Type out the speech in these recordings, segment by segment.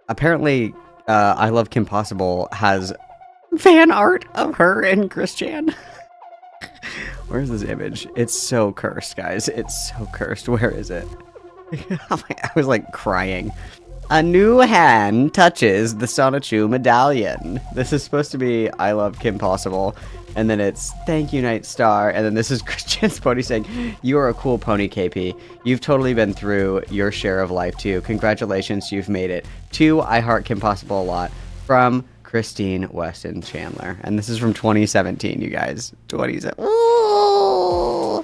apparently, I Love Kim Possible has fan art of her and Chris Chan. Where's this image? It's so cursed, guys. It's so cursed. Where is it? I was like crying. A new hand touches the Sonichu medallion. This is supposed to be I Love Kim Possible. And then it's thank you, Night Star. And then this is Christian's pony saying, you are a cool pony, KP. You've totally been through your share of life too. Congratulations, you've made it. To I Heart Kim Possible a lot. From Christine Weston Chandler. And this is from 2017, you guys. 2017. Oh,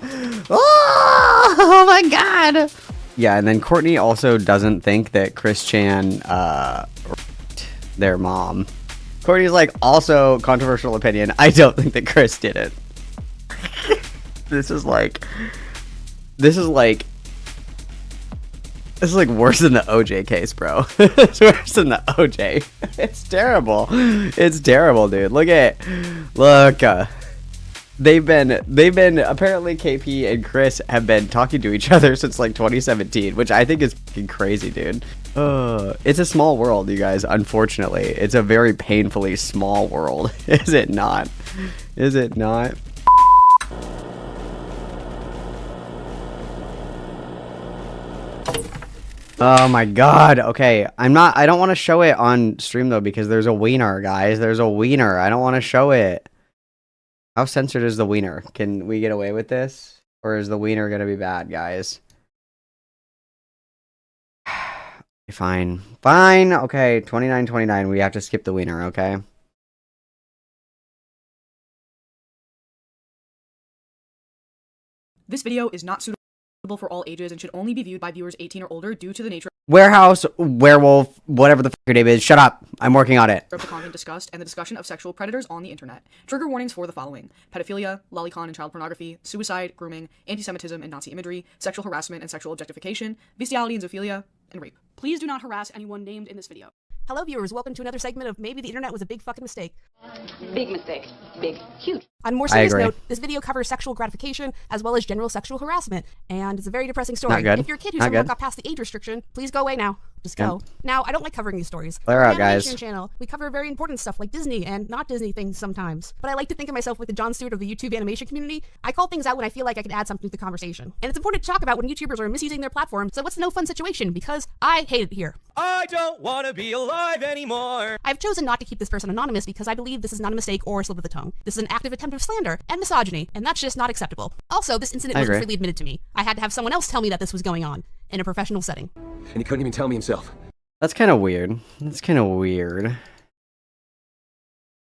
oh my god. Yeah, and then Courtney also doesn't think that Chris Chan raped their mom. Courtney's like, also controversial opinion. I don't think that Chris did it. This is like worse than the OJ case, bro. It's worse than the OJ. It's terrible. It's terrible, dude. Look. They've been apparently KP and Chris have been talking to each other since like 2017, which I think is fucking crazy, dude. It's a small world, you guys. Unfortunately, it's a very painfully small world. Is it not? Is it not? Oh my god. Okay, I don't want to show it on stream though because there's a wiener, guys. There's a wiener. I don't want to show it. How censored is the wiener? Can we get away with this? Or is the wiener gonna be bad, guys? Fine. Fine. Okay, 29.29. We have to skip the wiener, okay? This video is not suitable for all ages and should only be viewed by viewers 18 or older due to the nature Warehouse, werewolf, whatever the fuck your name is. Shut up. I'm working on it. of the content discussed and the discussion of sexual predators on the internet. Trigger warnings for the following: pedophilia, lolicon and child pornography, suicide, grooming, anti-Semitism and Nazi imagery, sexual harassment and sexual objectification, bestiality and zoophilia, and rape. Please do not harass anyone named in this video. Hello viewers, welcome to another segment of Maybe the Internet Was a Big Fucking Mistake. Big mistake. Big. Huge. On a more serious agree. note, this video covers sexual gratification as well as general sexual harassment, and it's a very depressing story. Not good. If you're a kid who Not somehow good. got past the age restriction, please go away now. Just go. Now, I don't like covering these stories. Clear On out, the Animation guys. Channel, we cover very important stuff like Disney and not Disney things sometimes. But I like to think of myself like the Jon Stewart of the YouTube animation community. I call things out when I feel like I can add something to the conversation. And it's important to talk about when YouTubers are misusing their platform, so it's no fun situation because I hate it here. I don't want to be alive anymore. I've chosen not to keep this person anonymous because I believe this is not a mistake or a slip of the tongue. This is an active attempt of slander and misogyny, and that's just not acceptable. Also, this incident I wasn't agree. freely admitted to me. I had to have someone else tell me that this was going on in a professional setting. And he couldn't even tell me himself. That's kind of weird. That's kind of weird.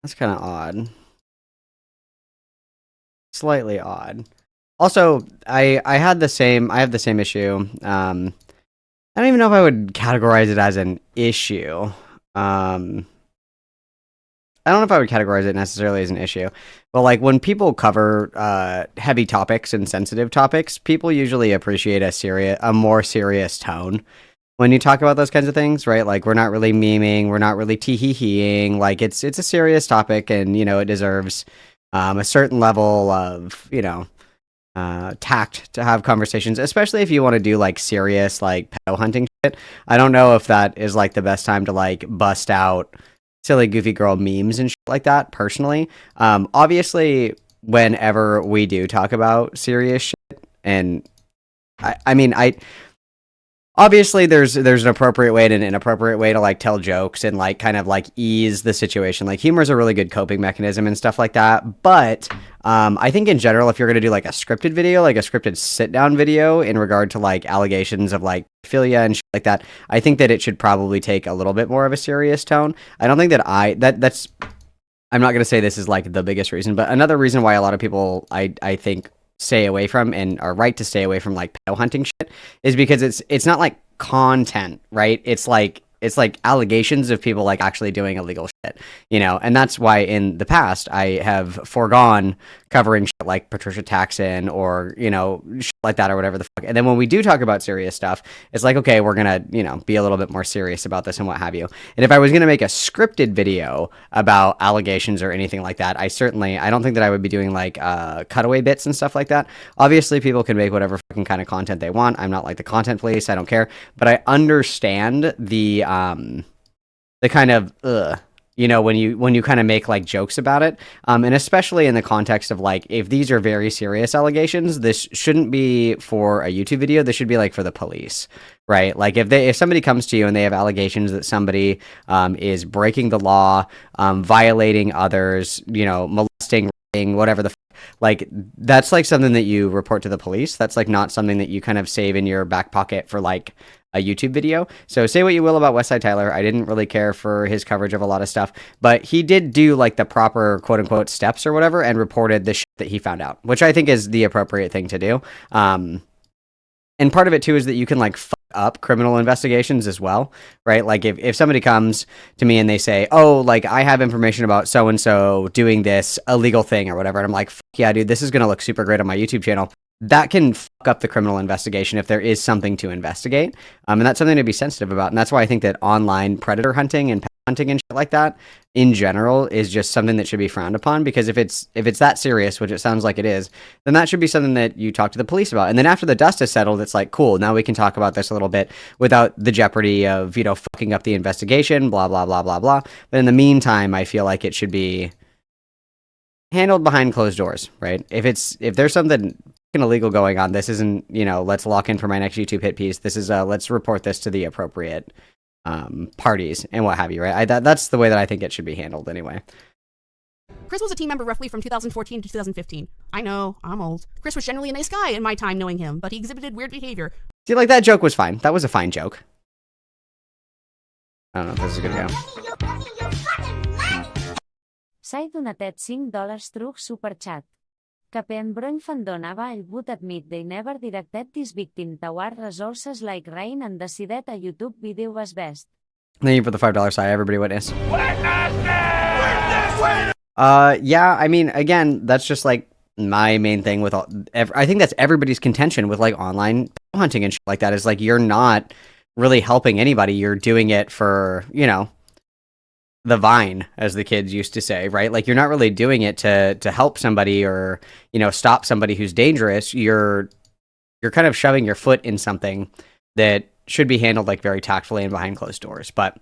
That's kind of odd. Slightly odd. Also, I have the same issue. I don't even know if I would categorize it as an issue. I don't know if I would categorize it necessarily as an issue. But like when people cover heavy topics and sensitive topics, people usually appreciate a more serious tone when you talk about those kinds of things, right? Like we're not really memeing, we're not really tee-hee-heeing. Like it's a serious topic, and it deserves a certain level of tact to have conversations, especially if you want to do like serious like pedo hunting shit. I don't know if that is like the best time to like bust out silly goofy girl memes and shit like that personally. Obviously whenever we do talk about serious shit, and I obviously there's an appropriate way and an inappropriate way to like tell jokes and like kind of like ease the situation. Like humor is a really good coping mechanism and stuff like that. But I think in general, if you're going to do like a scripted video, like a scripted sit down video in regard to like allegations of like philia and shit like that, I think that it should probably take a little bit more of a serious tone. I don't think that that's I'm not going to say this is like the biggest reason, but another reason why a lot of people I think stay away from and are right to stay away from like pedo hunting shit is because it's not like content, right? It's like allegations of people like actually doing illegal shit, and that's why in the past I have foregone covering shit like Patricia Taxon or shit like that or whatever the fuck. And then when we do talk about serious stuff, it's like, okay, we're gonna be a little bit more serious about this and what have you. And if I was gonna make a scripted video about allegations or anything like that, I don't think that I would be doing like cutaway bits and stuff like that. Obviously people can make whatever fucking kind of content they want. I'm not like the content police, I don't care, but I understand the kind of when you kind of make like jokes about it, and especially in the context of like, if these are very serious allegations, this shouldn't be for a YouTube video. This should be like for the police, right? Like if somebody comes to you and they have allegations that somebody is breaking the law, violating others, molesting, raping, whatever the like, that's like something that you report to the police. That's like not something that you kind of save in your back pocket for like a YouTube video. So say what you will about Westside Tyler. I didn't really care for his coverage of a lot of stuff, but he did do like the proper quote unquote steps or whatever and reported the shit that he found out, which I think is the appropriate thing to do. And part of it too is that you can like fuck up criminal investigations as well, right? Like if somebody comes to me and they say, oh, like I have information about so-and-so doing this illegal thing or whatever, and I'm like, fuck yeah, dude, this is going to look super great on my YouTube channel. That can fuck up the criminal investigation if there is something to investigate. And that's something to be sensitive about. And that's why I think that online predator hunting and pet hunting and shit like that in general is just something that should be frowned upon, because if it's that serious, which it sounds like it is, then that should be something that you talk to the police about. And then after the dust is settled, it's like, cool, now we can talk about this a little bit without the jeopardy of, fucking up the investigation, blah, blah, blah, blah, blah. But in the meantime, I feel like it should be handled behind closed doors, right? If there's something illegal going on, this isn't, let's lock in for my next YouTube hit piece. This is let's report this to the appropriate parties and what have you, right? That's the way that I think it should be handled anyway. Chris was a team member roughly from 2014 to 2015. I know, I'm old. Chris was generally a nice guy in my time knowing him, but he exhibited weird behavior. See, like that joke was fine. That was a fine joke. I don't know if this is gonna go. S'ha donatet $5 through superchat. Capen Broin Fandonava I would admit they never directed this victim toward resources like rain and decided a YouTube video was best. Thank you for the $5 side, everybody witness. Yeah, I mean, again, that's just like my main thing with all. I think that's everybody's contention with like online hunting and shit like that, is like you're not really helping anybody. You're doing it for, the vine, as the kids used to say, right? Like you're not really doing it to help somebody or, stop somebody who's dangerous. You're kind of shoving your foot in something that should be handled like very tactfully and behind closed doors. But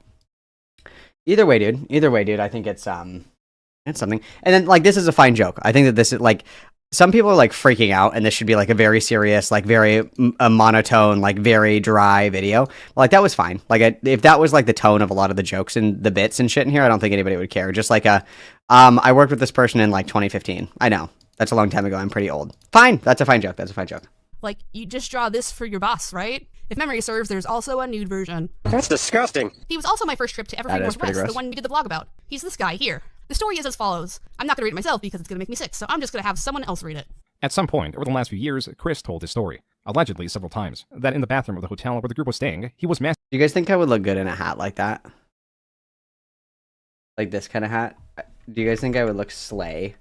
either way, dude, I think it's something. And then like this is a fine joke. I think that this is like, some people are like freaking out, and this should be like a very serious, like very monotone, like very dry video. Like that was fine. Like if that was like the tone of a lot of the jokes and the bits and shit in here, I don't think anybody would care. Just like I worked with this person in like 2015. I know that's a long time ago. I'm pretty old. Fine. That's a fine joke. Like, you just draw this for your boss, right? If memory serves, there's also a nude version. That's disgusting. He was also my first trip to Evergreen That is pretty Northwest, the gross. one we did the vlog about. He's this guy here. The story is as follows. I'm not going to read it myself because it's going to make me sick, so I'm just going to have someone else read it. At some point over the last few years, Chris told his story, allegedly several times, that in the bathroom of the hotel where the group was staying, he was Do you guys think I would look good in a hat like that? Like this kind of hat? Do you guys think I would look slay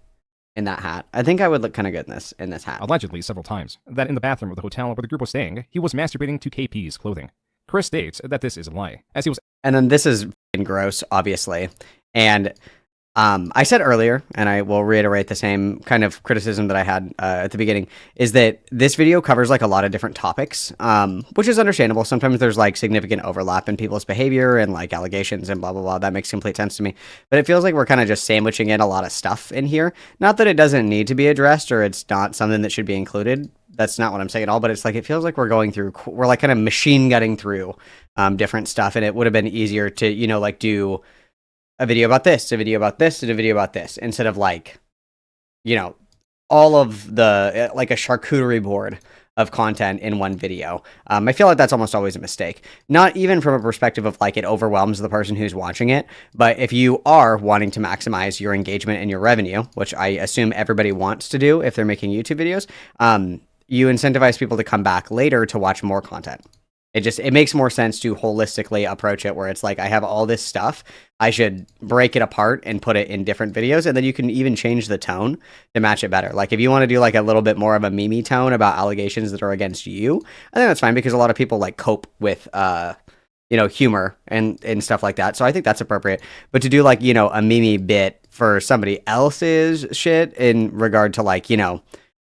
in that hat? I think I would look kind of good in this hat. allegedly several times, that in the bathroom of the hotel where the group was staying, he was masturbating to KP's clothing. Chris states that this is a lie, as he was And then this is f***ing gross, obviously. And I said earlier, and I will reiterate the same kind of criticism that I had at the beginning, is that this video covers like a lot of different topics, which is understandable. Sometimes there's like significant overlap in people's behavior and like allegations and blah, blah, blah. That makes complete sense to me. But it feels like we're kind of just sandwiching in a lot of stuff in here. Not that it doesn't need to be addressed or it's not something that should be included. That's not what I'm saying at all, but it's like, it feels like we're like kind of machine gutting through different stuff. And it would have been easier to, like do a video about this, a video about this, and a video about this, instead of like, all of the, like a charcuterie board of content in one video. I feel like that's almost always a mistake. Not even from a perspective of like it overwhelms the person who's watching it, but if you are wanting to maximize your engagement and your revenue, which I assume everybody wants to do if they're making YouTube videos, you incentivize people to come back later to watch more content. It makes more sense to holistically approach it, where it's like, I have all this stuff, I should break it apart and put it in different videos, and then you can even change the tone to match it better. Like if you want to do like a little bit more of a meme tone about allegations that are against you, I think that's fine, because a lot of people like cope with humor and stuff like that. So I think that's appropriate. But to do like, a meme bit for somebody else's shit in regard to like,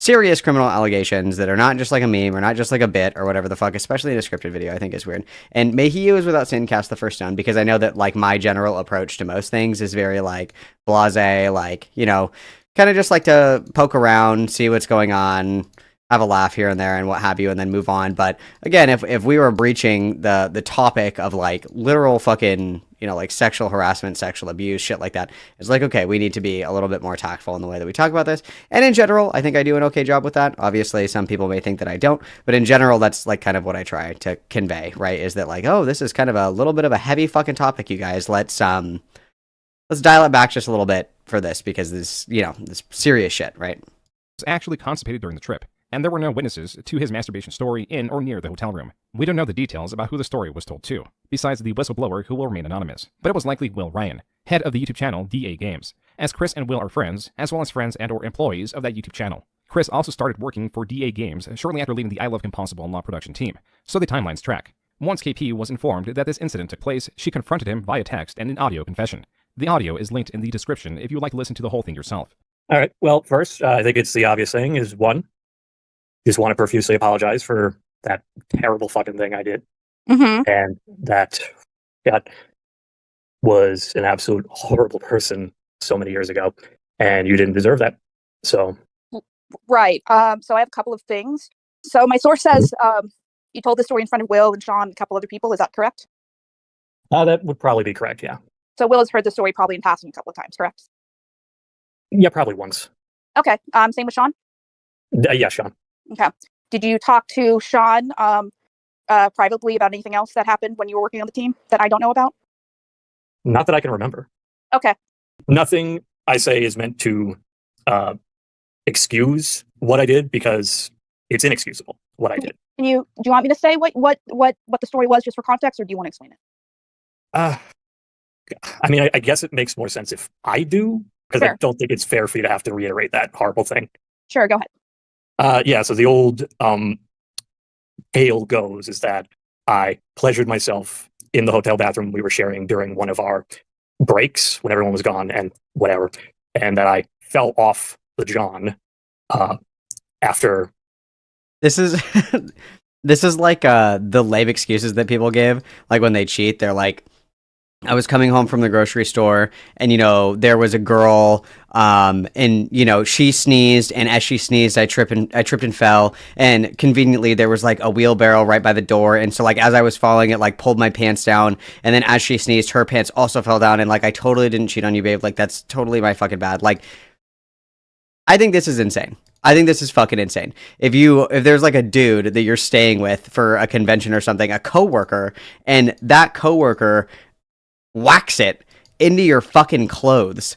serious criminal allegations that are not just like a meme or not just like a bit or whatever the fuck, especially in a scripted video, I think is weird. And may he who is without sin cast the first stone, because I know that like my general approach to most things is very like blasé, like, you know, kind of just like to poke around, see what's going on, have a laugh here and there and what have you, and then move on. But again, if we were breaching the topic of like literal fucking, you know, like sexual harassment, sexual abuse, shit like that, it's like, okay, we need to be a little bit more tactful in the way that we talk about this. And in general, I think I do an okay job with that. Obviously, some people may think that I don't, but in general, that's like kind of what I try to convey, right? Is that like, oh, this is kind of a little bit of a heavy fucking topic, you guys. Let's dial it back just a little bit for this, because this, you know, this serious shit, right? Was actually constipated during the trip, and there were no witnesses to his masturbation story in or near the hotel room. We don't know the details about who the story was told to, besides the whistleblower who will remain anonymous, but it was likely Will Ryan, head of the YouTube channel DA Games, as Chris and Will are friends, as well as friends and or employees of that YouTube channel. Chris also started working for DA Games shortly after leaving the ILoveKimPossibleAlot's production team, so the timelines track. Once KP was informed that this incident took place, she confronted him via text and an audio confession. The audio is linked in the description if you would like to listen to the whole thing yourself. All right. Well, first, I think it's the obvious thing is one, just want to profusely apologize for that terrible fucking thing I did. And that God was an absolute horrible person so many years ago, and you didn't deserve that. So. Right. So I have a couple of things. So my source says you told the story in front of Will and Sean and a couple other people. Is that correct? That would probably be correct, yeah. So Will has heard the story probably in passing a couple of times, correct? Yeah, probably once. Okay. Same with Sean? Yeah, Sean. Okay. Did you talk to Sean privately about anything else that happened when you were working on the team that I don't know about? Not that I can remember. Okay. Nothing I say is meant to excuse what I did, because it's inexcusable what I did. Do you want me to say what the story was just for context, or do you want to explain it? I mean, I guess it makes more sense if I do, because Sure. I don't think it's fair for you to have to reiterate that horrible thing. Sure, go ahead. Yeah, so the old tale goes is that I pleasured myself in the hotel bathroom we were sharing during one of our breaks when everyone was gone and whatever, and that I fell off the John after. This is this is like the lame excuses that people give, like when they cheat. They're like, I was coming home from the grocery store, and, you know, there was a girl, and, you know, she sneezed, and as she sneezed, I tripped and fell, and conveniently there was like a wheelbarrow right by the door, and so like as I was falling, it like pulled my pants down, and then as she sneezed, her pants also fell down, and like I totally didn't cheat on you, babe. Like, that's totally my fucking bad. Like, I think this is insane. I think this is fucking insane. If there's like a dude that you're staying with for a convention or something, a coworker, and that coworker whacks it into your fucking clothes,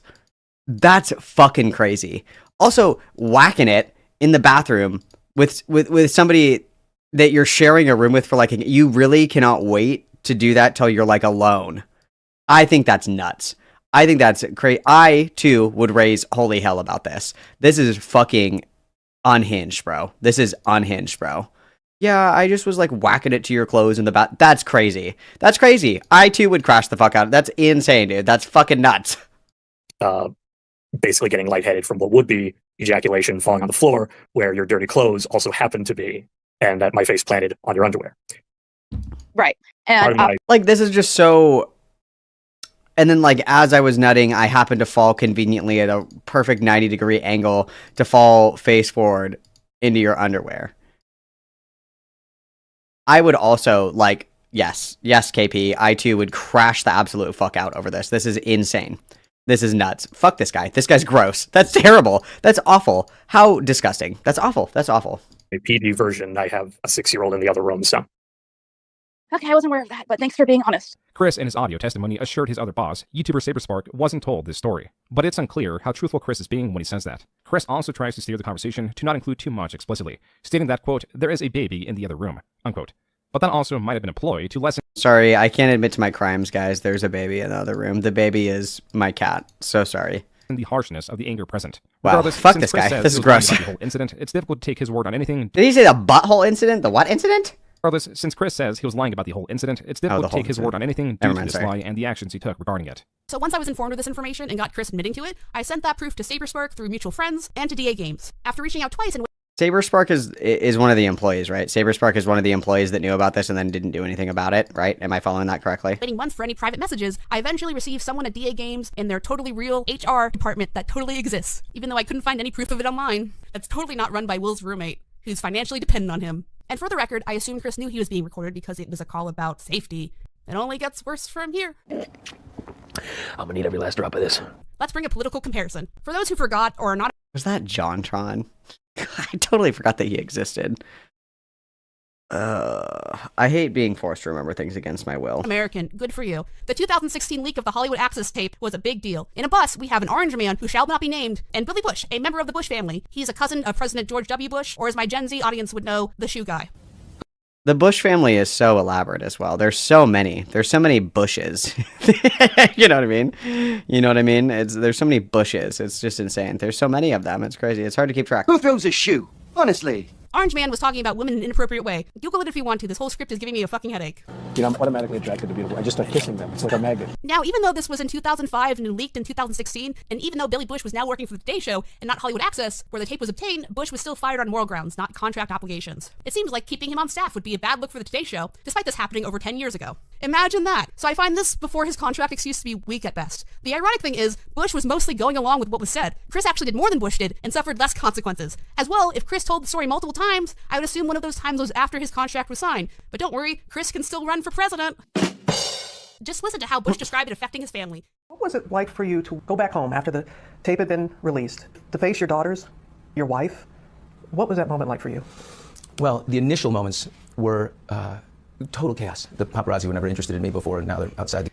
that's fucking crazy. Also, whacking it in the bathroom with somebody that you're sharing a room with for like you really cannot wait to do that till you're like alone. I think that's nuts. I think that's crazy. I too would raise holy hell about this. This is fucking unhinged, bro. This is unhinged, bro. Yeah, I just was like whacking it to your clothes in the bath. That's crazy. That's crazy. I too would crash the fuck out. That's insane, dude. That's fucking nuts. Basically getting lightheaded from what would be ejaculation falling on the floor, where your dirty clothes also happen to be, and that my face planted on your underwear. Right. And like, this is just so. And then, like, as I was nutting, I happened to fall conveniently at a perfect 90-degree angle to fall face forward into your underwear. I would also, like, yes, KP, I too would crash the absolute fuck out over this. This is insane. This is nuts. Fuck this guy. This guy's gross. That's terrible. That's awful. How disgusting. That's awful. That's awful. A PD version, I have a 6-year-old in the other room, so. Okay, I wasn't aware of that, but thanks for being honest. Chris, in his audio testimony, assured his other boss, YouTuber Saberspark, wasn't told this story. But it's unclear how truthful Chris is being when he says that. Chris also tries to steer the conversation to not include too much explicitly, stating that, quote, there is a baby in the other room, unquote. But that also might have been a ploy to lessen. Sorry, I can't admit to my crimes, guys. There's a baby in the other room. The baby is my cat. So sorry. The harshness of the anger present. Wow, fuck this guy. This is gross. The whole incident, it's difficult to take his word on anything. Did he say the butthole incident? The what incident? Regardless, since Chris says he was lying about the whole incident, it's difficult to take his word on anything due to this lie and the actions he took regarding it. So once I was informed of this information and got Chris admitting to it, I sent that proof to Saberspark through mutual friends and to DA Games. After reaching out twice and Saberspark is one of the employees, right? Saberspark is one of the employees that knew about this and then didn't do anything about it, right? Am I following that correctly? Waiting months for any private messages, I eventually received someone at DA Games in their totally real HR department that totally exists, even though I couldn't find any proof of it online. That's totally not run by Will's roommate, who's financially dependent on him. And for the record, I assumed Chris knew he was being recorded because it was a call about safety. It only gets worse from here. I'm gonna need every last drop of this. Let's bring a political comparison. For those who forgot or are not Was that JonTron? I totally forgot that he existed. I hate being forced to remember things against my will. American, good for you. The 2016 leak of the Hollywood Access tape was a big deal. In a bus, we have an orange man who shall not be named, and Billy Bush, a member of the Bush family. He's a cousin of President George W. Bush, or as my Gen Z audience would know, the shoe guy. The Bush family is so elaborate as well. There's so many. There's so many Bushes. You know what I mean? You know what I mean? There's so many Bushes. It's just insane. There's so many of them. It's crazy. It's hard to keep track. Who throws a shoe? Honestly. Orange Man was talking about women in an inappropriate way. Google it if you want to. This whole script is giving me a fucking headache. You know, I'm automatically attracted to beautiful. I just start kissing them. It's like a magnet. Now, even though this was in 2005 and leaked in 2016, and even though Billy Bush was now working for the Today Show and not Hollywood Access, where the tape was obtained, Bush was still fired on moral grounds, not contract obligations. It seems like keeping him on staff would be a bad look for the Today Show, despite this happening over 10 years ago. Imagine that. So I find this before his contract excuse to be weak at best. The ironic thing is, Bush was mostly going along with what was said. Chris actually did more than Bush did and suffered less consequences. As well, if Chris told the story multiple times, I would assume one of those times was after his contract was signed. But don't worry, Chris can still run for president. Just listen to how Bush described it affecting his family. What was it like for you to go back home after the tape had been released, to face your daughters, your wife? What was that moment like for you? Well, the initial moments were total chaos. The paparazzi were never interested in me before, and now they're outside.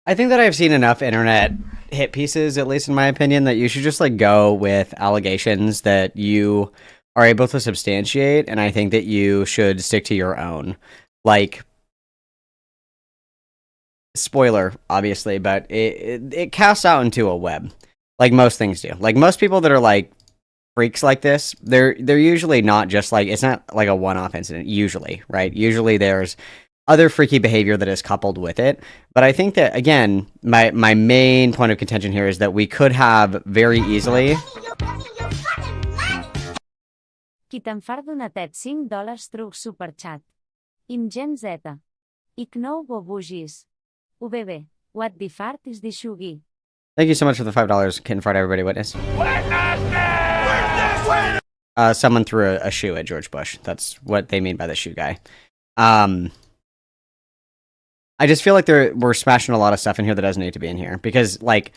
I think that I've seen enough internet hit pieces, at least in my opinion, that you should just like go with allegations that you are able to substantiate, and I think that you should stick to your own. Like, spoiler, obviously, but it casts out into a web, like most things do. Like most people that are like freaks like this, they're usually not just like, it's not like a one-off incident. Usually, right? Usually there's other freaky behavior that is coupled with it. But I think that, again, my main point of contention here is that we could have very easily. Qui te'n far donatet $5 truc superchat. Imgen Z. Iknou bobugis. UBB. What the fart is the shugi? Thank you so much for the $5. Kitten fart, everybody witness. Someone threw a shoe at George Bush. That's what they mean by the shoe guy. I just feel like we're smashing a lot of stuff in here that doesn't need to be in here. Because, like,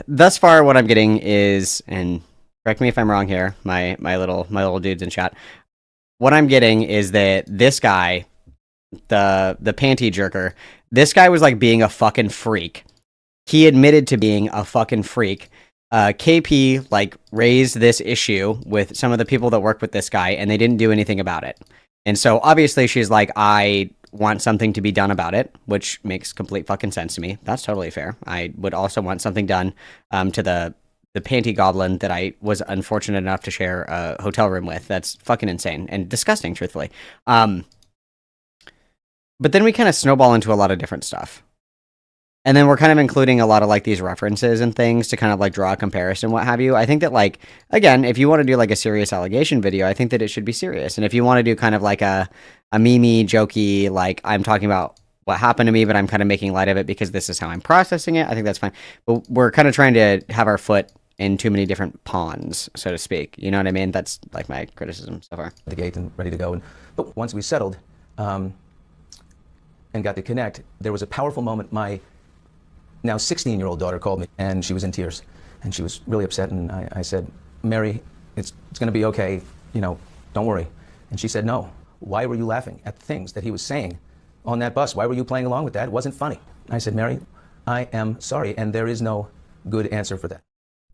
thus far what I'm getting is, and correct me if I'm wrong here, my little dudes in chat. What I'm getting is that this guy, the panty jerker, this guy was like being a fucking freak. He admitted to being a fucking freak. KP like raised this issue with some of the people that work with this guy, and they didn't do anything about it. And so obviously she's like, I want something to be done about it, which makes complete fucking sense to me. That's totally fair. I would also want something done to the panty goblin that I was unfortunate enough to share a hotel room with. That's fucking insane and disgusting, truthfully. But then we kind of snowball into a lot of different stuff. And then we're kind of including a lot of like these references and things to kind of like draw a comparison, what have you. I think that, like, again, if you want to do like a serious allegation video, I think that it should be serious. And if you want to do kind of like a meme, jokey, like I'm talking about what happened to me, but I'm kind of making light of it because this is how I'm processing it, I think that's fine. But we're kind of trying to have our foot in too many different ponds, so to speak. You know what I mean? That's like my criticism so far. The gate and ready to go. But once we settled and got to connect, there was a powerful moment. My now 16-year-old daughter called me, and she was in tears, and she was really upset. And I said, Mary, it's going to be okay. You know, don't worry. And she said, no. Why were you laughing at the things that he was saying on that bus? Why were you playing along with that? It wasn't funny. I said, Mary, I am sorry, and there is no good answer for that.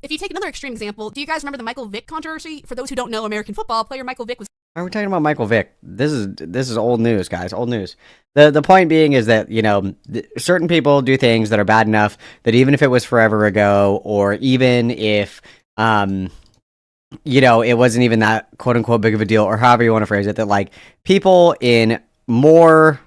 If you take another extreme example, do you guys remember the Michael Vick controversy? For those who don't know American football, player Michael Vick was... Why are we talking about Michael Vick? This is old news, guys. Old news. The point being is that, you know, certain people do things that are bad enough that even if it was forever ago, or even if, you know, it wasn't even that quote unquote big of a deal, or however you want to phrase it, that like people in more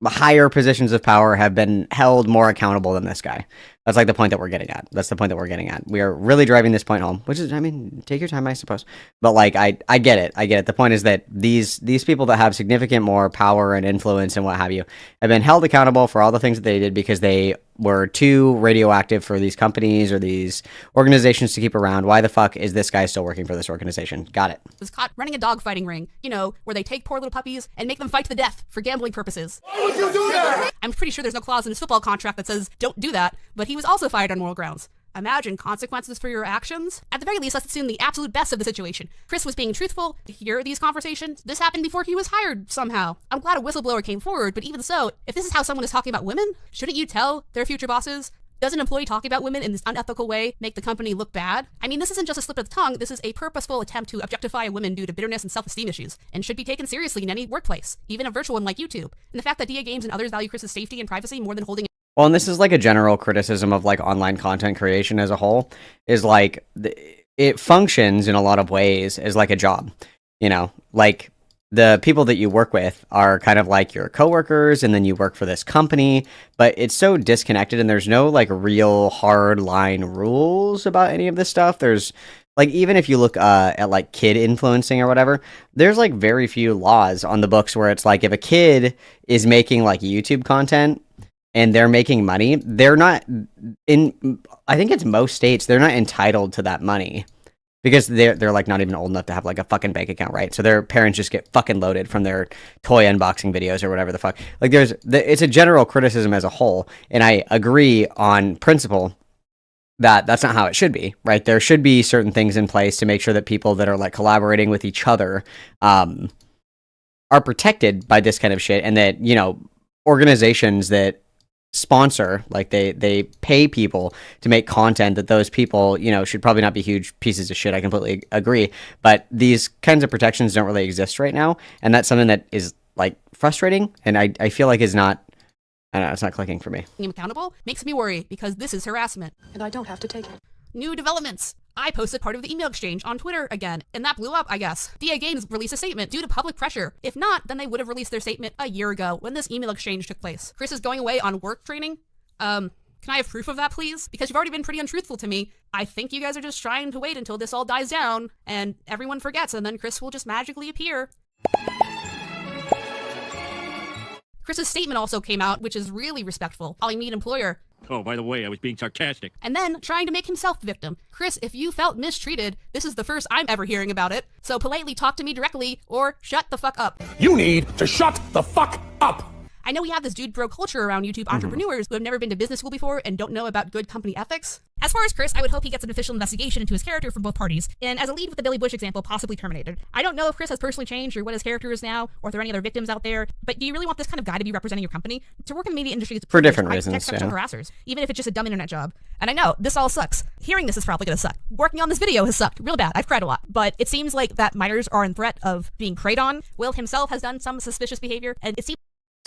higher positions of power have been held more accountable than this guy. That's like the point that we're getting at. That's the point that we're getting at. We are really driving this point home, which is, I mean, take your time, I suppose. But like, I get it. I get it. The point is that these people that have significant more power and influence and what have you have been held accountable for all the things that they did because they were too radioactive for these companies or these organizations to keep around. Why the fuck is this guy still working for this organization? Got it. Was caught running a dog fighting ring, you know, where they take poor little puppies and make them fight to the death for gambling purposes. Why would you do that? I'm pretty sure there's no clause in his football contract that says don't do that, but he was also fired on moral grounds. Imagine consequences for your actions. At the very least, let's assume the absolute best of the situation. Chris was being truthful. To hear these conversations, this happened before he was hired somehow. I'm glad a whistleblower came forward, but even so, if this is how someone is talking about women, shouldn't you tell their future bosses? Does an employee talking about women in this unethical way make the company look bad? I mean, this isn't just a slip of the tongue. This is a purposeful attempt to objectify women due to bitterness and self-esteem issues, and should be taken seriously in any workplace, even a virtual one like YouTube. And the fact that DA Games and others value Chris's safety and privacy more than holding. Well, and this is like a general criticism of like online content creation as a whole, is like it functions in a lot of ways as like a job, you know, like the people that you work with are kind of like your coworkers, and then you work for this company, but it's so disconnected and there's no like real hard line rules about any of this stuff. There's like, even if you look at like kid influencing or whatever, there's like very few laws on the books where it's like if a kid is making like YouTube content and they're making money, they're not I think it's most states, they're not entitled to that money because they're like not even old enough to have like a fucking bank account, right? So their parents just get fucking loaded from their toy unboxing videos or whatever the fuck. Like it's a general criticism as a whole, and I agree on principle that that's not how it should be, right? There should be certain things in place to make sure that people that are like collaborating with each other are protected by this kind of shit, and that, you know, organizations that sponsor, like they pay people to make content, that those people, you know, should probably not be huge pieces of shit. I completely agree, but these kinds of protections don't really exist right now, and that's something that is like frustrating, and I feel like is not, I don't know, it's not clicking for me. Being accountable makes me worry because this is harassment. And I don't have to take it. New developments. I posted part of the email exchange on Twitter again, and that blew up, I guess. DA Games released a statement due to public pressure. If not, then they would have released their statement a year ago when this email exchange took place. Chris is going away on work training. Can I have proof of that, please? Because you've already been pretty untruthful to me. I think you guys are just trying to wait until this all dies down and everyone forgets, and then Chris will just magically appear. Chris's statement also came out, which is really respectful, calling me an employer. Oh, by the way, I was being sarcastic. And then trying to make himself the victim. Chris, if you felt mistreated, this is the first I'm ever hearing about it. So politely talk to me directly or shut the fuck up. You need to shut the fuck up! I know we have this dude bro culture around YouTube entrepreneurs who have never been to business school before and don't know about good company ethics. As far as Chris, I would hope he gets an official investigation into his character from both parties, and as a lead with the Billy Bush example, possibly terminated. I don't know if Chris has personally changed or what his character is now, or if there are any other victims out there, but do you really want this kind of guy to be representing your company? To work in the media industry is for different reasons, sexual harassers, even if it's just a dumb internet job. And I know, this all sucks. Hearing this is probably gonna suck. Working on this video has sucked real bad. I've cried a lot. But it seems like that minors are in threat of being preyed on. Will himself has done some suspicious behavior, and it seems.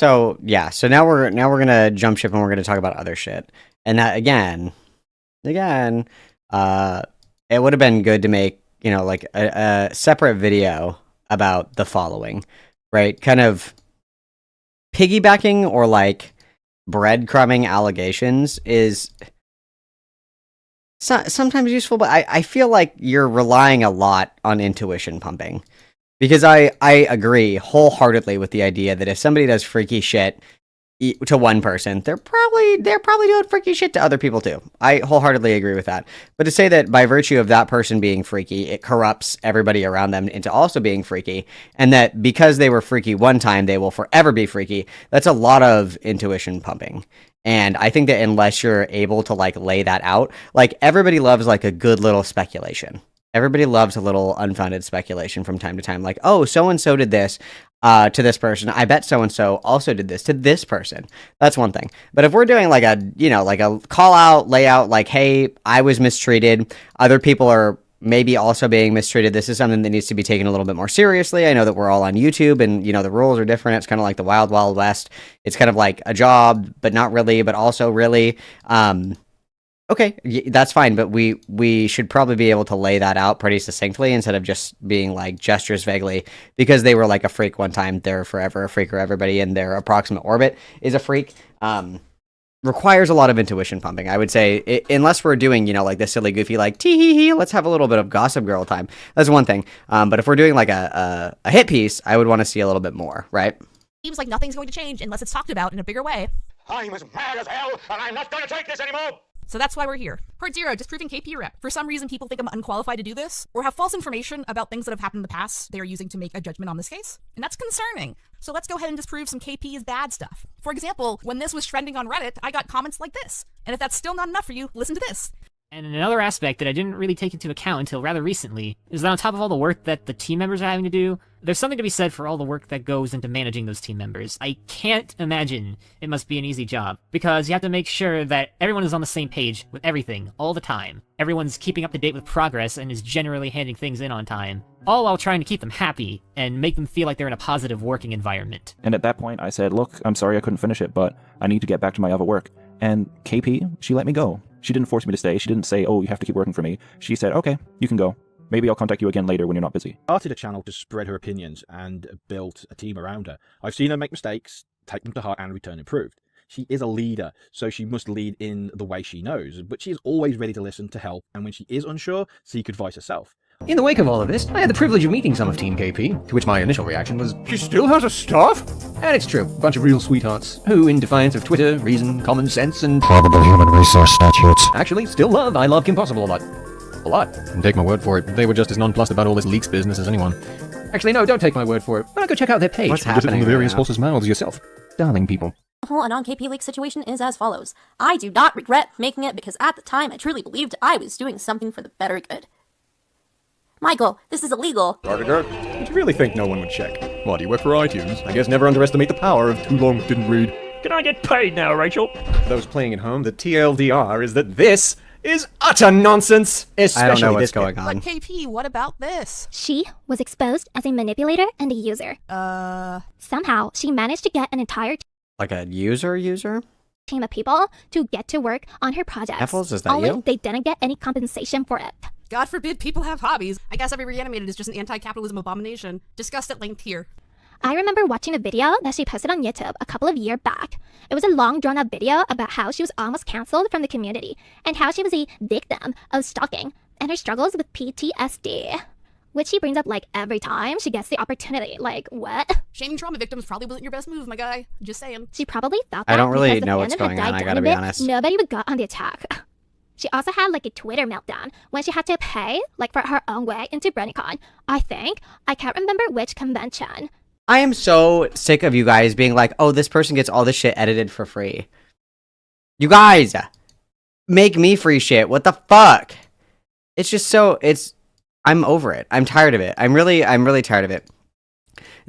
So yeah, so now we're gonna jump ship and we're gonna talk about other shit. And that again, it would have been good to make, you know, like a separate video about the following, right? Kind of piggybacking or like breadcrumbing allegations is sometimes useful, but I feel like you're relying a lot on intuition pumping. Because I agree wholeheartedly with the idea that if somebody does freaky shit to one person, they're probably doing freaky shit to other people too. I wholeheartedly agree with that. But to say that by virtue of that person being freaky, it corrupts everybody around them into also being freaky, and that because they were freaky one time, they will forever be freaky, that's a lot of intuition pumping. And I think that unless you're able to like lay that out, like everybody loves like a good little speculation. Everybody loves a little unfounded speculation from time to time. Like, oh, so-and-so did this to this person. I bet so-and-so also did this to this person. That's one thing. But if we're doing like a, you know, like a call out, layout, like, hey, I was mistreated. Other people are maybe also being mistreated. This is something that needs to be taken a little bit more seriously. I know that we're all on YouTube and, you know, the rules are different. It's kind of like the Wild Wild West. It's kind of like a job, but not really, but also really. Okay, that's fine, but we should probably be able to lay that out pretty succinctly instead of just being like gestures vaguely, because they were like a freak one time, they're forever a freak, or everybody in their approximate orbit is a freak. requires a lot of intuition pumping. I would say, unless we're doing, like this silly, goofy, like, tee hee hee, let's have a little bit of Gossip Girl time. That's one thing. But if we're doing like a hit piece, I would want to see a little bit more, right? Seems like nothing's going to change unless it's talked about in a bigger way. I'm as mad as hell, and I'm not gonna take this anymore! So that's why we're here. Part 0, Disproving KP Rep. For some reason, people think I'm unqualified to do this, or have false information about things that have happened in the past they are using to make a judgment on this case. And that's concerning. So let's go ahead and disprove some KP's bad stuff. For example, when this was trending on Reddit, I got comments like this. And if that's still not enough for you, listen to this. And another aspect that I didn't really take into account until rather recently is that on top of all the work that the team members are having to do, there's something to be said for all the work that goes into managing those team members. I can't imagine it must be an easy job, because you have to make sure that everyone is on the same page with everything, all the time. Everyone's keeping up to date with progress and is generally handing things in on time, all while trying to keep them happy and make them feel like they're in a positive working environment. And at that point I said, look, I'm sorry I couldn't finish it, but I need to get back to my other work. And KP, she let me go. She didn't force me to stay. She didn't say, oh, you have to keep working for me. She said, okay, you can go. Maybe I'll contact you again later when you're not busy. Started a channel to spread her opinions and built a team around her. I've seen her make mistakes, take them to heart, and return improved. She is a leader, so she must lead in the way she knows, but she is always ready to listen, to help, and when she is unsure, seek advice herself. In the wake of all of this, I had the privilege of meeting some of Team KP, to which my initial reaction was, she still has a staff? And it's true, a bunch of real sweethearts, who, in defiance of Twitter, reason, common sense, and probable human resource statutes, actually still love ILoveKimPossibleAlot. A lot. And take my word for it, they were just as nonplussed about all this leaks business as anyone. Actually, no, don't take my word for it. Why not go check out their page? What's happening from the various right now? horses' mouths yourself. Darling people. The whole non-KP leak situation is as follows. I do not regret making it because at the time I truly believed I was doing something for the better good. Michael, this is illegal. Did you really think no one would check? What, do you work for iTunes? I guess never underestimate the power of too long didn't read. Can I get paid now, Rachel? For those playing at home, the TLDR is that this is utter nonsense. Especially I don't know what's this going bit. on. But KP, what about this? She was exposed as a manipulator and a user. Somehow, she managed to get an entire Like a user? team of people to get to work on her projects. Apples, is that Only you? they didn't get any compensation for it. God forbid people have hobbies. I guess every reanimated is just an anti-capitalism abomination. Discussed at length here. I remember watching a video that she posted on YouTube a couple of years back. It was a long drawn-out video about how she was almost cancelled from the community and how she was a victim of stalking and her struggles with PTSD, which she brings up like every time she gets the opportunity. Like, what? Shaming trauma victims probably wasn't your best move, my guy. Just saying. She probably thought that I don't really because know the what's fandom had going on, died I down gotta a be bit, honest. Nobody would go on the attack. She also had like a Twitter meltdown when she had to pay like for her own way into BronyCon. I can't remember which convention. I am so sick of you guys being like, oh, this person gets all this shit edited for free. You guys, make me free shit. What the fuck? It's just so, I'm over it. I'm tired of it. I'm really tired of it.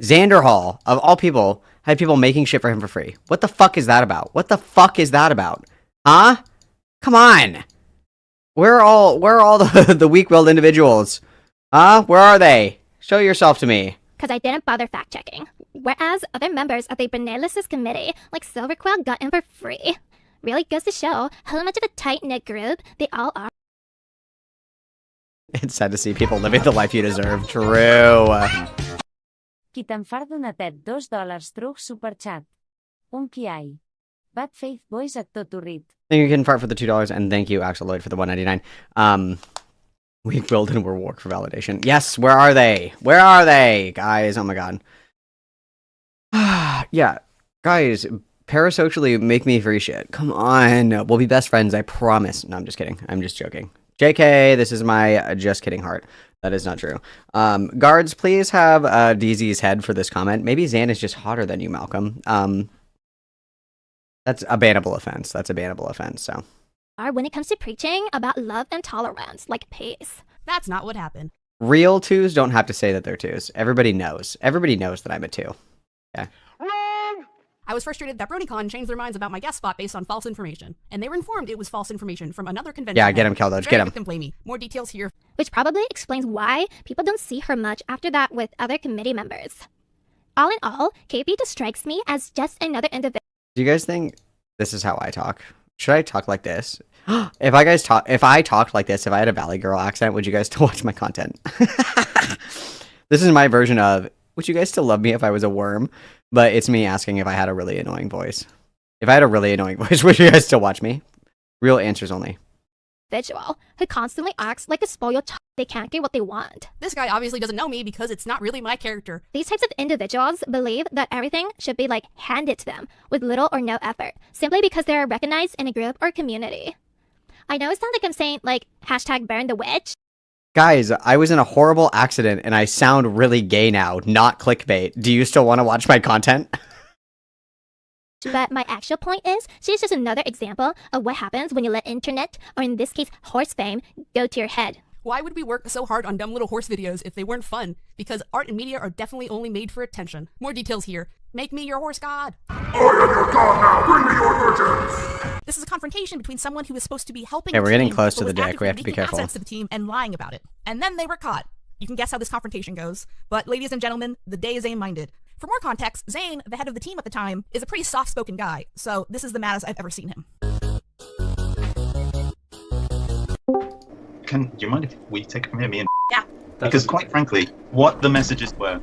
Xander Hall, of all people, had people making shit for him for free. What the fuck is that about? What the fuck is that about? Huh? Come on. Where are all the weak-willed individuals? Huh? Where are they? Show yourself to me. Because I didn't bother fact-checking. Whereas other members of the Benelicus committee, like Silverquill, got in for free. Really goes to show how much of a tight-knit group they all are. It's sad to see people living the life you deserve. True. Qui te'n far donatet $2 truc superchat. Un qui hai. Bad Faith Boys at Toturit. Thank you, Kitten Fart, for the $2, and thank you, Axel Lloyd, for the $1.99. Weak willed and we're work for validation. Yes, where are they? Where are they, guys? Oh my god. Yeah, guys, parasocially make me free shit. Come on, we'll be best friends, I promise. No, I'm just kidding. I'm just joking. JK, this is my just kidding heart. That is not true. Guards, please have DZ's head for this comment. Maybe Zan is just hotter than you, Malcolm. That's a bannable offense. That's a bannable offense, so. When it comes to preaching about love and tolerance, like peace. That's not what happened. Real twos don't have to say that they're twos. Everybody knows. Everybody knows that I'm a two. Yeah. I was frustrated that BronyCon changed their minds about my guest spot based on false information, and they were informed it was false information from another convention. Yeah, get him, Keldodge, get him. Victim-blamey. More details here. Which probably explains why people don't see her much after that with other committee members. All in all, KP just strikes me as just another individual. Do you guys think this is how I talk? Should I talk like this? If I talked like this, if I had a Valley Girl accent, would you guys still watch my content? This is my version of, would you guys still love me if I was a worm? But it's me asking if I had a really annoying voice. If I had a really annoying voice, would you guys still watch me? Real answers only. Individual who constantly acts like a spoiled child. They can't get what they want. This guy obviously doesn't know me because it's not really my character. These types of individuals believe that everything should be like handed to them with little or no effort, simply because they are recognized in a group or community. I know it sounds like I'm saying like hashtag burn the witch. Guys, I was in a horrible accident and I sound really gay now, not clickbait. Do you still want to watch my content? But my actual point is, she's just another example of what happens when you let internet, or in this case, horse fame, go to your head. Why would we work so hard on dumb little horse videos if they weren't fun? Because art and media are definitely only made for attention. More details here. Make me your horse god. I am your god now. Bring me your virgins. This is a confrontation between someone who is supposed to be helping Okay, the we're getting team, close but to the was dick. actively We have to be leaking careful. assets to the team and lying about it. And then they were caught. You can guess how this confrontation goes. But ladies and gentlemen, the day is Zane-minded. For more context, Zane, the head of the team at the time, is a pretty soft-spoken guy, so this is the maddest I've ever seen him. Do you mind if we take it from here, me and Yeah. Because quite frankly, what the messages were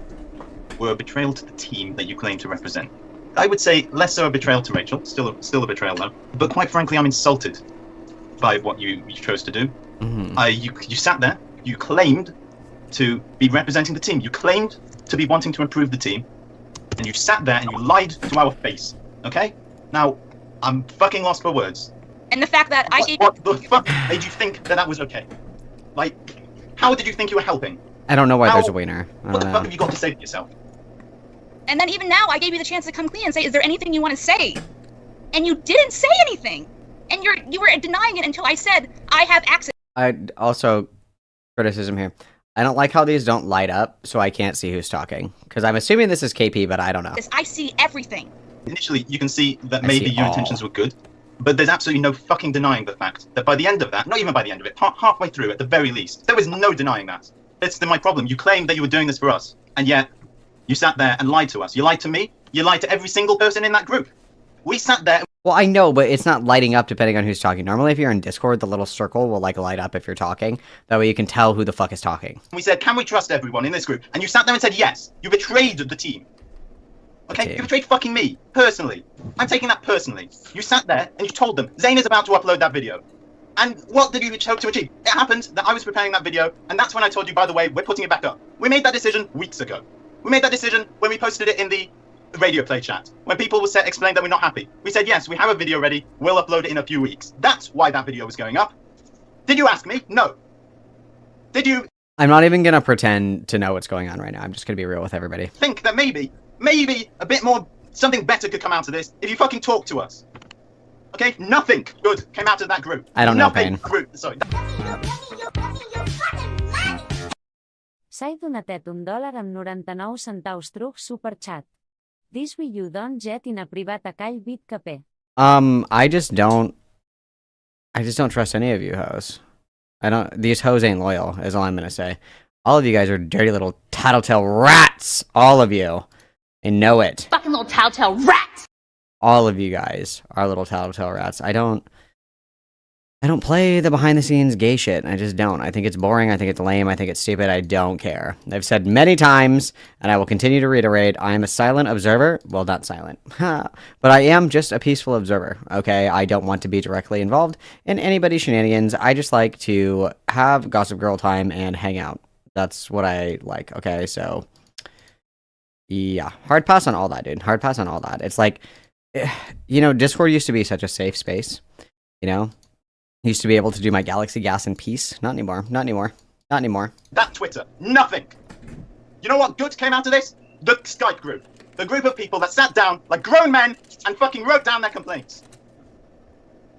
a betrayal to the team that you claim to represent. I would say less so a betrayal to Rachel, still a betrayal though. But quite frankly, I'm insulted by what you chose to do. You sat there, you claimed to be representing the team, you claimed to be wanting to improve the team, and you sat there and you lied to our face. Okay? Now, I'm fucking lost for words. And the fact that What the fuck made you think that was okay? Like, how did you think you were helping? I don't know why there's a wiener. I What don't the know. fuck have you got to say to yourself? And then even now, I gave you the chance to come clean and say, is there anything you want to say? And you didn't say anything. And you were denying it until I said, I have access. I also, criticism here. I don't like how these don't light up, so I can't see who's talking. Because I'm assuming this is KP, but I don't know. I see everything. Initially, you can see that I maybe see your all. intentions were good, but there's absolutely no fucking denying the fact that by the end of that, not even by the end of it, halfway through at the very least, there was no denying that. That's my problem. You claimed that you were doing this for us, and yet you sat there and lied to us. You lied to me. You lied to every single person in that group. We sat there. Well, I know, but it's not lighting up depending on who's talking. Normally, if you're in Discord, the little circle will, like, light up if you're talking. That way you can tell who the fuck is talking. We said, can we trust everyone in this group? And you sat there and said yes. You betrayed the team. Okay? You betrayed fucking me, personally. I'm taking that personally. You sat there and you told them, Zane is about to upload that video. And what did you hope to achieve? It happened that I was preparing that video, and that's when I told you, by the way, we're putting it back up. We made that decision weeks ago. We made that decision when we posted it in the radio play chat. When people were explained that we're not happy. We said, yes, we have a video ready. We'll upload it in a few weeks. That's why that video was going up. Did you ask me? No. Did you I'm not even gonna pretend to know what's going on right now. I'm just gonna be real with everybody. think that maybe a bit more, something better could come out of this if you fucking talk to us? Okay? Nothing good came out of that group. I don't know, Nothing. Payne. Sorry. S'ha donatet $1 amb 99 centaus truc superchat. This will you don't jet in a privat a call bit capé. I just don't trust any of you hoes. These hoes ain't loyal, is all I'm gonna say. All of you guys are dirty little tattletale rats! All of you. And know it. Fucking little tattletale rat! All of you guys are little tattletale rats. I don't play the behind the scenes gay shit. I just don't. I think it's boring. I think it's lame. I think it's stupid. I don't care. I've said many times, and I will continue to reiterate, I am a silent observer. Well, not silent. But I am just a peaceful observer, okay? I don't want to be directly involved in anybody's shenanigans. I just like to have Gossip Girl time and hang out. That's what I like, okay? So, yeah. Hard pass on all that, dude. Hard pass on all that. It's like, you know, Discord used to be such a safe space, you know? Used to be able to do my Galaxy Gas in peace. Not anymore. Not anymore. Not anymore. That Twitter. Nothing. You know what good came out of this? The Skype group. The group of people that sat down like grown men and fucking wrote down their complaints.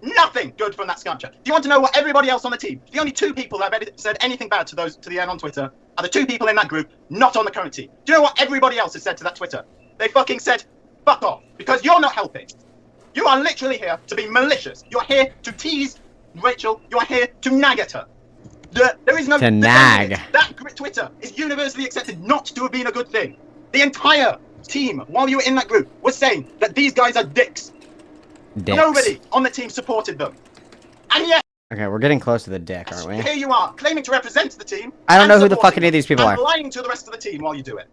Nothing good from that Skype chat. Do you want to know what everybody else on the team? The only two people that have said anything bad to the end on Twitter are the two people in that group not on the current team. Do you know what everybody else has said to that Twitter? They fucking said, fuck off, because you're not helping. You are literally here to be malicious. You're here to tease Rachel. You are here to nag at her. There is no... To nag. That Twitter is universally accepted not to have been a good thing. The entire team, while you were in that group, was saying that these guys are dicks. Nobody on the team supported them. And yet... Okay, we're getting close to the dick, aren't we? Here you are, claiming to represent the team. I don't know who the fuck any of these people and are. lying to the rest of the team while you do it.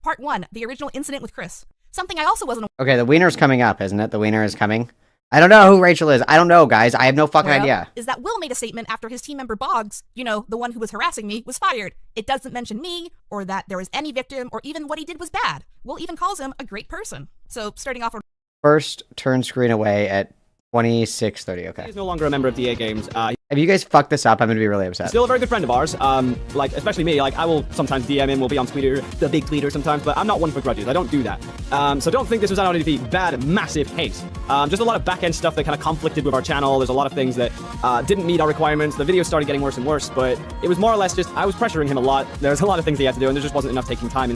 Part 1, the original incident with Chris. Something I also wasn't Okay, the wiener's coming up, isn't it? The wiener is coming. I don't know who Rachel is. I don't know, guys. I have no fucking idea. Is that Will made a statement after his team member Boggs, you know, the one who was harassing me, was fired. It doesn't mention me, or that there was any victim, or even what he did was bad. Will even calls him a great person. So, starting off... First turn screen away at 26:30, okay. He's no longer a member of DA Games. If you guys fuck this up, I'm gonna be really upset. Still a very good friend of ours. Like, especially me. Like, I will sometimes DM him, we'll be on Twitter, the big tweeter sometimes, but I'm not one for grudges. I don't do that. So don't think this was out of any bad, massive haste. Just a lot of back-end stuff that kind of conflicted with our channel. There's a lot of things that didn't meet our requirements. The videos started getting worse and worse, but it was more or less just, I was pressuring him a lot. There's a lot of things he had to do, and there just wasn't enough taking time.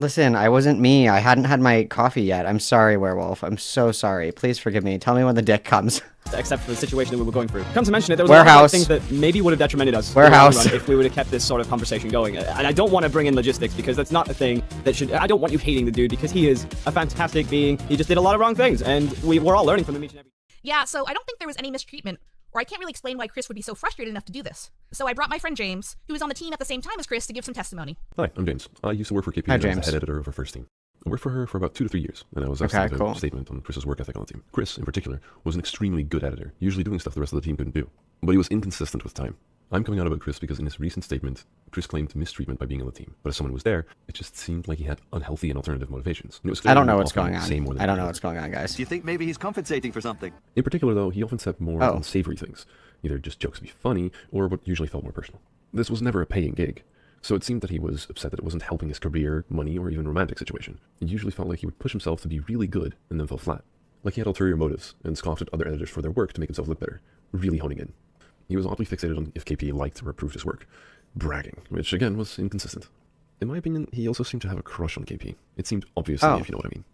Listen, I wasn't me. I hadn't had my coffee yet. I'm sorry, Werewolf. I'm so sorry. Please forgive me. Tell me when the dick comes. Except for the situation that we were going through. Come to mention it, there was Warehouse. a lot of things that maybe would have detrimented us Warehouse. if we would have kept this sort of conversation going. And I don't want to bring in logistics because that's not a thing that should... I don't want you hating the dude because he is a fantastic being. He just did a lot of wrong things, and we're all learning from him each and every... Yeah, so I don't think there was any mistreatment, or I can't really explain why Chris would be so frustrated enough to do this. So I brought my friend James, who was on the team at the same time as Chris, to give some testimony. Hi, I'm James. I used to work for KP as the head editor of our first team. I worked for her for about 2 to 3 years, and I was asked to give a statement on Chris's work ethic on the team. Chris, in particular, was an extremely good editor, usually doing stuff the rest of the team couldn't do. But he was inconsistent with time. I'm coming out about Chris because in his recent statement, Chris claimed mistreatment by being on the team. But as someone who was there, it just seemed like he had unhealthy and alternative motivations. And it was I don't know what's going on. I don't know what's going on, guys. Do you think maybe he's compensating for something? In particular, though, he often said more unsavory things. Either just jokes to be funny, or what usually felt more personal. This was never a paying gig. So it seemed that he was upset that it wasn't helping his career, money, or even romantic situation. It usually felt like he would push himself to be really good and then fell flat. Like he had ulterior motives and scoffed at other editors for their work to make himself look better, really honing in. He was oddly fixated on if KP liked or approved his work, bragging, which again was inconsistent. In my opinion, he also seemed to have a crush on KP. It seemed obvious to me, if you know what I mean.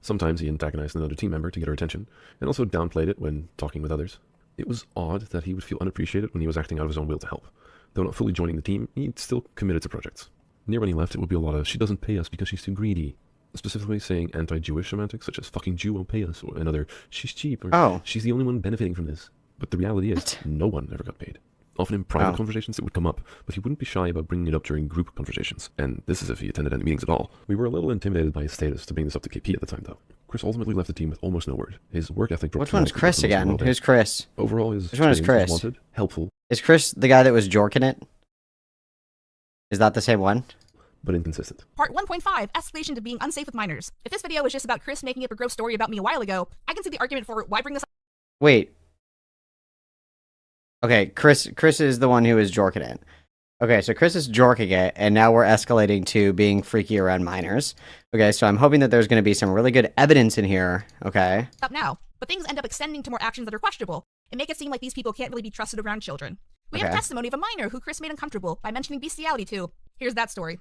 Sometimes he antagonized another team member to get her attention, and also downplayed it when talking with others. It was odd that he would feel unappreciated when he was acting out of his own will to help. Though not fully joining the team, he still committed to projects. Near when he left, it would be a lot of, she doesn't pay us because she's too greedy. Specifically saying anti-Jewish semantics, such as fucking Jew won't pay us, or another, she's cheap, or she's the only one benefiting from this. But the reality is, no one ever got paid. Often in private conversations it would come up, but he wouldn't be shy about bringing it up during group conversations. And this is if he attended any meetings at all. We were a little intimidated by his status to bring this up to KP at the time, though. Chris ultimately left the team with almost no word. His work ethic dropped. Which one's Chris again? Who's Chris? Overall, his Which one is Chris? was wanted, helpful. Is Chris the guy that was jorking it? Is that the same one? But inconsistent. Part 1.5, Escalation to being unsafe with minors. If this video was just about Chris making up a gross story about me a while ago, I can see the argument for why bring this up. Wait. Okay, Chris is the one who is jorking it. Okay, so Chris is jorking it, and now we're escalating to being freaky around minors. Okay, so I'm hoping that there's going to be some really good evidence in here, okay? Up now, but things end up extending to more actions that are questionable, and make it seem like these people can't really be trusted around children. We have testimony of a minor who Chris made uncomfortable by mentioning bestiality to. Here's that story.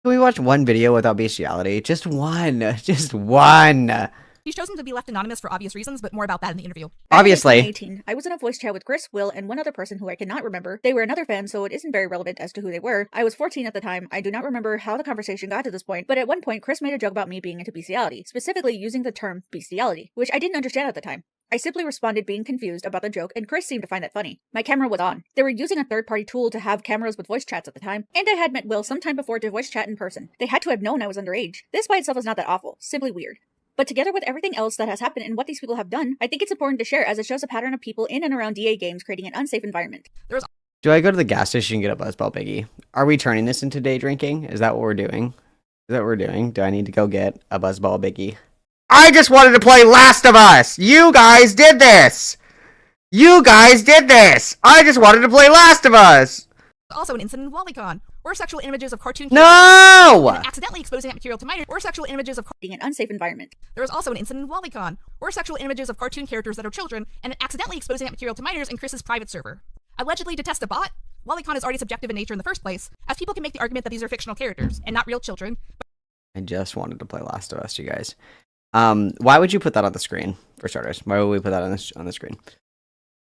Can we watch one video without bestiality? Just one. Just one. He's chosen to be left anonymous for obvious reasons, but more about that in the interview. Obviously. 18. I was in a voice chat with Chris, Will, and one other person who I cannot remember. They were another fan, so it isn't very relevant as to who they were. I was 14 at the time. I do not remember how the conversation got to this point, but at one point, Chris made a joke about me being into bestiality, specifically using the term bestiality, which I didn't understand at the time. I simply responded being confused about the joke, and Chris seemed to find that funny. My camera was on. They were using a third-party tool to have cameras with voice chats at the time, and I had met Will sometime before to voice chat in person. They had to have known I was underage. This by itself is not that awful, simply weird. But together with everything else that has happened and what these people have done, I think it's important to share as it shows a pattern of people in and around DA games creating an unsafe environment. Do I go to the gas station and get a Buzzball Biggie? Are we turning this into day drinking? Is that what we're doing? Is that what we're doing? Do I need to go get a Buzzball Biggie? I just wanted to play Last of Us! You guys did this! You guys did this! I just wanted to play Last of Us! Also an incident in WallyCon, or sexual images of cartoon No! and accidentally exposing that material to minors, or sexual images of being an unsafe environment. There was also an incident in WallyCon, or sexual images of cartoon characters that are children, and accidentally exposing that material to minors in Chris's private server. Allegedly to test a bot, WallyCon is already subjective in nature in the first place, as people can make the argument that these are fictional characters, and not real children. I just wanted to play Last of Us, you guys. Why would you put that on the screen, for starters? Why would we put that on the screen?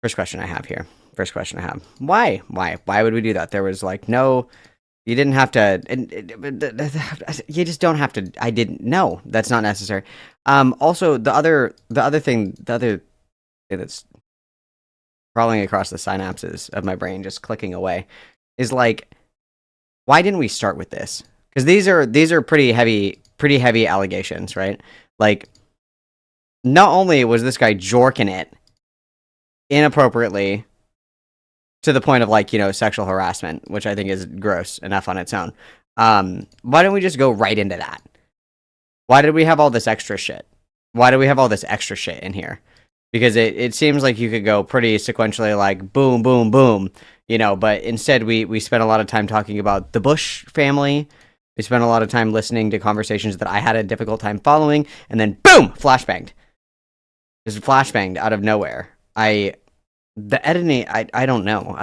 First question I have here. First question I have. Why? Why would we do that? There was like no, you didn't have to, you just don't have to, I didn't, no, that's not necessary. Also, the other thing that's crawling across the synapses of my brain, just clicking away, is like, why didn't we start with this? Because these are pretty heavy allegations, right? Like, not only was this guy jorking it inappropriately to the point of, like, you know, sexual harassment, which I think is gross enough on its own. Why don't we just go right into that? Why did we have all this extra shit? Why do we have all this extra shit in here? Because it seems like you could go pretty sequentially, like, boom, boom, boom, you know, but instead we spent a lot of time talking about the Bush family. We spent a lot of time listening to conversations that I had a difficult time following, and then boom, flashbanged. Just flashbanged out of nowhere. The editing, I don't know.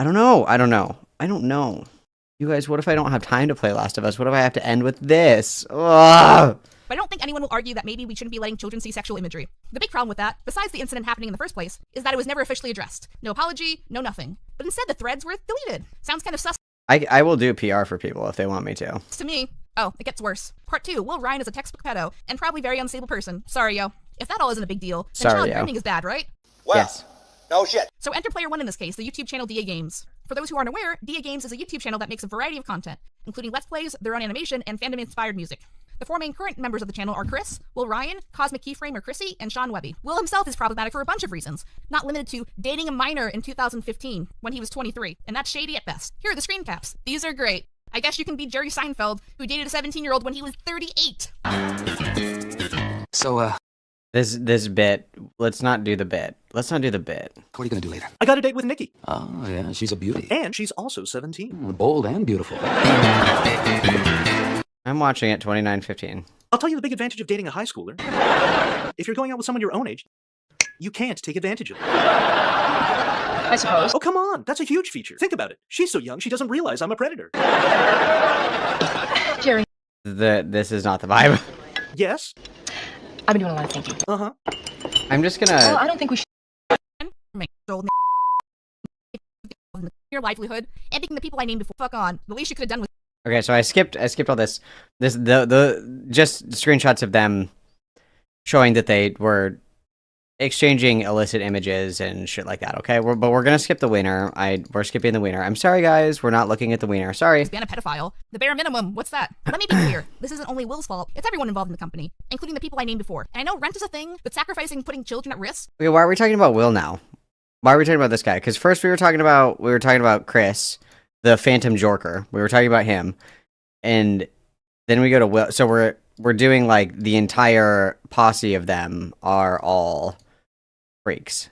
You guys, what if I don't have time to play Last of Us? What if I have to end with this? Ugh. But I don't think anyone will argue that maybe we shouldn't be letting children see sexual imagery. The big problem with that, besides the incident happening in the first place, is that it was never officially addressed. No apology, no nothing. But instead the threads were deleted. Sounds kind of sus. I will do PR for people if they want me to. To me. Oh, it gets worse. Part 2, Will Ryan is a textbook pedo, and probably very unstable person. Sorry, yo. If that all isn't a big deal, then child grooming is bad, right? Well, yes. No shit. So enter Player 1 in this case, the YouTube channel DA Games. For those who aren't aware, DA Games is a YouTube channel that makes a variety of content, including Let's Plays, their own animation, and fandom-inspired music. The 4 main current members of the channel are Chris, Will Ryan, Cosmic Keyframe or Chrissy, and Sean Webby. Will himself is problematic for a bunch of reasons, not limited to dating a minor in 2015 when he was 23, and that's shady at best. Here are the screen caps. These are great. I guess you can be Jerry Seinfeld, who dated a 17-year-old when he was 38. So, This bit, let's not do the bit. Let's not do the bit. What are you gonna do later? I got a date with Nikki. Oh, yeah, she's a beauty. And she's also 17. Bold and beautiful. I'm watching it 29:15. I'll tell you the big advantage of dating a high schooler. If you're going out with someone your own age, you can't take advantage of them. I suppose. Oh, come on. That's a huge feature. Think about it. She's so young, she doesn't realize I'm a predator. Jerry. This is not the vibe. Yes? I've been doing a lot of thinking. Uh-huh. I'm just gonna... Well, I don't think we should... Your livelihood, and picking the people I named before. Fuck on. The least you could have done was... Okay, so I skipped all this. The just screenshots of them showing that they were exchanging illicit images and shit like that. Okay, but we're gonna skip the wiener. We're skipping the wiener. I'm sorry, guys. We're not looking at the wiener. Sorry. Ban a pedophile. The bare minimum. What's that? Let me be clear. This isn't only Will's fault. It's everyone involved in the company, including the people I named before. And I know rent is a thing, but sacrificing putting children at risk. Okay, why are we talking about Will now? Why are we talking about this guy? Because first we were talking about Chris, the Phantom Jorker. We were talking about him, and then we go to Will. So we're doing like the entire posse of them are all freaks.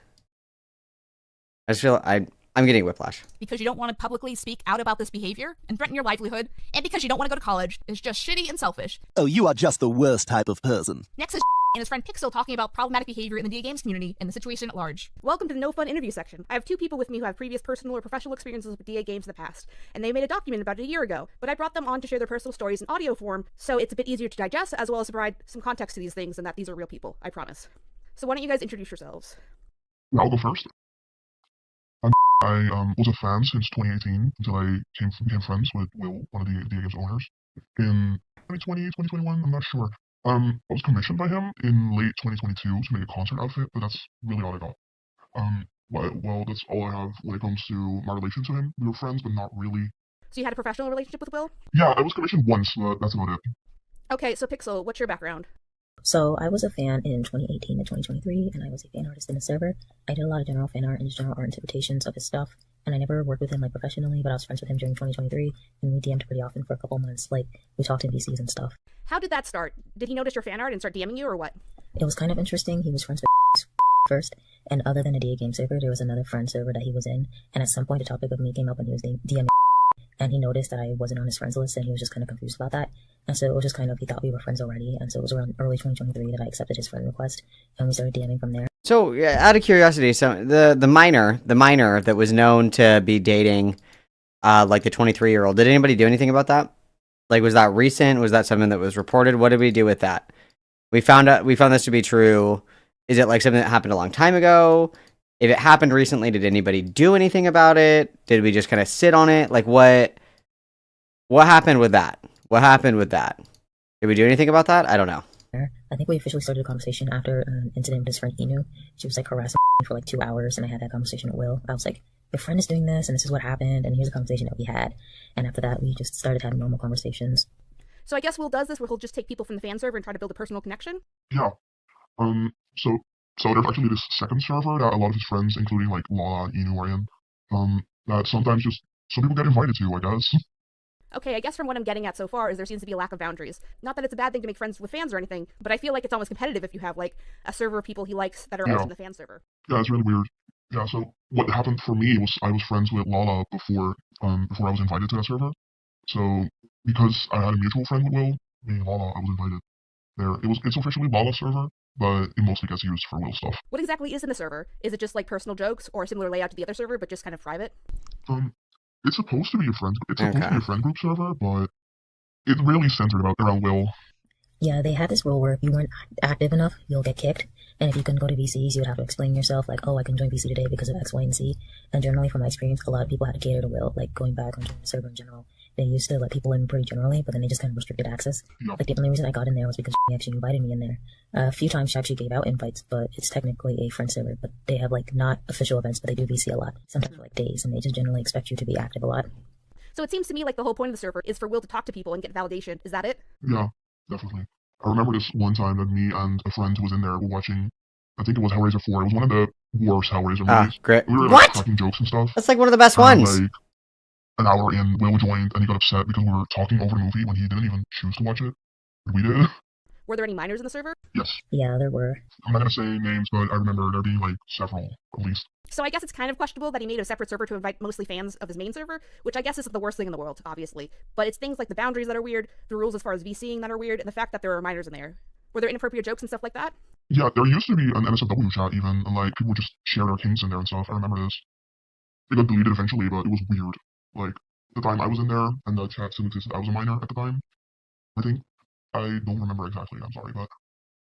I just feel I'm getting whiplash. Because you don't want to publicly speak out about this behavior and threaten your livelihood, and because you don't want to go to college, is just shitty and selfish. Oh, you are just the worst type of person. Next is and his friend Pixel talking about problematic behavior in the DA Games community and the situation at large. Welcome to the No Fun interview section. I have 2 people with me who have previous personal or professional experiences with DA Games in the past, and they made a document about it a year ago, but I brought them on to share their personal stories in audio form, so it's a bit easier to digest, as well as to provide some context to these things and that these are real people, I promise. So why don't you guys introduce yourselves? Yeah, I'll go first. I was a fan since 2018 until I became friends with Will, one of the DA Games owners, in 2020, 2021, I'm not sure. I was commissioned by him in late 2022 to make a concert outfit, but that's really all I got. Well, that's all I have when it comes to my relation to him. We were friends, but not really. So you had a professional relationship with Will? Yeah, I was commissioned once, but that's about it. Okay, so Pixel, what's your background? So I was a fan in 2018 to 2023, and I was a fan artist in the server. I did a lot of general fan art and general art interpretations of his stuff, and I never worked with him like professionally, but I was friends with him during 2023, and we DM'd pretty often for a couple months. Like, we talked in VCs and stuff. How did that start? Did he notice your fan art and start DMing you, or what? It was kind of interesting. He was friends with first, and other than the DA Game server, there was another friend server that he was in, and at some point the topic of me came up when he was DMing, and he noticed that I wasn't on his friends list, and he was just kind of confused about that. And so it was just kind of, he thought we were friends already, and so it was around early 2023 that I accepted his friend request, and we started DMing from there. So, out of curiosity, so the minor that was known to be dating, like the 23-year-old, did anybody do anything about that? Like, was that recent? Was that something that was reported? What did we do with that? We found this to be true. Is it like something that happened a long time ago? If it happened recently, did anybody do anything about it? Did we just kind of sit on it? Like, what happened with that? What happened with that? Did we do anything about that? I don't know. I think we officially started a conversation after an incident with his friend Inu. She was like harassing me for like 2 hours, and I had that conversation with Will. I was like, your friend is doing this, and this is what happened, and here's a conversation that we had. And after that, we just started having normal conversations. So I guess Will does this where he'll just take people from the fan server and try to build a personal connection? Yeah. So there's actually this second server that a lot of his friends, including like Lala and Inu, are in. That sometimes just some people get invited to, I guess. Okay, I guess from what I'm getting at so far is there seems to be a lack of boundaries. Not that it's a bad thing to make friends with fans or anything, but I feel like it's almost competitive if you have like a server of people he likes that are also in the fan server. Yeah, it's really weird. Yeah, so what happened for me was I was friends with Lala before I was invited to that server. So because I had a mutual friend with Will, me and Lala, I was invited there. It's officially Lala's server, but it mostly gets used for Will stuff. What exactly is in the server? Is it just like personal jokes or a similar layout to the other server, but just kind of private? It's supposed to be a friend. It's supposed to be a friend group server, but it's really centered around Will. Yeah, they had this rule where if you weren't active enough, you'll get kicked. And if you couldn't go to VCs, you would have to explain yourself, like, oh, I can join VC today because of X, Y, and Z. And generally, from my experience, a lot of people had to cater to Will, like going back on the server in general. They used to let people in pretty generally, but then they just kind of restricted access. Yeah. Like, the only reason I got in there was because she actually invited me in there. A few times she actually gave out invites, but it's technically a friend server. But they have, like, not official events, but they do VC a lot. Sometimes for, like, days, and they just generally expect you to be active a lot. So it seems to me like the whole point of the server is for Will to talk to people and get validation. Is that it? Yeah, definitely. I remember this one time that me and a friend who was in there were watching, I think it was Hellraiser 4. It was one of the worst Hellraiser movies. Great. We were like What? cracking jokes and stuff. That's like one of the best ones. Like an hour in, Will joined and he got upset because we were talking over the movie when he didn't even choose to watch it. We did. Were there any minors in the server? Yes. Yeah, there were. I'm not gonna say names, but I remember there being like several, at least. So I guess it's kind of questionable that he made a separate server to invite mostly fans of his main server, which I guess isn't the worst thing in the world, obviously. But it's things like the boundaries that are weird, the rules as far as VCing that are weird, and the fact that there are minors in there. Were there inappropriate jokes and stuff like that? Yeah, there used to be an NSFW chat even, and like people would just share their kinks in there and stuff. I remember this. It got deleted eventually, but it was weird. Like the time I was in there and the chat still existed, I was a minor at the time. I think. I don't remember exactly, I'm sorry, but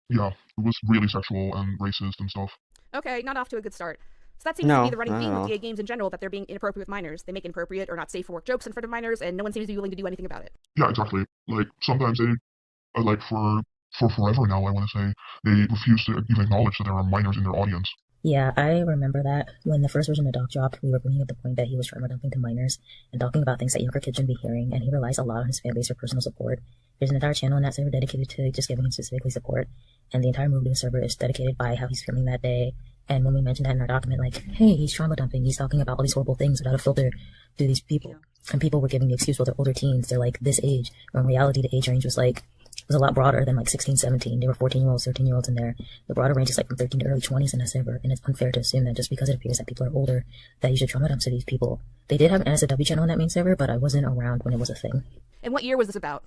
yeah, it was really sexual and racist and stuff. Okay, not off to a good start. So that seems to be the running theme with EA games in general, that they're being inappropriate with minors. They make inappropriate or not safe for work jokes in front of minors, and no one seems to be willing to do anything about it. Yeah, exactly. Like sometimes they, like for forever now, I want to say, they refuse to even acknowledge that there are minors in their audience. Yeah, I remember that. When the first version of Doc dropped, we were bringing up the point that he was trauma dumping to minors and talking about things that younger kids shouldn't be hearing, and he relies a lot on his fan base for personal support. There's an entire channel in that server dedicated to just giving him specifically support, and the entire move to the server is dedicated by how he's feeling that day. And when we mentioned that in our document, like, hey, he's trauma dumping, he's talking about all these horrible things without a filter to these people. And people were giving the excuse, well, they're older teens, they're like this age. When in reality, the age range was a lot broader than like 16, 17. There were 14-year-olds, 13-year-olds in there. The broader range is like from 13 to early 20s in that server, and it's unfair to assume that just because it appears that people are older, that you should trauma dump to these people. They did have an NSFW channel in that main server, but I wasn't around when it was a thing. And what year was this about?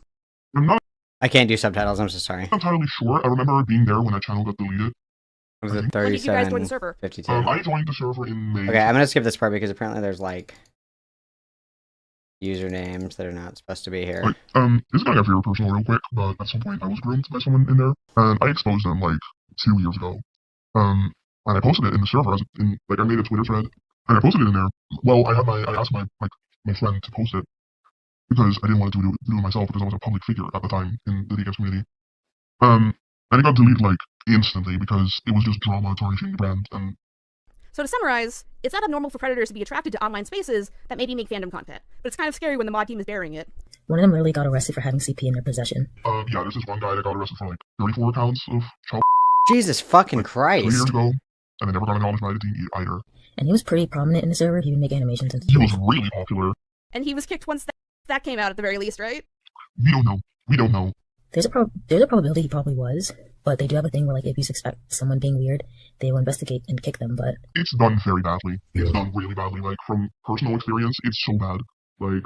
I can't do subtitles, I'm so sorry. I'm not entirely sure. I remember being there when that channel got deleted. Was it 37, when did you guys join the server? 52? I joined the server in May. Okay, I'm gonna skip this part because apparently there's like usernames that are not supposed to be here. Like, this is gonna get very personal real quick, but at some point I was groomed by someone in there, and I exposed them like 2 years ago. And I posted it in the server I made a Twitter thread, and I posted it in there. Well, I asked my friend to post it because I didn't want to do it myself because I was a public figure at the time in the DKS community. And it got deleted like instantly because it was just drama tarnishing the brand. And so to summarize, it's not abnormal for predators to be attracted to online spaces that maybe make fandom content, but it's kind of scary when the mod team is burying it. One of them literally got arrested for having CP in their possession. Yeah, this is one guy that got arrested for like 34 accounts of child Jesus fucking Christ. 3 years ago, and they never got acknowledged by the team either. And he was pretty prominent in the server. He would make animations and He was really popular. And he was kicked once that came out at the very least, right? We don't know. There's a probability he probably was, but they do have a thing where, like, if you suspect someone being weird, they will investigate and kick them, but... It's done very badly. It's done really badly. Like, from personal experience, it's so bad. Like,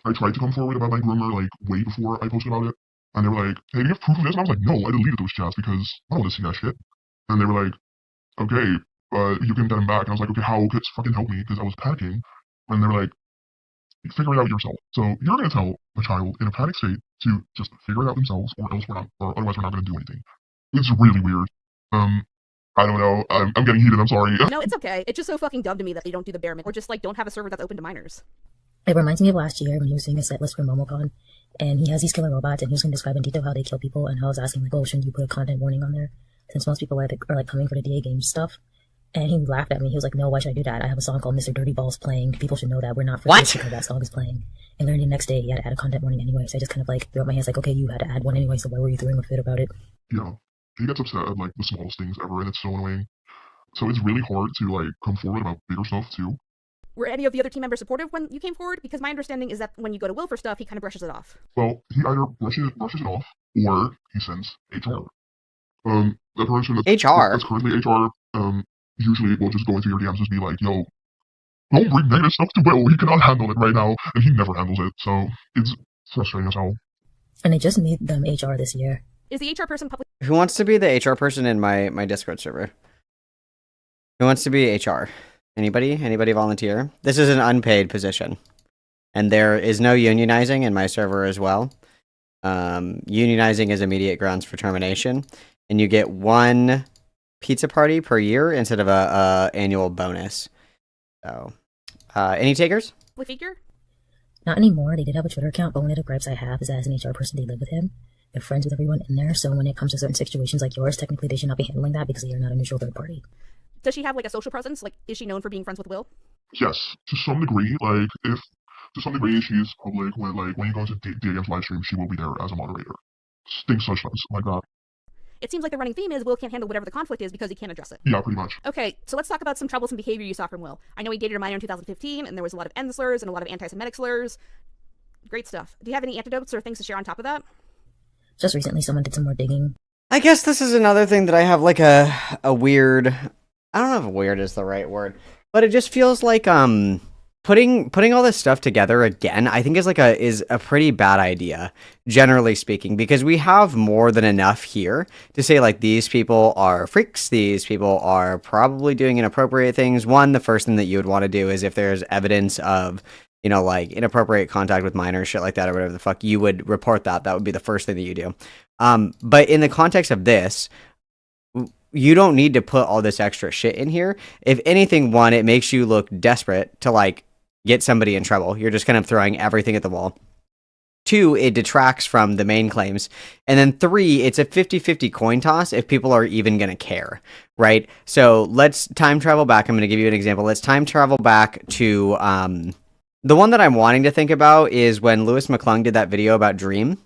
I tried to come forward about my groomer, like, way before I posted about it, and they were like, hey, do you have proof of this? And I was like, no, I deleted those chats because I don't want to see that shit. And they were like, okay, but you can get them back. And I was like, okay, how? Kids fucking help me, because I was panicking. And they were like, figure it out yourself. So you're going to tell a child in a panic state to just figure it out themselves, or otherwise we're not going to do anything. It's really weird. I don't know. I'm getting heated. I'm sorry. No, it's okay. It's just so fucking dumb to me that they don't do the bare minimum, or just like don't have a server that's open to minors. It reminds me of last year when he was doing a set list for MomoCon, and he has these killer robots, and he was going to describe in detail how they kill people, and I was asking, like, oh, shouldn't you put a content warning on there, since most people are like coming for the DA game stuff? And he laughed at me. He was like, no, why should I do that? I have a song called Mr. Dirty Balls playing. People should know that. We're not for What? because that song is playing. And literally the next day, he had to add a content warning anyway, so I just kind of like threw up my hands like, okay, you had to add one anyway, so why were you throwing a fit about it? Yeah, he gets upset at like the smallest things ever, and it's so annoying. So it's really hard to like come forward about bigger stuff too. Were any of the other team members supportive when you came forward? Because my understanding is that when you go to Will for stuff, he kind of brushes it off. Well, he either brushes it off, or he sends HR. The person that's currently HR, usually will just go into your DMs and just be like, yo, don't bring negative stuff to Will, he cannot handle it right now, and he never handles it, so it's frustrating as hell. And they just made them HR this year. Is the HR person public? Who wants to be the HR person in my Discord server? Who wants to be HR? Anybody? Anybody volunteer? This is an unpaid position. And there is no unionizing in my server as well. Unionizing is immediate grounds for termination. And you get 1 pizza party per year instead of a annual bonus. So, any takers? Figure? Not anymore. They did have a Twitter account, but one of the gripes I have is that as an HR person, they live with him. They're friends with everyone in there, so when it comes to certain situations like yours, technically they should not be handling that because they are not a neutral third party. Does she have like a social presence? Like, is she known for being friends with Will? Yes, to some degree. Like, if to some degree she's public, when you go to DAM's live stream, she will be there as a moderator. Things such like that. It seems like the running theme is Will can't handle whatever the conflict is because he can't address it. Yeah, pretty much. Okay, so let's talk about some troublesome behavior you saw from Will. I know he dated a minor in 2015, and there was a lot of end slurs and a lot of anti-Semitic slurs. Great stuff. Do you have any antidotes or things to share on top of that? Just recently, someone did some more digging. I guess this is another thing that I have like a weird, I don't know if weird is the right word, but it just feels like putting all this stuff together again, I think is a pretty bad idea, generally speaking, because we have more than enough here to say like these people are freaks, these people are probably doing inappropriate things. One, the first thing that you would want to do is if there's evidence of, you know, like inappropriate contact with minors, shit like that, or whatever the fuck, you would report that. That would be the first thing that you do. But in the context of this, you don't need to put all this extra shit in here. If anything, one, it makes you look desperate to like get somebody in trouble. You're just kind of throwing everything at the wall. 2, it detracts from the main claims. And then 3, it's a 50-50 coin toss if people are even going to care, right? So let's time travel back. I'm going to give you an example. Let's time travel back to the one that I'm wanting to think about is when Lewis McClung did that video about Dream.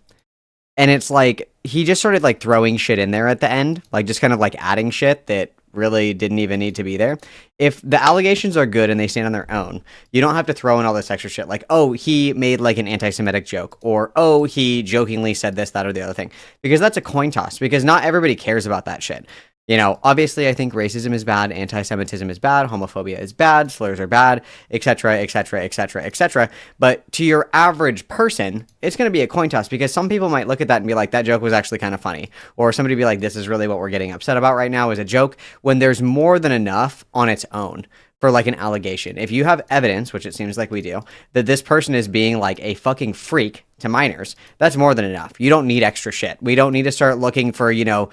And it's like, he just started like throwing shit in there at the end, like just kind of like adding shit that really didn't even need to be there. If the allegations are good and they stand on their own, you don't have to throw in all this extra shit like, oh, he made like an anti-Semitic joke, or oh, he jokingly said this, that, or the other thing, because that's a coin toss, because not everybody cares about that shit. You know, obviously I think racism is bad, anti-Semitism is bad, homophobia is bad, slurs are bad, etc., etc., etc., etc. But to your average person, it's going to be a coin toss, because some people might look at that and be like, that joke was actually kind of funny. Or somebody be like, this is really what we're getting upset about right now is a joke, when there's more than enough on its own for like an allegation. If you have evidence, which it seems like we do, that this person is being like a fucking freak to minors, that's more than enough. You don't need extra shit. We don't need to start looking for, you know,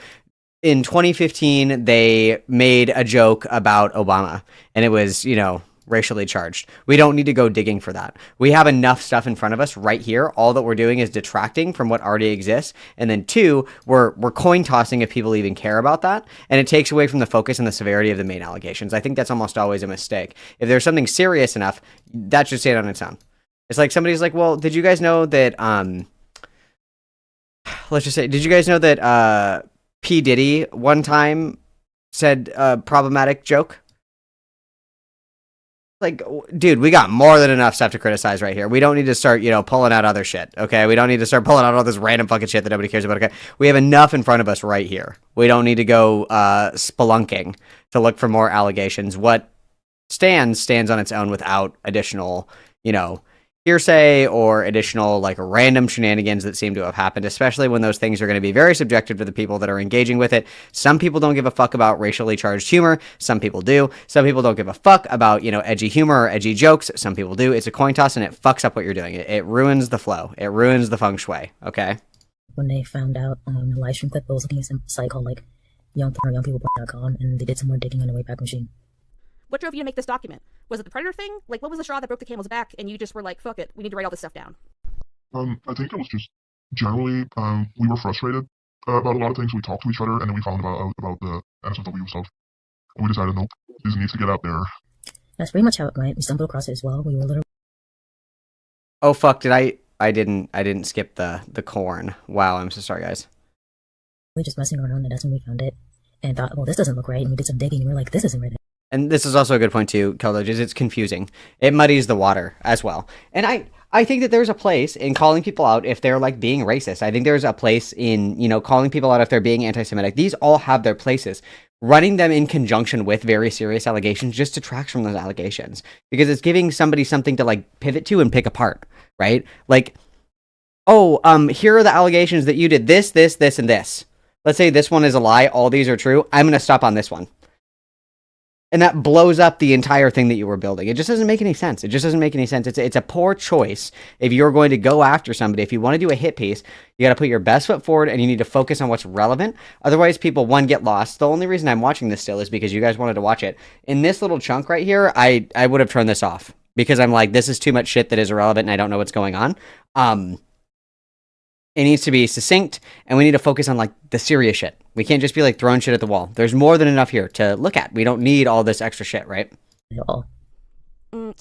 in 2015, they made a joke about Obama, and it was, you know, racially charged. We don't need to go digging for that. We have enough stuff in front of us right here. All that we're doing is detracting from what already exists. And then 2, we're coin tossing if people even care about that. And it takes away from the focus and the severity of the main allegations. I think that's almost always a mistake. If there's something serious enough, that should stand on its own. It's like somebody's like, well, did you guys know that, let's just say, did you guys know that, P. Diddy one time said a problematic joke? Like, dude, we got more than enough stuff to criticize right here. We don't need to start, you know, pulling out other shit, okay? We don't need to start pulling out all this random fucking shit that nobody cares about, okay? We have enough in front of us right here. We don't need to go spelunking to look for more allegations. What stands on its own without additional, you know, hearsay or additional like random shenanigans that seem to have happened, especially when those things are going to be very subjective to the people that are engaging with it. Some people don't give a fuck about racially charged humor. Some people do. Some people don't give a fuck about, you know, edgy humor or edgy jokes. Some people do. It's a coin toss and it fucks up what you're doing. It ruins the flow. It ruins the feng shui. Okay. When they found out on the live stream clip, I was looking at some site called like youngpeople.com, and they did some more digging on the Wayback Machine. What drove you to make this document? Was it the predator thing? Like, what was the straw that broke the camel's back and you just were like, fuck it, we need to write all this stuff down? I think it was just generally, we were frustrated about a lot of things. We talked to each other, and then we found out about the NSFW stuff. And we decided, nope, this needs to get out there. That's pretty much how it went. We stumbled across it as well. We were literally... Oh, fuck, I didn't skip the corn. Wow, I'm so sorry, guys. We just messing around, and that's when we found it. And thought, well, this doesn't look right. And we did some digging, and we were like, this isn't right. And this is also a good point too, Keldodge, is it's confusing. It muddies the water as well. And I think that there's a place in calling people out if they're like being racist. I think there's a place in, you know, calling people out if they're being anti-Semitic. These all have their places. Running them in conjunction with very serious allegations just detracts from those allegations. Because it's giving somebody something to like pivot to and pick apart, right? Like, oh, here are the allegations that you did this, this, this, and this. Let's say this one is a lie, all these are true. I'm going to stop on this one. And that blows up the entire thing that you were building. It just doesn't make any sense. It just doesn't make any sense. It's a poor choice if you're going to go after somebody. If you want to do a hit piece, you got to put your best foot forward and you need to focus on what's relevant. Otherwise, people, one, get lost. The only reason I'm watching this still is because you guys wanted to watch it. In this little chunk right here, I would have turned this off because I'm like, this is too much shit that is irrelevant and I don't know what's going on. It needs to be succinct, and we need to focus on, like, the serious shit. We can't just be, like, throwing shit at the wall. There's more than enough here to look at. We don't need all this extra shit, right? So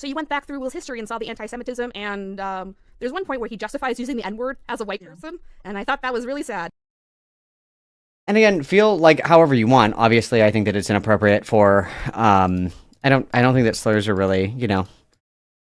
you went back through Will's history and saw the anti-Semitism, and there's one point where he justifies using the N-word as a white person, and I thought that was really sad. And again, feel like however you want. Obviously, I think that it's inappropriate for, I don't think that slurs are really, you know,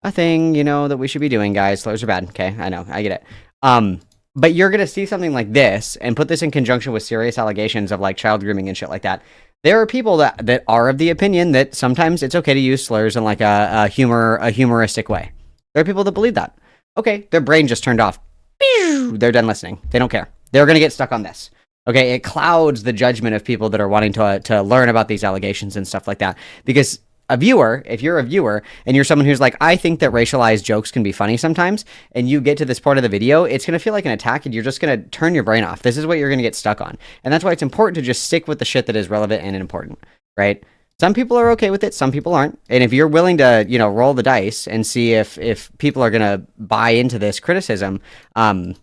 a thing, you know, that we should be doing, guys. Slurs are bad, okay? I know, I get it. But you're going to see something like this and put this in conjunction with serious allegations of like child grooming and shit like that. There are people that are of the opinion that sometimes it's okay to use slurs in like a humoristic way. There are people that believe that. Okay, their brain just turned off. They're done listening. They don't care. They're going to get stuck on this. Okay, it clouds the judgment of people that are wanting to learn about these allegations and stuff like that. Because a viewer, if you're a viewer and you're someone who's like, I think that racialized jokes can be funny sometimes, and you get to this part of the video, it's going to feel like an attack and you're just going to turn your brain off. This is what you're going to get stuck on. And that's why it's important to just stick with the shit that is relevant and important, right? Some people are okay with it, some people aren't. And if you're willing to, you know, roll the dice and see if people are going to buy into this criticism, I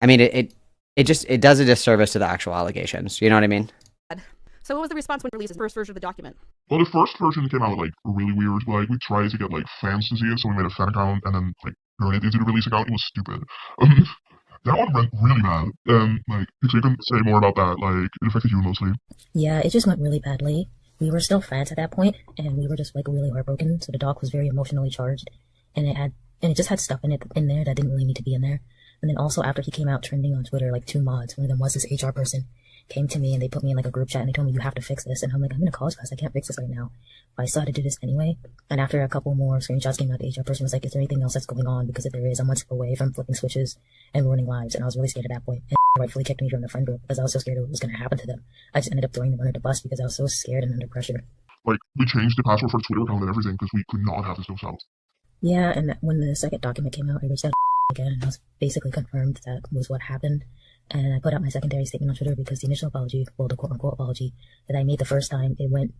mean, it does a disservice to the actual allegations. You know what I mean? So what was the response when you released the first version of the document? Well, the first version came out like really weird. Like we tried to get like fans to see it, so we made a fan account and then like turned it into the release account. It was stupid. That one went really bad. Like if you can say more about that, like it affected you mostly. Yeah, it just went really badly. We were still fans at that point, and we were just like really heartbroken. So the doc was very emotionally charged, and it just had stuff in there that didn't really need to be in there. And then also after he came out trending on Twitter, like 2 mods, one of them was this HR person, came to me and they put me in like a group chat and they told me you have to fix this. And I'm like, I'm in a college class, I can't fix this right now. But I still had to do this anyway. And after a couple more screenshots came out, the HR person was like, is there anything else that's going on? Because if there is, I'm one step away from flipping switches and ruining lives. And I was really scared at that point. And rightfully kicked me from the friend group because I was so scared of what was going to happen to them. I just ended up throwing them under the bus because I was so scared and under pressure. Like we changed the password for the Twitter account and everything because we could not have this go south. Yeah, and when the second document came out, I reached out again and I was basically confirmed that was what happened. And I put out my secondary statement on Twitter because the initial apology, well, the quote-unquote apology that I made the first time, it went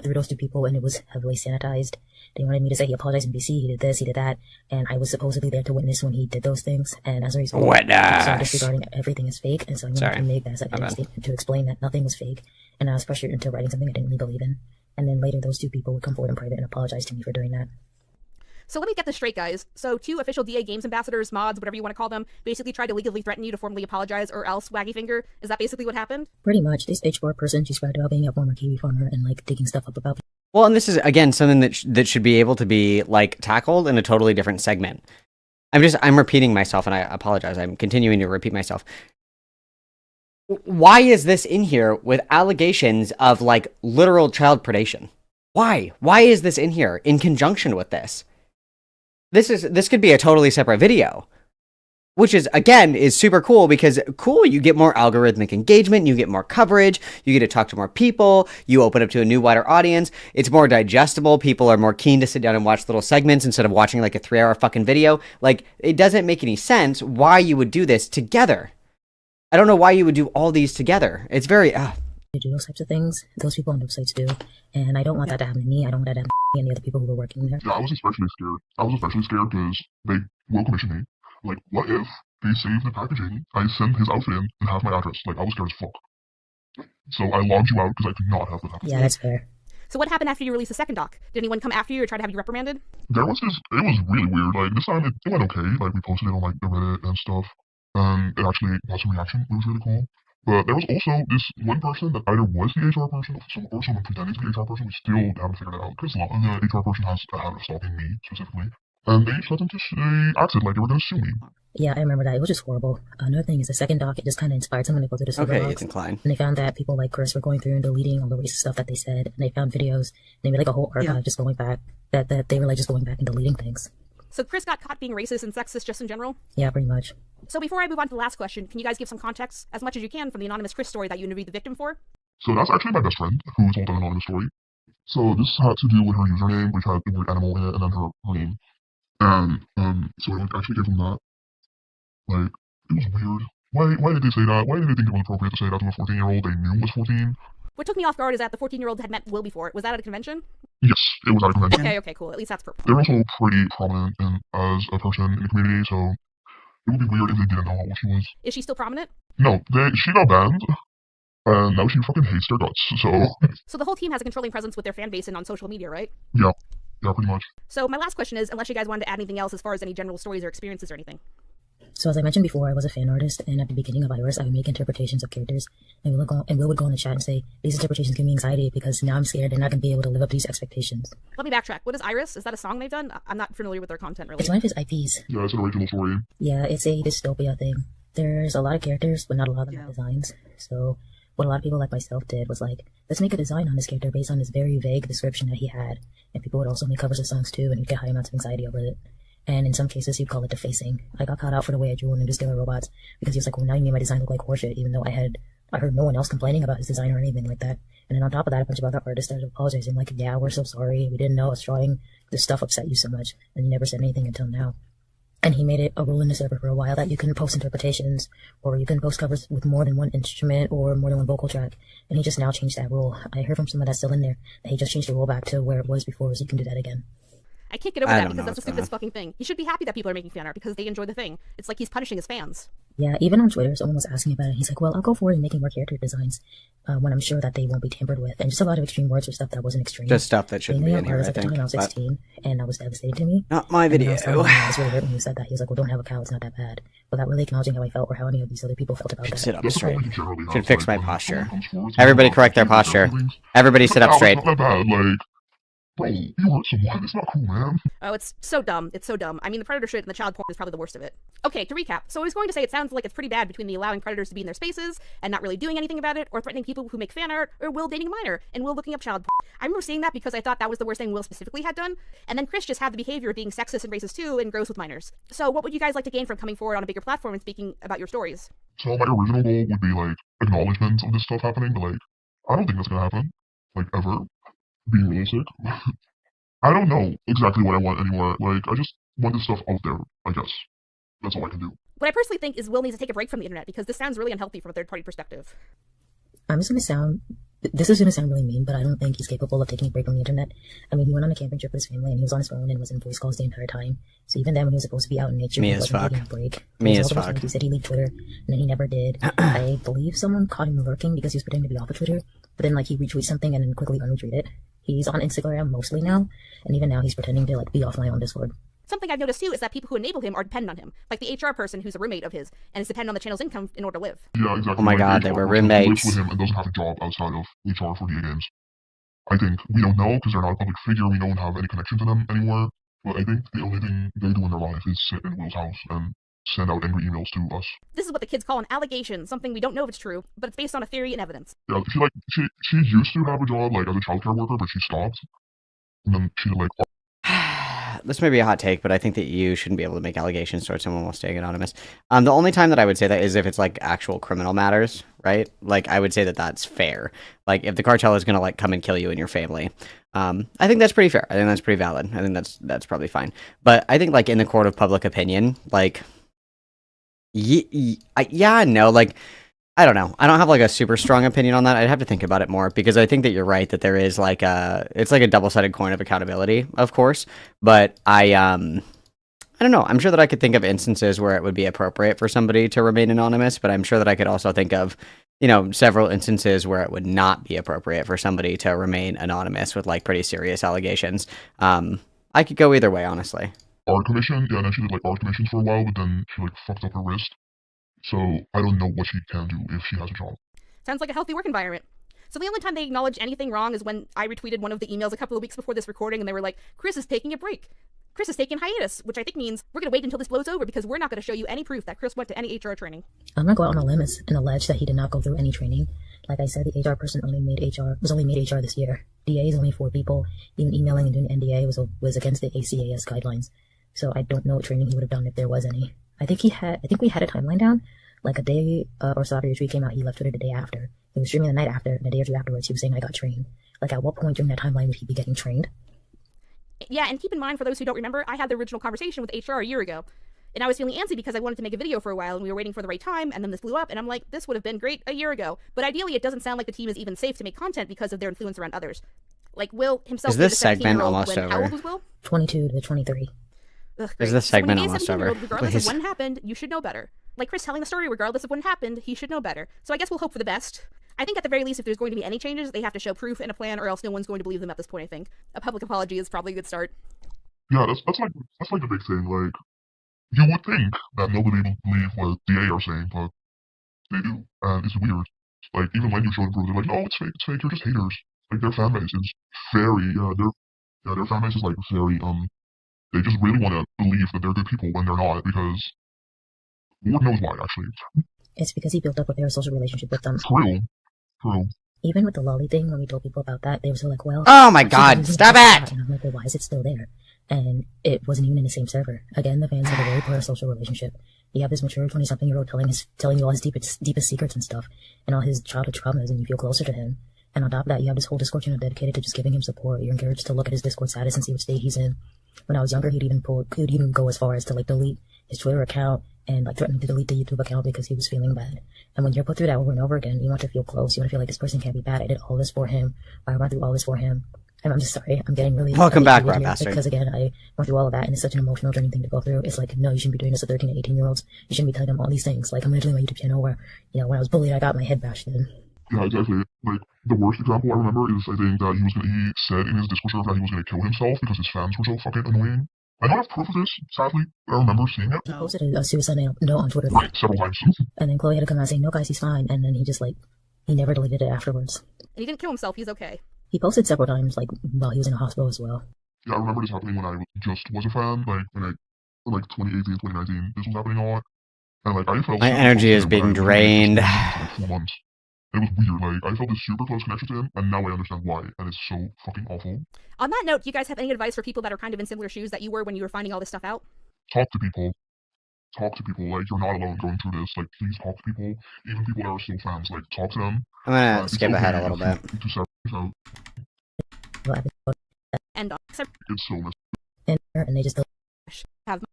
through those 2 people and it was heavily sanitized. They wanted me to say he apologized in BC, he did this, he did that, and I was supposedly there to witness when he did those things. And as a result, so disregarding everything is fake, and so I wanted to make that secondary statement to explain that nothing was fake, and I was pressured into writing something I didn't really believe in. And then later, those 2 people would come forward in private and apologize to me for doing that. So let me get this straight, guys. So 2 official DA Games ambassadors, mods, whatever you want to call them, basically tried to legally threaten you to formally apologize or else waggy finger. Is that basically what happened? Pretty much. This HR person, she bragged about being a former kiwi farmer and like digging stuff up about people. Well, and this is, again, something that should be able to be like tackled in a totally different segment. I'm repeating myself and I apologize. I'm continuing to repeat myself. Why is this in here with allegations of like literal child predation? Why? Why is this in here in conjunction with this? This could be a totally separate video, which is, again, is super cool because cool, you get more algorithmic engagement, you get more coverage, you get to talk to more people, you open up to a new wider audience, it's more digestible, people are more keen to sit down and watch little segments instead of watching like a 3-hour fucking video. Like, it doesn't make any sense why you would do this together. I don't know why you would do all these together. It's very, to do those types of things. Those people on those sites do. And I don't want that to happen to me. I don't want that to happen to any other people who were working there. Yeah, I was especially scared because they will commission me. Like, what if they save the packaging, I send his outfit in, and have my address? Like, I was scared as fuck. So I logged you out because I could not have that happen. Yeah, that's fair. So what happened after you released the second doc? Did anyone come after you or try to have you reprimanded? It was really weird. Like, this time it went okay. Like, we posted it on, like, the Reddit and stuff. And it actually got some reaction. It was really cool. But there was also this one person that either was the HR person or someone pretending to be the HR person. We still haven't figured it out. Because the HR person has a habit of stalking me, specifically. And they acted like they were going to sue me. Yeah, I remember that. It was just horrible. Another thing is the second doc, it just kind of inspired someone to go through the server logs. And they found that people like Chris were going through and deleting all the racist stuff that they said. And they found videos. And they made like a whole archive just going back. That they were like just going back and deleting things. So Chris got caught being racist and sexist just in general? Yeah, pretty much. So before I move on to the last question, can you guys give some context, as much as you can, from the anonymous Chris story that you interviewed the victim for? So that's actually my best friend who told an anonymous story. So this had to do with her username, which had the word animal in it, and then her name. And so it actually came from that. Like, it was weird. Why did they say that? Why did they think it was appropriate to say that to a 14-year-old they knew was 14? What took me off guard is that the 14-year-old had met Will before. Was that at a convention? Yes, it was at a convention. Okay, cool. At least that's purple. They're also pretty prominent as a person in the community, so it would be weird if they didn't know how old she was. Is she still prominent? No, she got banned, and now she fucking hates their guts, so... So the whole team has a controlling presence with their fan base and on social media, right? Yeah, pretty much. So my last question is, unless you guys wanted to add anything else as far as any general stories or experiences or anything. So as I mentioned before, I was a fan artist, and at the beginning of Iris, I would make interpretations of characters, and Will would go in the chat and say, these interpretations give me anxiety because now I'm scared and not going to be able to live up to these expectations. Let me backtrack. What is Iris? Is that a song they've done? I'm not familiar with their content, really. It's one of his IPs. Yeah, it's an original story. Yeah, it's a dystopia thing. There's a lot of characters, but not a lot of them have designs. So what a lot of people like myself did was like, let's make a design on this character based on this very vague description that he had. And people would also make covers of songs too, and you'd get high amounts of anxiety over it. And in some cases, you'd call it defacing. I got caught out for the way I drew Interstellar robots because he was like, well, now you made my design look like horseshit, even though I heard no one else complaining about his design or anything like that. And then on top of that, a bunch of other artists started apologizing, like, yeah, we're so sorry. We didn't know us drawing this stuff upset you so much. And you never said anything until now. And he made it a rule in the server for a while that you can post interpretations, or you can post covers with more than one instrument or more than one vocal track. And he just now changed that rule. I heard from someone that's still in there that he just changed the rule back to where it was before, so you can do that again. I can't get over that because that's the stupidest fucking thing. He should be happy that people are making fan art because they enjoy the thing. It's like he's punishing his fans. Yeah, even on Twitter, someone was asking about it. He's like, well, I'll go forward and making more character designs when I'm sure that they won't be tampered with. And just a lot of extreme words or stuff that wasn't extreme. Just stuff that shouldn't be in here, I think. I was 16, and that was devastating to me. Not my video. I was really hurt when he said that. He was like, well, don't have a cow, it's not that bad. Without really acknowledging how I felt or how any of these other people felt about that. Sit up straight. Should fix my posture. Everybody correct their posture. Everybody sit up straight. Not that bad, like... Bro, you hurt someone. It's not cool, man. Oh, it's so dumb. It's so dumb. I mean, the predator shit and the child porn is probably the worst of it. Okay, to recap. So I was going to say it sounds like it's pretty bad between the allowing predators to be in their spaces and not really doing anything about it, or threatening people who make fan art, or Will dating a minor, and Will looking up child porn. I remember seeing that because I thought that was the worst thing Will specifically had done, and then Chris just had the behavior of being sexist and racist too, and gross with minors. So what would you guys like to gain from coming forward on a bigger platform and speaking about your stories? So my original goal would be, like, acknowledgement of this stuff happening, but, like, I don't think that's gonna happen. Like, ever. Being realistic. I don't know exactly what I want anymore. Like, I just want this stuff out there, I guess. That's all I can do. What I personally think is Will needs to take a break from the internet because this sounds really unhealthy from a third-party perspective. This is going to sound really mean, but I don't think he's capable of taking a break from the internet. I mean, he went on a camping trip with his family, and he was on his phone and was in voice calls the entire time. So even then, when he was supposed to be out in nature, he wasn't taking a break. He said he'd leave Twitter, and then he never did. I believe someone caught him lurking because he was pretending to be off of Twitter, but then, like, he retweeted something and then quickly unretweeted it. He's on Instagram mostly now, and even now he's pretending to, like, be offline on Discord. Something I've noticed too is that people who enable him are dependent on him, like the HR person who's a roommate of his and is dependent on the channel's income in order to live. Yeah, exactly. Oh my god, they were roommates. Lives with him and doesn't have a job outside of HR for VA games. I think we don't know because they're not a public figure. We don't have any connection to them anymore. But I think the only thing they do in their life is sit in Will's house and send out angry emails to us. This is what the kids call an allegation, something we don't know if it's true, but it's based on a theory and evidence. Yeah, she used to have a job like as a childcare worker, but she stopped. And then she like. This may be a hot take, but I think that you shouldn't be able to make allegations towards someone while staying anonymous. The only time that I would say that is if it's like actual criminal matters, right? Like I would say that that's fair. Like if the cartel is gonna like come and kill you and your family, I think that's pretty fair. I think that's pretty valid. I think that's probably fine. But I think like in the court of public opinion, like yeah, no, like I don't know. I don't have like a super strong opinion on that. I'd have to think about it more because I think that you're right that there is like it's like a double-sided coin of accountability, of course. But I don't know. I'm sure that I could think of instances where it would be appropriate for somebody to remain anonymous, but I'm sure that I could also think of, several instances where it would not be appropriate for somebody to remain anonymous with like pretty serious allegations. I could go either way, honestly. Art commission, yeah, and then she did like art commissions for a while, but then she like fucked up her wrist. So I don't know what she can do if she has a job. Sounds like a healthy work environment. So the only time they acknowledge anything wrong is when I retweeted one of the emails a couple of weeks before this recording, and they were like, Chris is taking a break. Chris is taking hiatus, which I think means we're going to wait until this blows over because we're not going to show you any proof that Chris went to any HR training. I'm going to go out on a limb and allege that he did not go through any training. Like I said, the HR person was only made HR this year. DA is only 4 people. Even emailing and doing NDA was against the ACAS guidelines. So I don't know what training he would have done if there was any. I think we had a timeline down. Like a day or so after your tweet came out, he left Twitter the day after. He was streaming the night after, and a day or two afterwards, he was saying, I got trained. Like, at what point during that timeline would he be getting trained? Yeah, and keep in mind, for those who don't remember, I had the original conversation with HR a year ago. And I was feeling antsy because I wanted to make a video for a while, and we were waiting for the right time, and then this blew up, and I'm like, this would have been great a year ago. But ideally, it doesn't sound like the team is even safe to make content because of their influence around others. Like, Will himself... Is this segment almost over? How old was Will? 22 to 23. Ugh, is this segment almost over? Regardless of when happened, you should know better. Like Chris telling the story, regardless of when happened, he should know better. So I guess we'll hope for the best. I think at the very least, if there's going to be any changes, they have to show proof and a plan, or else no one's going to believe them at this point, I think. A public apology is probably a good start. Yeah, that's like the big thing. Like, you would think that nobody will believe what DA are saying, but they do, and it's weird. Like, even when you show them proof, they're like, no, it's fake, you're just haters. Like, their fan base is very, their fan base is like very, they just really want to believe that they're good people when they're not, because Lord knows why, actually. It's because he built up a parasocial relationship with them. True. Even with the lolly thing, when we told people about that, they were still like, well... Oh my god, stop it! And I'm like, well, why is it still there? And it wasn't even in the same server. Again, the fans have a very parasocial relationship. You have this mature 20-something-year-old telling you all his deepest secrets and stuff, and all his childhood traumas, and you feel closer to him. And on top of that, you have this whole Discord channel dedicated to just giving him support. You're encouraged to look at his Discord status and see what state he's in. When I was younger, he'd even go as far as to like delete his Twitter account and like threatening to delete the YouTube account because he was feeling bad. And when you're put through that over and over again, you want to feel close. You want to feel like this person can't be bad. I did all this for him. I went through all this for him. And I'm just sorry. I'm getting really... Welcome back, Rat Bastard. Because again, I went through all of that, and it's such an emotional, draining thing to go through. It's like, no, you shouldn't be doing this to 13 to 18-year-olds. You shouldn't be telling them all these things. Like, I'm literally my YouTube channel where, when I was bullied, I got my head bashed in. Yeah, exactly. Like, the worst example I remember is, I think, that he said in his Discord server that he was going to kill himself because his fans were so fucking annoying. I don't have proof of this, sadly. I remember seeing it. He posted a suicide note on Twitter. Right, several times. And then Chloe had to come out saying, no, guys, he's fine. And then he just, he never deleted it afterwards. And he didn't kill himself, he's okay. He posted several times, while he was in a hospital as well. Yeah, I remember this happening when I just was a fan, in 2018, 2019, this was happening a lot. And, I felt... My energy is being drained. For 4 months. It was weird, I felt this super close connection to him, and now I understand why, and it's so fucking awful. On that note, do you guys have any advice for people that are kind of in similar shoes that you were when you were finding all this stuff out? Talk to people. You're not alone going through this. Please talk to people. Even people that are still fans, talk to them. I'm gonna skip ahead a little bit. And it's so messy. And they just have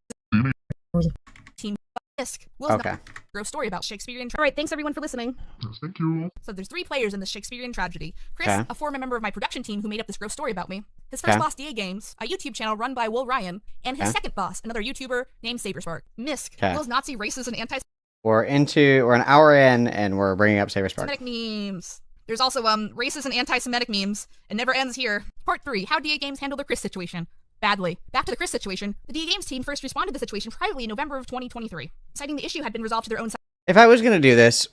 team Disc. Okay. Gross story about Shakespearean. All right, thanks everyone for listening. Yes, thank you. So there's 3 players in this Shakespearean tragedy. Chris, Okay. a former member of my production team who made up this gross story about me. His first Okay. boss, DA Games, a YouTube channel run by Will Ryan, and his Okay. second boss, another YouTuber named Saberspark. Misk, Okay. Will's Nazi, racist, and We're an hour in, and we're bringing up Saberspark. anti-Semitic memes. There's also racist and anti-Semitic memes. It never ends here. Part 3: How DA Games handled the Chris situation. Badly. Back to the Chris situation. The DA Games team first responded to the situation privately in November of 2023, citing the issue had been resolved to their own side. If I was gonna do this,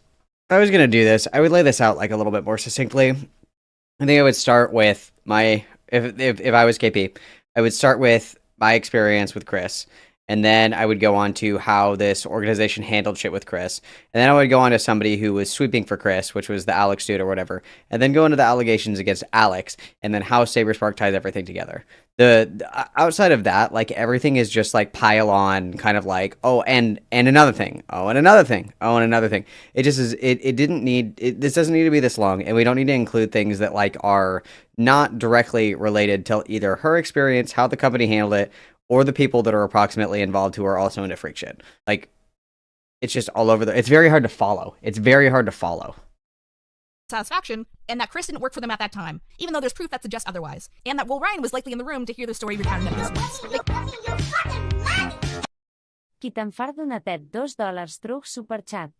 I would lay this out a little bit more succinctly. I think I would start with if I was KP, I would start with my experience with Chris, and then I would go on to how this organization handled shit with Chris, and then I would go on to somebody who was sweeping for Chris, which was the Alex dude or whatever, and then go into the allegations against Alex, and then how Saberspark ties everything together. The outside of that, everything is just pile on, kind of and another thing, and another thing, and another thing. It just is. It didn't need. This doesn't need to be this long, and we don't need to include things that are not directly related to either her experience, how the company handled it, or the people that are approximately involved who are also into freak shit. it's just all over it's very hard to follow. It's very hard to follow. Satisfaction, and that Chris didn't work for them at that time, even though there's proof that suggests otherwise, and that Will Ryan was likely in the room to hear the story recounted at this point. Qui te'n far donatet $2 through superchat.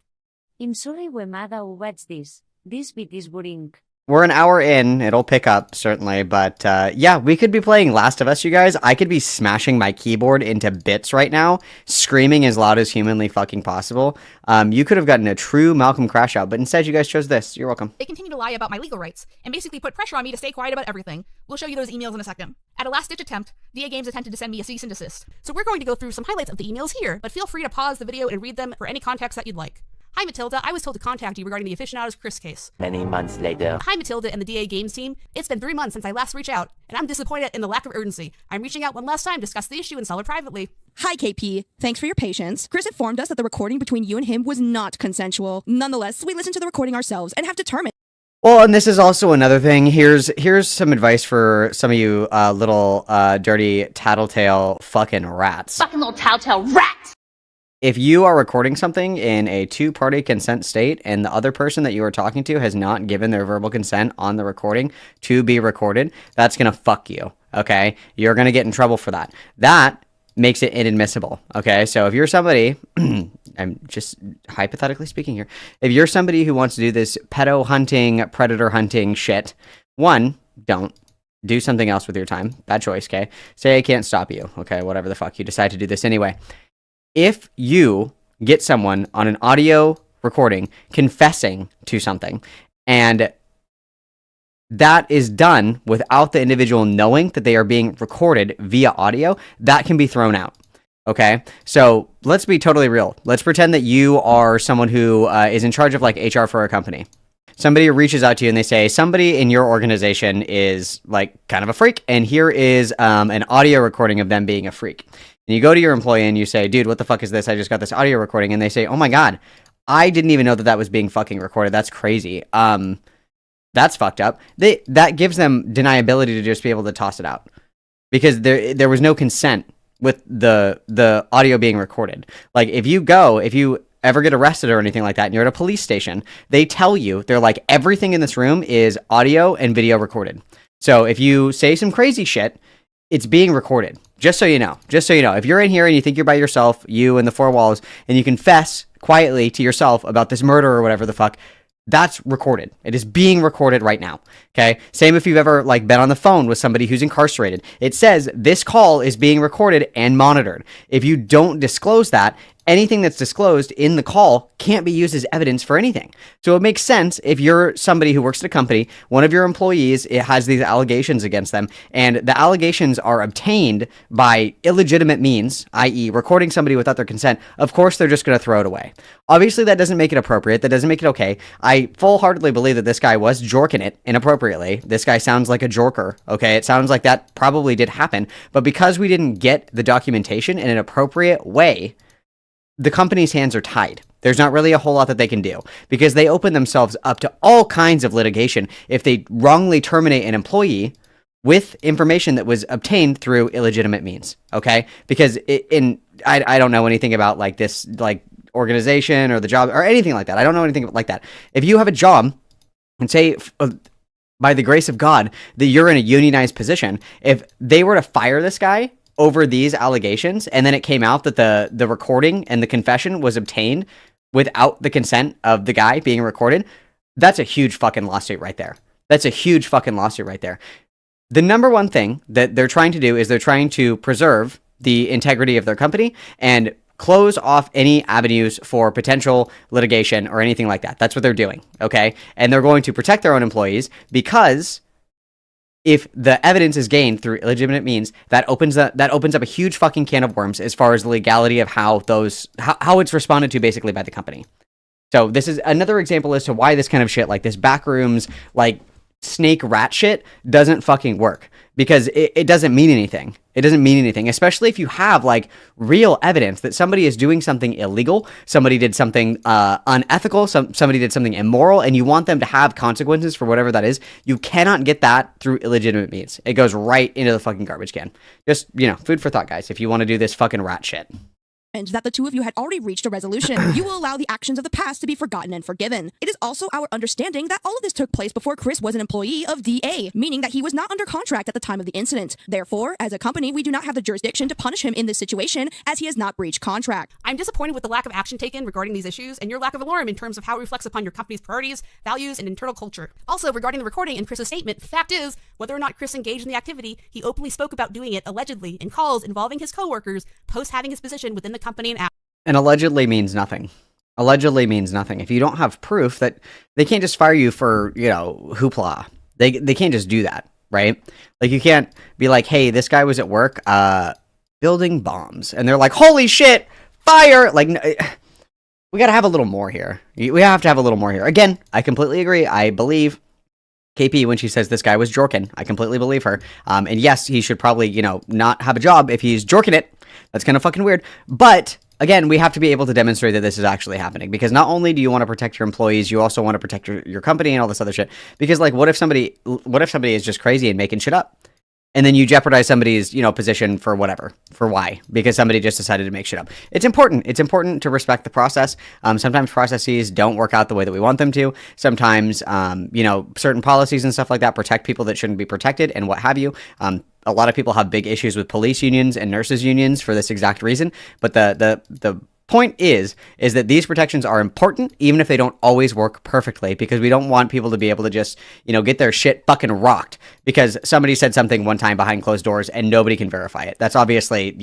I'm sorry Wemada who watch this. This bit is boring. We're an hour in. It'll pick up, certainly. But yeah, we could be playing Last of Us, you guys. I could be smashing my keyboard into bits right now, screaming as loud as humanly fucking possible. You could have gotten a true Malcolm crash out, but instead you guys chose this. You're welcome. They continue to lie about my legal rights, and basically put pressure on me to stay quiet about everything. We'll show you those emails in a second. At a last-ditch attempt, DA Games attempted to send me a cease and desist. So we're going to go through some highlights of the emails here, but feel free to pause the video and read them for any context that you'd like. Hi Matilda, I was told to contact you regarding the Aficionados Chris case. Many months later. Hi Matilda and the DA Games team. It's been 3 months since I last reached out, and I'm disappointed in the lack of urgency. I'm reaching out one last time to discuss the issue and solve it privately. Hi KP, thanks for your patience. Chris informed us that the recording between you and him was not consensual. Nonetheless, we listened to the recording ourselves and have determined. Well, and this is also another thing. Here's some advice for some of you little dirty tattletale fucking rats. Fucking little tattletale rat! If you are recording something in a two-party consent state and the other person that you are talking to has not given their verbal consent on the recording to be recorded, that's going to fuck you, okay? You're going to get in trouble for that. That makes it inadmissible, okay? So if you're somebody, I'm just hypothetically speaking here, if you're somebody who wants to do this pedo hunting, predator hunting shit, one, don't. Do something else with your time. Bad choice, okay? Say I can't stop you, okay? Whatever the fuck. You decide to do this anyway. If you get someone on an audio recording confessing to something, and that is done without the individual knowing that they are being recorded via audio, that can be thrown out. Okay? So let's be totally real. Let's pretend that you are someone who is in charge of like HR for a company. Somebody reaches out to you and they say, somebody in your organization is like kind of a freak, and here is an audio recording of them being a freak. And you go to your employee and you say, dude, what the fuck is this? I just got this audio recording. And they say, oh my God, I didn't even know that that was being fucking recorded. That's crazy. That's fucked up. That gives them deniability to just be able to toss it out. Because there was no consent with the audio being recorded. Like if you ever get arrested or anything like that and you're at a police station, they tell you, they're like, everything in this room is audio and video recorded. So if you say some crazy shit, it's being recorded. Just so you know. If you're in here and you think you're by yourself, you and the four walls, and you confess quietly to yourself about this murder or whatever the fuck, that's recorded. It is being recorded right now. Okay? Same if you've ever like been on the phone with somebody who's incarcerated. It says this call is being recorded and monitored. If you don't disclose that, anything that's disclosed in the call can't be used as evidence for anything. So it makes sense if you're somebody who works at a company, one of your employees, it has these allegations against them, and the allegations are obtained by illegitimate means, i.e. recording somebody without their consent, of course they're just going to throw it away. Obviously that doesn't make it appropriate, that doesn't make it okay. I full-heartedly believe that this guy was jorking it inappropriately. This guy sounds like a jorker, okay? It sounds like that probably did happen, but because we didn't get the documentation in an appropriate way, the company's hands are tied. There's not really a whole lot that they can do because they open themselves up to all kinds of litigation if they wrongly terminate an employee with information that was obtained through illegitimate means. Okay? Because I don't know anything about like this like organization or the job or anything like that. I don't know anything like that. If you have a job and say by the grace of God that you're in a unionized position, if they were to fire this guy over these allegations, and then it came out that the recording and the confession was obtained without the consent of the guy being recorded, that's a huge fucking lawsuit right there. The number one thing that they're trying to do is they're trying to preserve the integrity of their company and close off any avenues for potential litigation or anything like that. That's what they're doing, okay? And they're going to protect their own employees because if the evidence is gained through illegitimate means, that opens up a huge fucking can of worms as far as the legality of how it's responded to basically by the company. So this is another example as to why this kind of shit, like this backrooms, like snake rat shit, doesn't fucking work because it doesn't mean anything. It doesn't mean anything, especially if you have like real evidence that somebody is doing something illegal, somebody did something unethical, somebody did something immoral, and you want them to have consequences for whatever that is. You cannot get that through illegitimate means. It goes right into the fucking garbage can. Just, food for thought, guys, if you want to do this fucking rat shit. that the two of you had already reached a resolution. You will allow the actions of the past to be forgotten and forgiven. It is also our understanding that all of this took place before Chris was an employee of DA, meaning that he was not under contract at the time of the incident. Therefore, as a company, we do not have the jurisdiction to punish him in this situation as he has not breached contract. I'm disappointed with the lack of action taken regarding these issues and your lack of alarm in terms of how it reflects upon your company's priorities, values, and internal culture. Also, regarding the recording and Chris's statement, the fact is, whether or not Chris engaged in the activity, he openly spoke about doing it allegedly in calls involving his coworkers post having his position within the company and after. And allegedly means nothing. Allegedly means nothing. If you don't have proof, that they can't just fire you for, hoopla. They can't just do that, right? Like, you can't be like, hey, this guy was at work building bombs. And they're like, holy shit, fire! Like, we gotta have a little more here. We have to have a little more here. Again, I completely agree. I believe KP when she says this guy was jorking. I completely believe her. And yes, he should probably, not have a job if he's jorking it. That's kind of fucking weird. But again, we have to be able to demonstrate that this is actually happening, because not only do you want to protect your employees, you also want to protect your company and all this other shit. Because like, what if somebody is just crazy and making shit up? And then you jeopardize somebody's, position for whatever. For why? Because somebody just decided to make shit up. It's important. It's important to respect the process. Sometimes processes don't work out the way that we want them to. Sometimes, certain policies and stuff like that protect people that shouldn't be protected and what have you. A lot of people have big issues with police unions and nurses unions for this exact reason. But the point is that these protections are important, even if they don't always work perfectly, because we don't want people to be able to just, get their shit fucking rocked because somebody said something one time behind closed doors and nobody can verify it. That's obviously,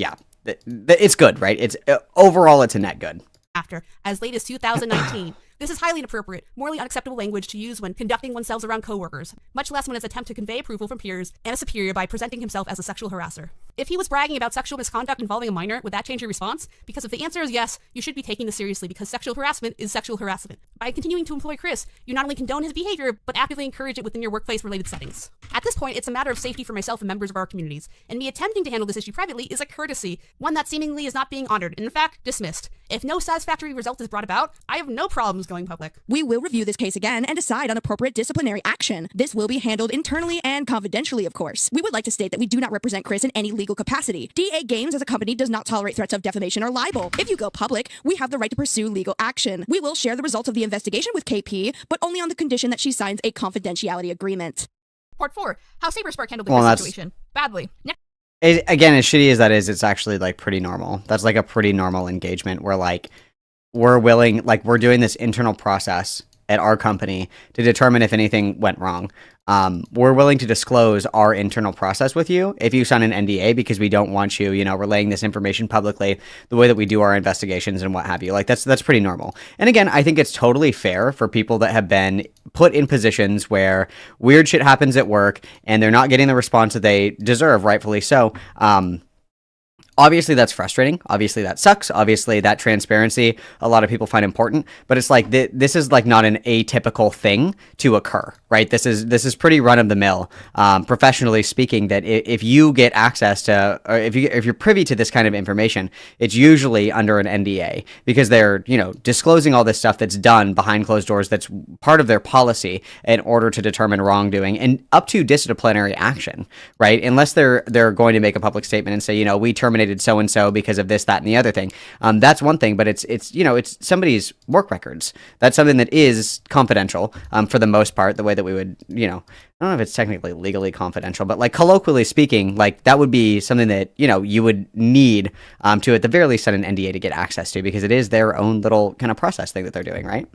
it's good, right? It's overall, it's a net good. After, as late as 2019. This is highly inappropriate, morally unacceptable language to use when conducting oneself around coworkers, much less when it's an attempt to convey approval from peers and a superior by presenting himself as a sexual harasser. If he was bragging about sexual misconduct involving a minor, would that change your response? Because if the answer is yes, you should be taking this seriously, because sexual harassment is sexual harassment. By continuing to employ Chris, you not only condone his behavior, but actively encourage it within your workplace-related settings. At this point, it's a matter of safety for myself and members of our communities, and me attempting to handle this issue privately is a courtesy, one that seemingly is not being honored, and in fact, dismissed. If no satisfactory result is brought about, I have no problems going public. We will review this case again and decide on appropriate disciplinary action. This will be handled internally and confidentially, of course. We would like to state that we do not represent Chris in any legal capacity. DA Games as a company does not tolerate threats of defamation or libel. If you go public, we have the right to pursue legal action. We will share the results of the investigation with KP, but only on the condition that she signs a confidentiality agreement. Part 4. How Saberspark handled the Chris situation. Badly. Again, as shitty as that is, it's actually like pretty normal. That's like a pretty normal engagement where like we're doing this internal process at our company to determine if anything went wrong. We're willing to disclose our internal process with you if you sign an NDA, because we don't want you, relaying this information publicly the way that we do our investigations and what have you. Like that's pretty normal. And again, I think it's totally fair for people that have been put in positions where weird shit happens at work and they're not getting the response that they deserve, rightfully so. Obviously, that's frustrating. Obviously, that sucks. Obviously, that transparency, a lot of people find important. But it's like, this is like not an atypical thing to occur, right? This is pretty run-of-the-mill, professionally speaking, that if you get access to, or if you're privy to this kind of information, it's usually under an NDA, because they're, disclosing all this stuff that's done behind closed doors, that's part of their policy in order to determine wrongdoing and up to disciplinary action, right? Unless they're going to make a public statement and say, we terminated so-and-so because of this, that, and the other thing. That's one thing, but it's somebody's work records. That's something that is confidential, for the most part, the way that we would, I don't know if it's technically legally confidential, but like colloquially speaking, like that would be something that, you would need, to at the very least sign an NDA to get access to, because it is their own little kind of process thing that they're doing, right?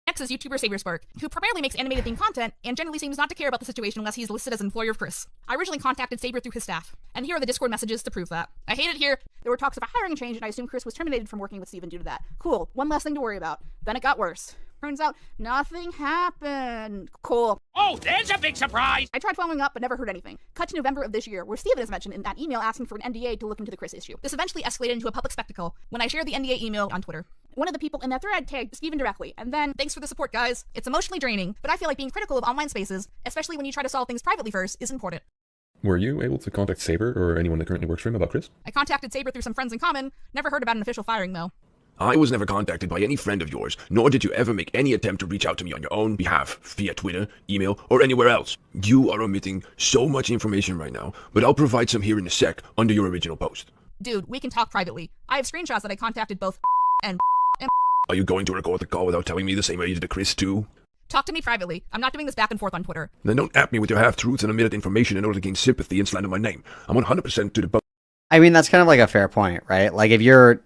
Next is YouTuber Saberspark, who primarily makes animated themed content and generally seems not to care about the situation unless he's listed as an employer of Chris. I originally contacted Saber through his staff, and here are the Discord messages to prove that. I hate it here. There were talks of a hiring change, and I assume Chris was terminated from working with Steven due to that. Cool, one less thing to worry about. Then it got worse. Turns out, nothing happened. Cool. Oh, there's a big surprise! I tried following up, but never heard anything. Cut to November of this year, where Steven is mentioned in that email asking for an NDA to look into the Chris issue. This eventually escalated into a public spectacle when I shared the NDA email on Twitter. One of the people in that thread tagged Steven directly, and then, thanks for the support, guys. It's emotionally draining, but I feel like being critical of online spaces, especially when you try to solve things privately first, is important. Were you able to contact Saber or anyone that currently works for him about Chris? I contacted Saber through some friends in common, never heard about an official firing though. I was never contacted by any friend of yours, nor did you ever make any attempt to reach out to me on your own behalf, via Twitter, email, or anywhere else. You are omitting so much information right now, but I'll provide some here in a sec under your original post. Dude, we can talk privately. I have screenshots that I contacted both and Are you going to record the call without telling me the same way you did to Chris, too? talk to me privately. I'm not doing this back and forth on Twitter. Then don't at me with your half-truths and omitted information in order to gain sympathy and slander my name. I'm 100% to the I mean, that's kind of like a fair point, right? Like, if you're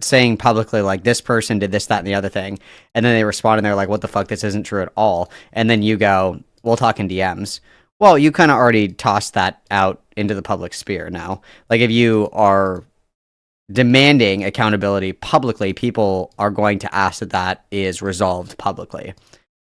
saying publicly, like, this person did this, that, and the other thing, and then they respond and they're like, what the fuck, this isn't true at all, and then you go, we'll talk in DMs. Well, you kind of already tossed that out into the public sphere now. Like, if you are demanding accountability publicly, people are going to ask that that is resolved publicly.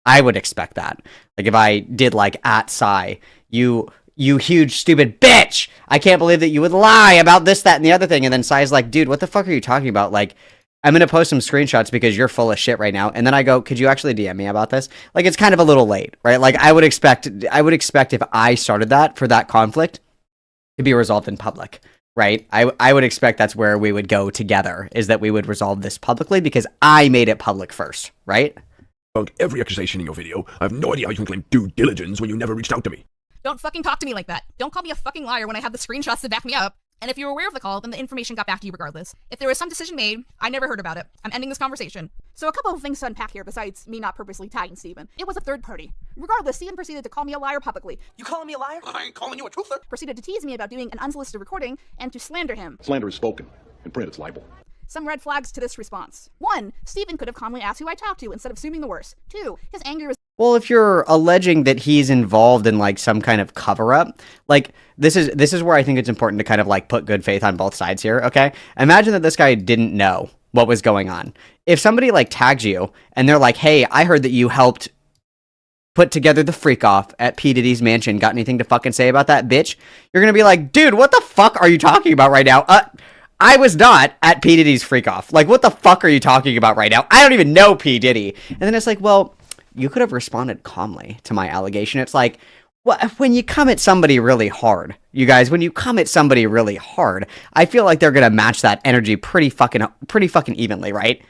I would expect that. Like, if I did, like, at Psy, you huge stupid bitch, I can't believe that you would lie about this, that, and the other thing, and then Psy's like, dude, what the fuck are you talking about? Like, I'm gonna post some screenshots because you're full of shit right now, and then I go, could you actually DM me about this? Like, it's kind of a little late, right? Like, I would expect if I started that for that conflict to be resolved in public, right? I would expect that's where we would go together, is that we would resolve this publicly because I made it public first, right? Every accusation in your video. I have no idea how you can claim due diligence when you never reached out to me. Don't fucking talk to me like that. Don't call me a fucking liar when I have the screenshots to back me up. And if you were aware of the call, then the information got back to you regardless. If there was some decision made, I never heard about it. I'm ending this conversation. So a couple of things to unpack here besides me not purposely tagging Steven. It was a third party. Regardless, Steven proceeded to call me a liar publicly. You calling me a liar? I ain't calling you a truther. Proceeded to tease me about doing an unsolicited recording and to slander him. Slander is spoken. In print, it's libel. Some red flags to this response. 1. Steven could have calmly asked who I talked to instead of assuming the worst. 2. His anger was... Well, if you're alleging that he's involved in, like, some kind of cover-up, like, this is where I think it's important to kind of, like, put good faith on both sides here, okay? Imagine that this guy didn't know what was going on. If somebody, like, tags you, and they're like, hey, I heard that you helped put together the freak-off at P. Diddy's mansion, got anything to fucking say about that, bitch? You're gonna be like, dude, what the fuck are you talking about right now? I was not at P. Diddy's freak-off. Like, what the fuck are you talking about right now? I don't even know P. Diddy. And then it's like, well, you could have responded calmly to my allegation. It's like, well, when you come at somebody really hard, you guys, when you come at somebody really hard, I feel like they're gonna match that energy pretty fucking evenly, right?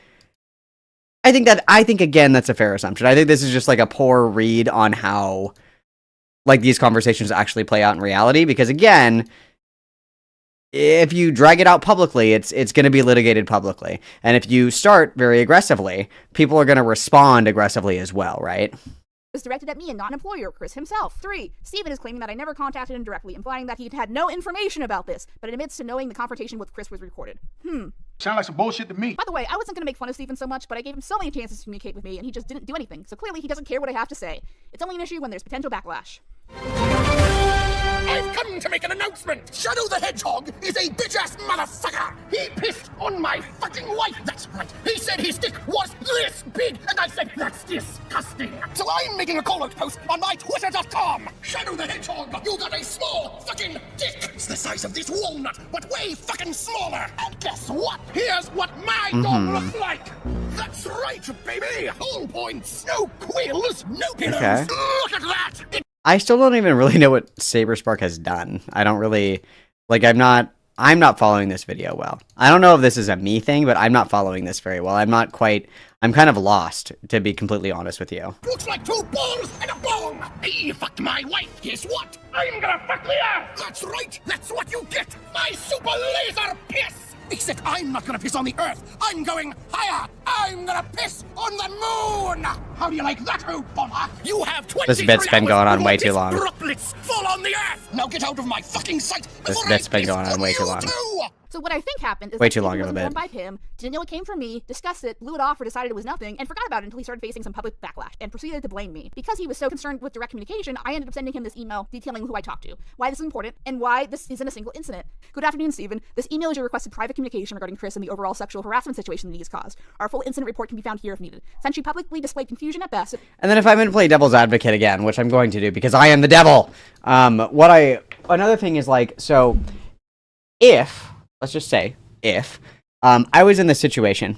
I think again, that's a fair assumption. I think this is just like a poor read on how, like, these conversations actually play out in reality, because again, if you drag it out publicly, it's going to be litigated publicly. And if you start very aggressively, people are going to respond aggressively as well, right? Was directed at me and not an employer, Chris himself. 3. Steven is claiming that I never contacted him directly, implying that he'd had no information about this, but admits to knowing the confrontation with Chris was recorded. Sound like some bullshit to me. By the way, I wasn't going to make fun of Steven so much, but I gave him so many chances to communicate with me, and he just didn't do anything. So clearly he doesn't care what I have to say. It's only an issue when there's potential backlash. I've come to make an announcement. Shadow the Hedgehog is a bitch-ass motherfucker. He pissed on my fucking wife. That's right. He said his dick was this big, and I said, that's disgusting. So I'm making a call-out post on my Twitter.com. Shadow the Hedgehog, you got a small fucking dick. It's the size of this walnut, but way fucking smaller. And guess what? Here's what my dog looks like. That's right, baby. All points. No quills, no pillows. Okay. Look at that. I still don't even really know what Saberspark has done. I don't really, like, I'm not following this video well. I don't know if this is a me thing, but I'm not following this very well. I'm kind of lost, to be completely honest with you. Looks like 2 balls and a bong. He fucked my wife. Guess what? I'm gonna fuck Leah. That's right. That's what you get. My super laser piss. Except I'm not gonna piss on the Earth. I'm going higher. I'm gonna piss on the moon. How do you like that, oh bomber? You have 20. This bit's been going on way too long. Droplets fall on the Earth. Now get out of my fucking sight. This bit's been going on way too long. So what I think happened is Way that too long Steven of was a informed by Pim, didn't know it came from me, discussed it, blew it off or decided it was nothing, and forgot about it until he started facing some public backlash, and proceeded to blame me. Because he was so concerned with direct communication, I ended up sending him this email detailing who I talked to, why this is important, and why this isn't a single incident. Good afternoon, Steven. This email is your requested private communication regarding Chris and the overall sexual harassment situation that he has caused. Our full incident report can be found here if needed. Since you publicly displayed confusion at best... And then if I'm going to play devil's advocate again, which I'm going to do because I am the devil, another thing is, like, so let's just say, if I was in this situation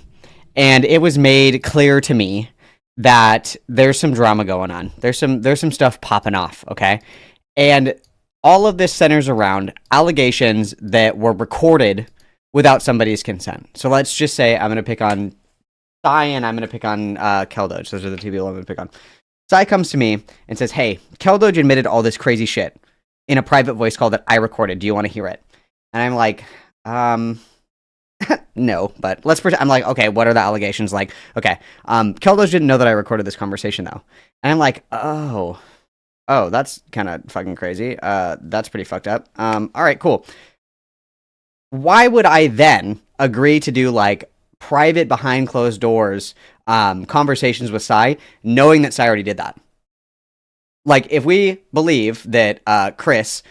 and it was made clear to me that there's some drama going on, there's some stuff popping off, okay? And all of this centers around allegations that were recorded without somebody's consent. So let's just say I'm going to pick on Sai and I'm going to pick on Keldoj. Those are the 2 people I'm going to pick on. Sai comes to me and says, hey, Keldoj admitted all this crazy shit in a private voice call that I recorded. Do you want to hear it? And I'm like, No, but let's pretend. I'm like, okay, what are the allegations? Like, okay, Keldos didn't know that I recorded this conversation though, and I'm like, oh, that's kind of fucking crazy. That's pretty fucked up. All right, cool. Why would I then agree to do like private behind closed doors conversations with Sai, knowing that Sai already did that? Like, if we believe that Chris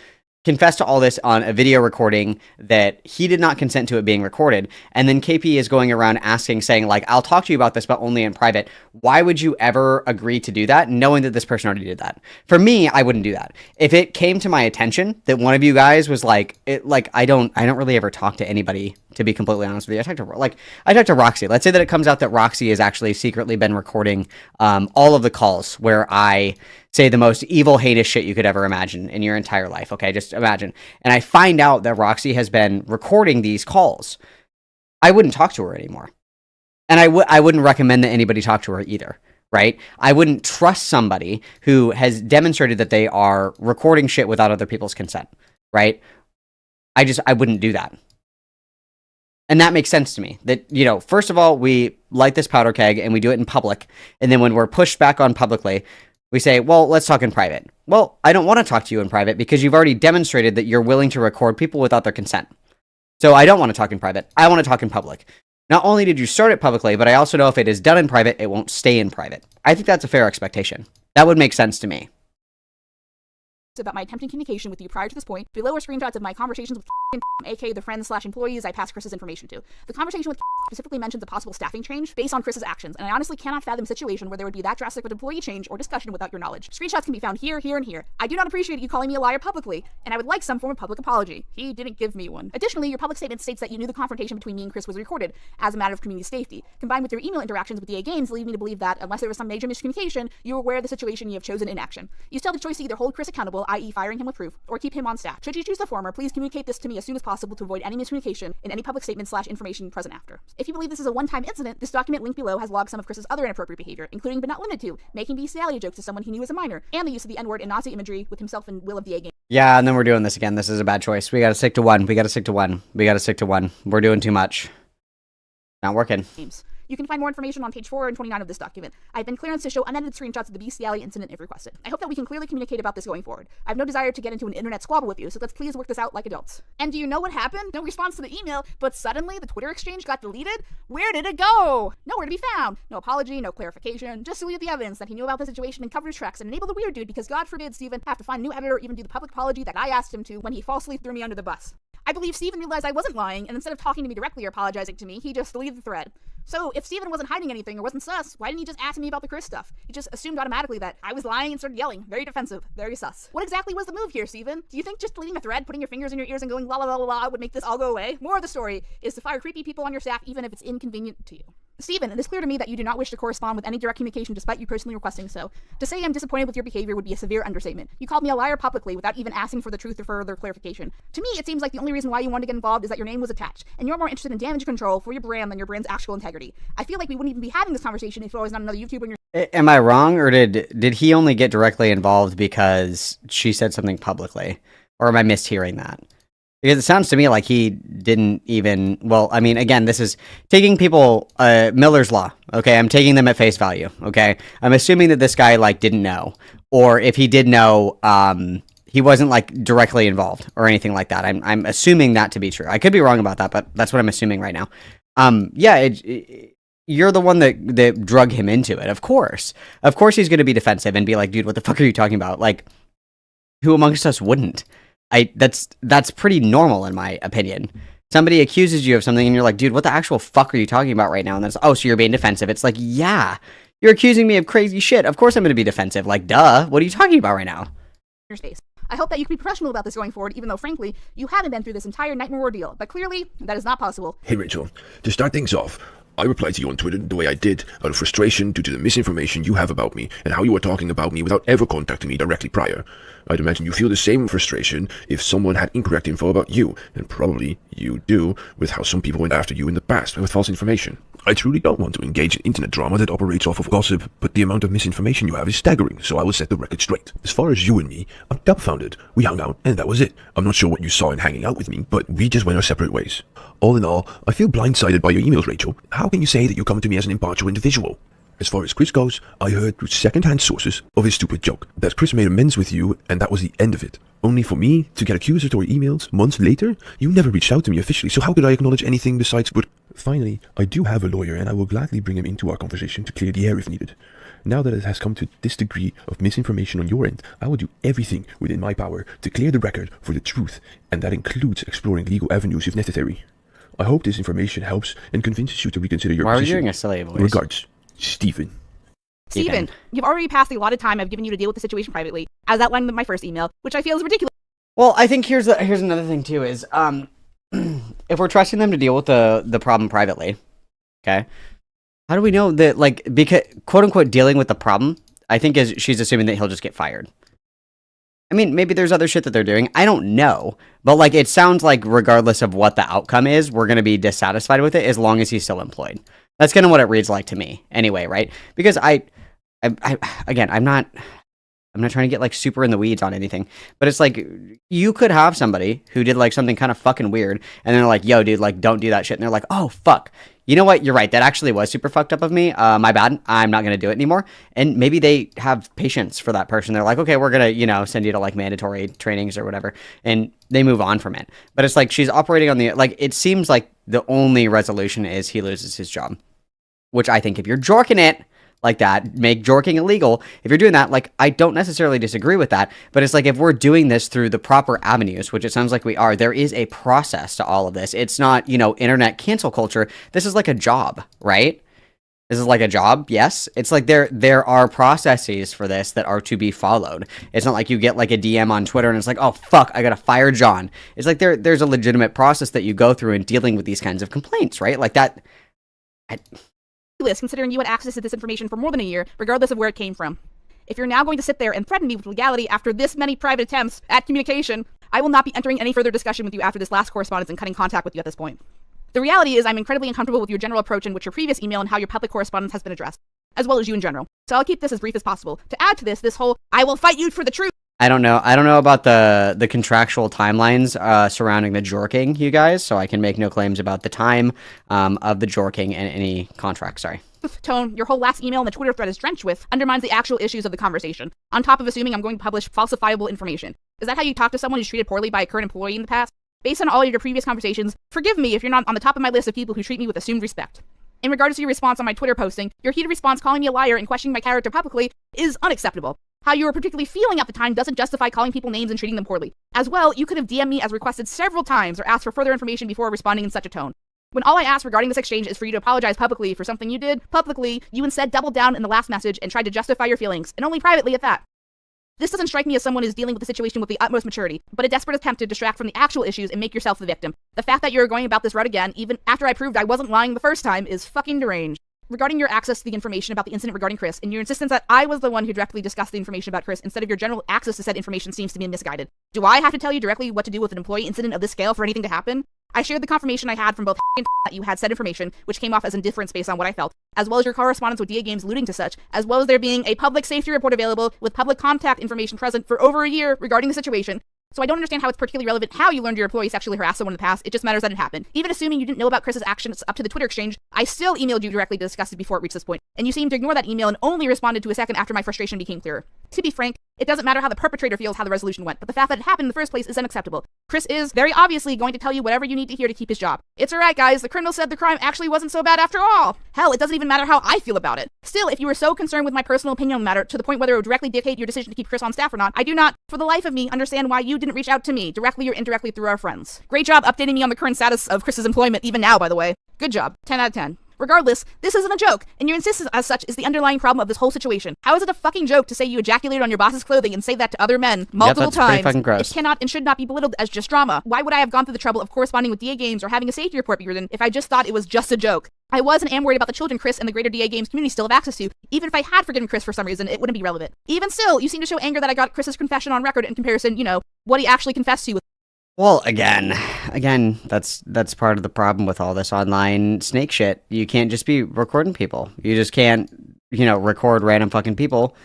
confessed to all this on a video recording, that he did not consent to it being recorded, and then KP is going around asking, saying, like, I'll talk to you about this, but only in private. Why would you ever agree to do that, knowing that this person already did that? For me, I wouldn't do that. If it came to my attention that one of you guys was like, I don't really ever talk to anybody, to be completely honest with you. I talked to Roxy. Let's say that it comes out that Roxy has actually secretly been recording all of the calls where I say the most evil, heinous shit you could ever imagine in your entire life. Okay, just imagine. And I find out that Roxy has been recording these calls. I wouldn't talk to her anymore. And I wouldn't recommend that anybody talk to her either, right? I wouldn't trust somebody who has demonstrated that they are recording shit without other people's consent, right? I wouldn't do that. And that makes sense to me. That, you know, first of all, we light this powder keg and we do it in public. And then when we're pushed back on publicly, we say, well, let's talk in private. Well, I don't want to talk to you in private because you've already demonstrated that you're willing to record people without their consent. So I don't want to talk in private. I want to talk in public. Not only did you start it publicly, but I also know if it is done in private, it won't stay in private. I think that's a fair expectation. That would make sense to me. About my attempted communication with you prior to this point. Below are screenshots of my conversations with aka the friends/employees I passed Chris's information to. The conversation with specifically mentions a possible staffing change based on Chris's actions, and I honestly cannot fathom a situation where there would be that drastic of an employee change or discussion without your knowledge. Screenshots can be found here, here, and here. I do not appreciate you calling me a liar publicly, and I would like some form of public apology. He didn't give me one. Additionally, your public statement states that you knew the confrontation between me and Chris was recorded as a matter of community safety. Combined with your email interactions with DA Games lead me to believe that, unless there was some major miscommunication, you were aware of the situation you have chosen inaction. You still have the choice to either hold Chris accountable, i.e. firing him with proof, or keep him on staff. Should you choose the former, please communicate this to me as soon as possible to avoid any miscommunication in any public statement/information present after. If you believe this is a one-time incident, this document linked below has logged some of Chris's other inappropriate behavior, including but not limited to making bestiality jokes to someone he knew as a minor, and the use of the N-word and Nazi imagery with himself and Will of DA Games. Yeah, and then we're doing this again. This is a bad choice. We gotta stick to one. We gotta stick to one. We're doing too much. Not working. You can find more information on page 4 and 29 of this document. I've been clearanced to show unedited screenshots of the bestiality incident if requested. I hope that we can clearly communicate about this going forward. I have no desire to get into an internet squabble with you, so let's please work this out like adults. And do you know what happened? No response to the email, but suddenly the Twitter exchange got deleted? Where did it go? Nowhere to be found. No apology, no clarification, just deleted the evidence that he knew about the situation and covered his tracks and enabled the weird dude because God forbid Steven have to find a new editor or even do the public apology that I asked him to when he falsely threw me under the bus. I believe Steven realized I wasn't lying, and instead of talking to me directly or apologizing to me, he just deleted the thread. So, if Steven wasn't hiding anything or wasn't sus, why didn't he just ask me about the Chris stuff? He just assumed automatically that I was lying and started yelling. Very defensive. Very sus. What exactly was the move here, Steven? Do you think just deleting a thread, putting your fingers in your ears and going la la la la la would make this all go away? More of the story is to fire creepy people on your staff even if it's inconvenient to you. Steven, it is clear to me that you do not wish to correspond with any direct communication despite you personally requesting so. To say I'm disappointed with your behavior would be a severe understatement. You called me a liar publicly without even asking for the truth or further clarification. To me, it seems like the only reason why you wanted to get involved is that your name was attached, and you're more interested in damage control for your brand than your brand's actual integrity. I feel like we wouldn't even be having this conversation if it was not another YouTuber in your... Am I wrong, or did he only get directly involved because she said something publicly? Or am I mishearing that? Because it sounds to me like he didn't even... Well, I mean, again, this is taking people... Miller's Law, okay? I'm taking them at face value, okay? I'm assuming that this guy, like, didn't know. Or if he did know, he wasn't, like, directly involved or anything like that. I'm assuming that to be true. I could be wrong about that, but that's what I'm assuming right now. Yeah, you're the one that drug him into it, of course. Of course he's going to be defensive and be like, dude, what the fuck are you talking about? Like, who amongst us wouldn't? That's pretty normal in my opinion. Somebody accuses you of something and you're like, dude, what the actual fuck are you talking about right now? And then it's, oh, so you're being defensive. It's like, yeah, you're accusing me of crazy shit. Of course I'm going to be defensive. Like, duh, what are you talking about right now? Your space. I hope that you can be professional about this going forward, even though, frankly, you haven't been through this entire nightmare ordeal. But clearly, that is not possible. Hey, Rachel, to start things off, I replied to you on Twitter the way I did, out of frustration due to the misinformation you have about me and how you were talking about me without ever contacting me directly prior. I'd imagine you feel the same frustration if someone had incorrect info about you, and probably you do, with how some people went after you in the past with false information. I truly don't want to engage in internet drama that operates off of gossip, but the amount of misinformation you have is staggering, so I will set the record straight. As far as you and me, I'm dumbfounded. We hung out, and that was it. I'm not sure what you saw in hanging out with me, but we just went our separate ways. All in all, I feel blindsided by your emails, Rachel. How can you say that you come to me as an impartial individual? As far as Chris goes, I heard through second-hand sources of his stupid joke, that Chris made amends with you, and that was the end of it. Only for me to get accusatory emails months later? You never reached out to me officially, so how could I acknowledge anything besides but... Finally, I do have a lawyer, and I will gladly bring him into our conversation to clear the air if needed. Now that it has come to this degree of misinformation on your end, I will do everything within my power to clear the record for the truth, and that includes exploring legal avenues if necessary. I hope this information helps and convinces you to reconsider your position. Why are you doing a silly voice? Regards, Stephen. Steven, you've already passed a lot of time I've given you to deal with the situation privately, as outlined in my first email, which I feel is ridiculous. Well, I think here's another thing too is if we're trusting them to deal with the problem privately, okay? How do we know that, like, because quote unquote dealing with the problem, I think is she's assuming that he'll just get fired. I mean, maybe there's other shit that they're doing. I don't know. But like it sounds like regardless of what the outcome is, we're gonna be dissatisfied with it as long as he's still employed. That's kind of what it reads like to me anyway, right? Because again, I'm not trying to get like super in the weeds on anything, but it's like you could have somebody who did like something kind of fucking weird and they're like, yo dude, like don't do that shit. And they're like, oh fuck, you know what? You're right. That actually was super fucked up of me. My bad. I'm not going to do it anymore. And maybe they have patience for that person. They're like, okay, we're going to, send you to like mandatory trainings or whatever. And they move on from it. But it's like, she's operating on the, like, it seems like the only resolution is he loses his job, which I think if you're jorking it like that, make jorking illegal. If you're doing that, like, I don't necessarily disagree with that, but it's like, if we're doing this through the proper avenues, which it sounds like we are, there is a process to all of this. It's not, internet cancel culture. This is like a job, right? This is like a job, yes. It's like there are processes for this that are to be followed. It's not like you get like a DM on Twitter and it's like, oh fuck, I gotta fire John. It's like there's a legitimate process that you go through in dealing with these kinds of complaints, right? Like that. Considering you had access to this information for more than a year, regardless of where it came from. If you're now going to sit there and threaten me with legality after this many private attempts at communication, I will not be entering any further discussion with you after this last correspondence and cutting contact with you at this point. The reality is I'm incredibly uncomfortable with your general approach in which your previous email and how your public correspondence has been addressed, as well as you in general. So I'll keep this as brief as possible. To add to this whole, I will fight you for the truth. I don't know about the contractual timelines surrounding the jorking, you guys, so I can make no claims about the time of the jorking and any contract, sorry. Tone, your whole last email and the Twitter thread is drenched with undermines the actual issues of the conversation, on top of assuming I'm going to publish falsifiable information. Is that how you talk to someone who's treated poorly by a current employee in the past? Based on all your previous conversations, forgive me if you're not on the top of my list of people who treat me with assumed respect. In regards to your response on my Twitter posting, your heated response calling me a liar and questioning my character publicly is unacceptable. How you were particularly feeling at the time doesn't justify calling people names and treating them poorly. As well, you could have DM'd me as requested several times or asked for further information before responding in such a tone. When all I asked regarding this exchange is for you to apologize publicly for something you did publicly, you instead doubled down in the last message and tried to justify your feelings, and only privately at that. This doesn't strike me as someone who's dealing with the situation with the utmost maturity, but a desperate attempt to distract from the actual issues and make yourself the victim. The fact that you're going about this route again, even after I proved I wasn't lying the first time, is fucking deranged. Regarding your access to the information about the incident regarding Chris, and your insistence that I was the one who directly discussed the information about Chris instead of your general access to said information seems to be misguided. Do I have to tell you directly what to do with an employee incident of this scale for anything to happen? I shared the confirmation I had from both and that you had said information, which came off as indifference based on what I felt, as well as your correspondence with DA Games alluding to such, as well as there being a public safety report available with public contact information present for over a year regarding the situation. So I don't understand how it's particularly relevant how you learned your employee sexually harassed someone in the past. It just matters that it happened. Even assuming you didn't know about Chris's actions up to the Twitter exchange, I still emailed you directly to discuss it before it reached this point, and you seemed to ignore that email and only responded to a second after my frustration became clearer. To be frank, it doesn't matter how the perpetrator feels how the resolution went, but the fact that it happened in the first place is unacceptable. Chris is, very obviously, going to tell you whatever you need to hear to keep his job. It's alright guys, the criminal said the crime actually wasn't so bad after all. Hell, it doesn't even matter how I feel about it. Still, if you were so concerned with my personal opinion on the matter to the point whether it would directly dictate your decision to keep Chris on staff or not, I do not, for the life of me, understand why you didn't reach out to me, directly or indirectly through our friends. Great job updating me on the current status of Chris's employment even now, by the way. Good job. 10 out of 10. Regardless, this isn't a joke, and your insistence as such is the underlying problem of this whole situation. How is it a fucking joke to say you ejaculated on your boss's clothing and say that to other men multiple times? Fucking gross. It cannot and should not be belittled as just drama. Why would I have gone through the trouble of corresponding with DA Games or having a safety report be written if I just thought it was just a joke? I was and am worried about the children Chris and the greater DA Games community still have access to. Even if I had forgiven Chris for some reason, it wouldn't be relevant. Even still, you seem to show anger that I got Chris's confession on record in comparison, what he actually confessed to. Well, again, that's part of the problem with all this online snake shit. You can't just be recording people. You just can't, record random fucking people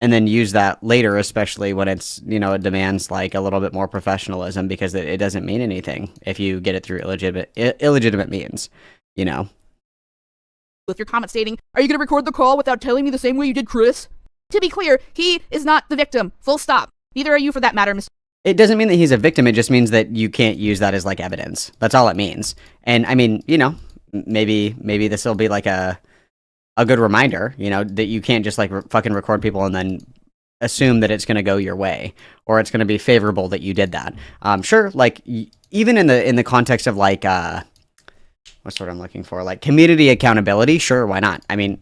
and then use that later, especially when it's, it demands like a little bit more professionalism, because it doesn't mean anything if you get it through illegitimate means, With your comment stating, "Are you going to record the call without telling me the same way you did Chris?" To be clear, he is not the victim. Full stop. Neither are you for that matter, Mr. It doesn't mean that he's a victim. It just means that you can't use that as like evidence. That's all it means. And I mean, maybe this will be like a good reminder, that you can't just like fucking record people and then assume that it's going to go your way, or it's going to be favorable that you did that. Sure, like even in the context of like what's the word I'm looking for? Like community accountability. Sure, why not? I mean,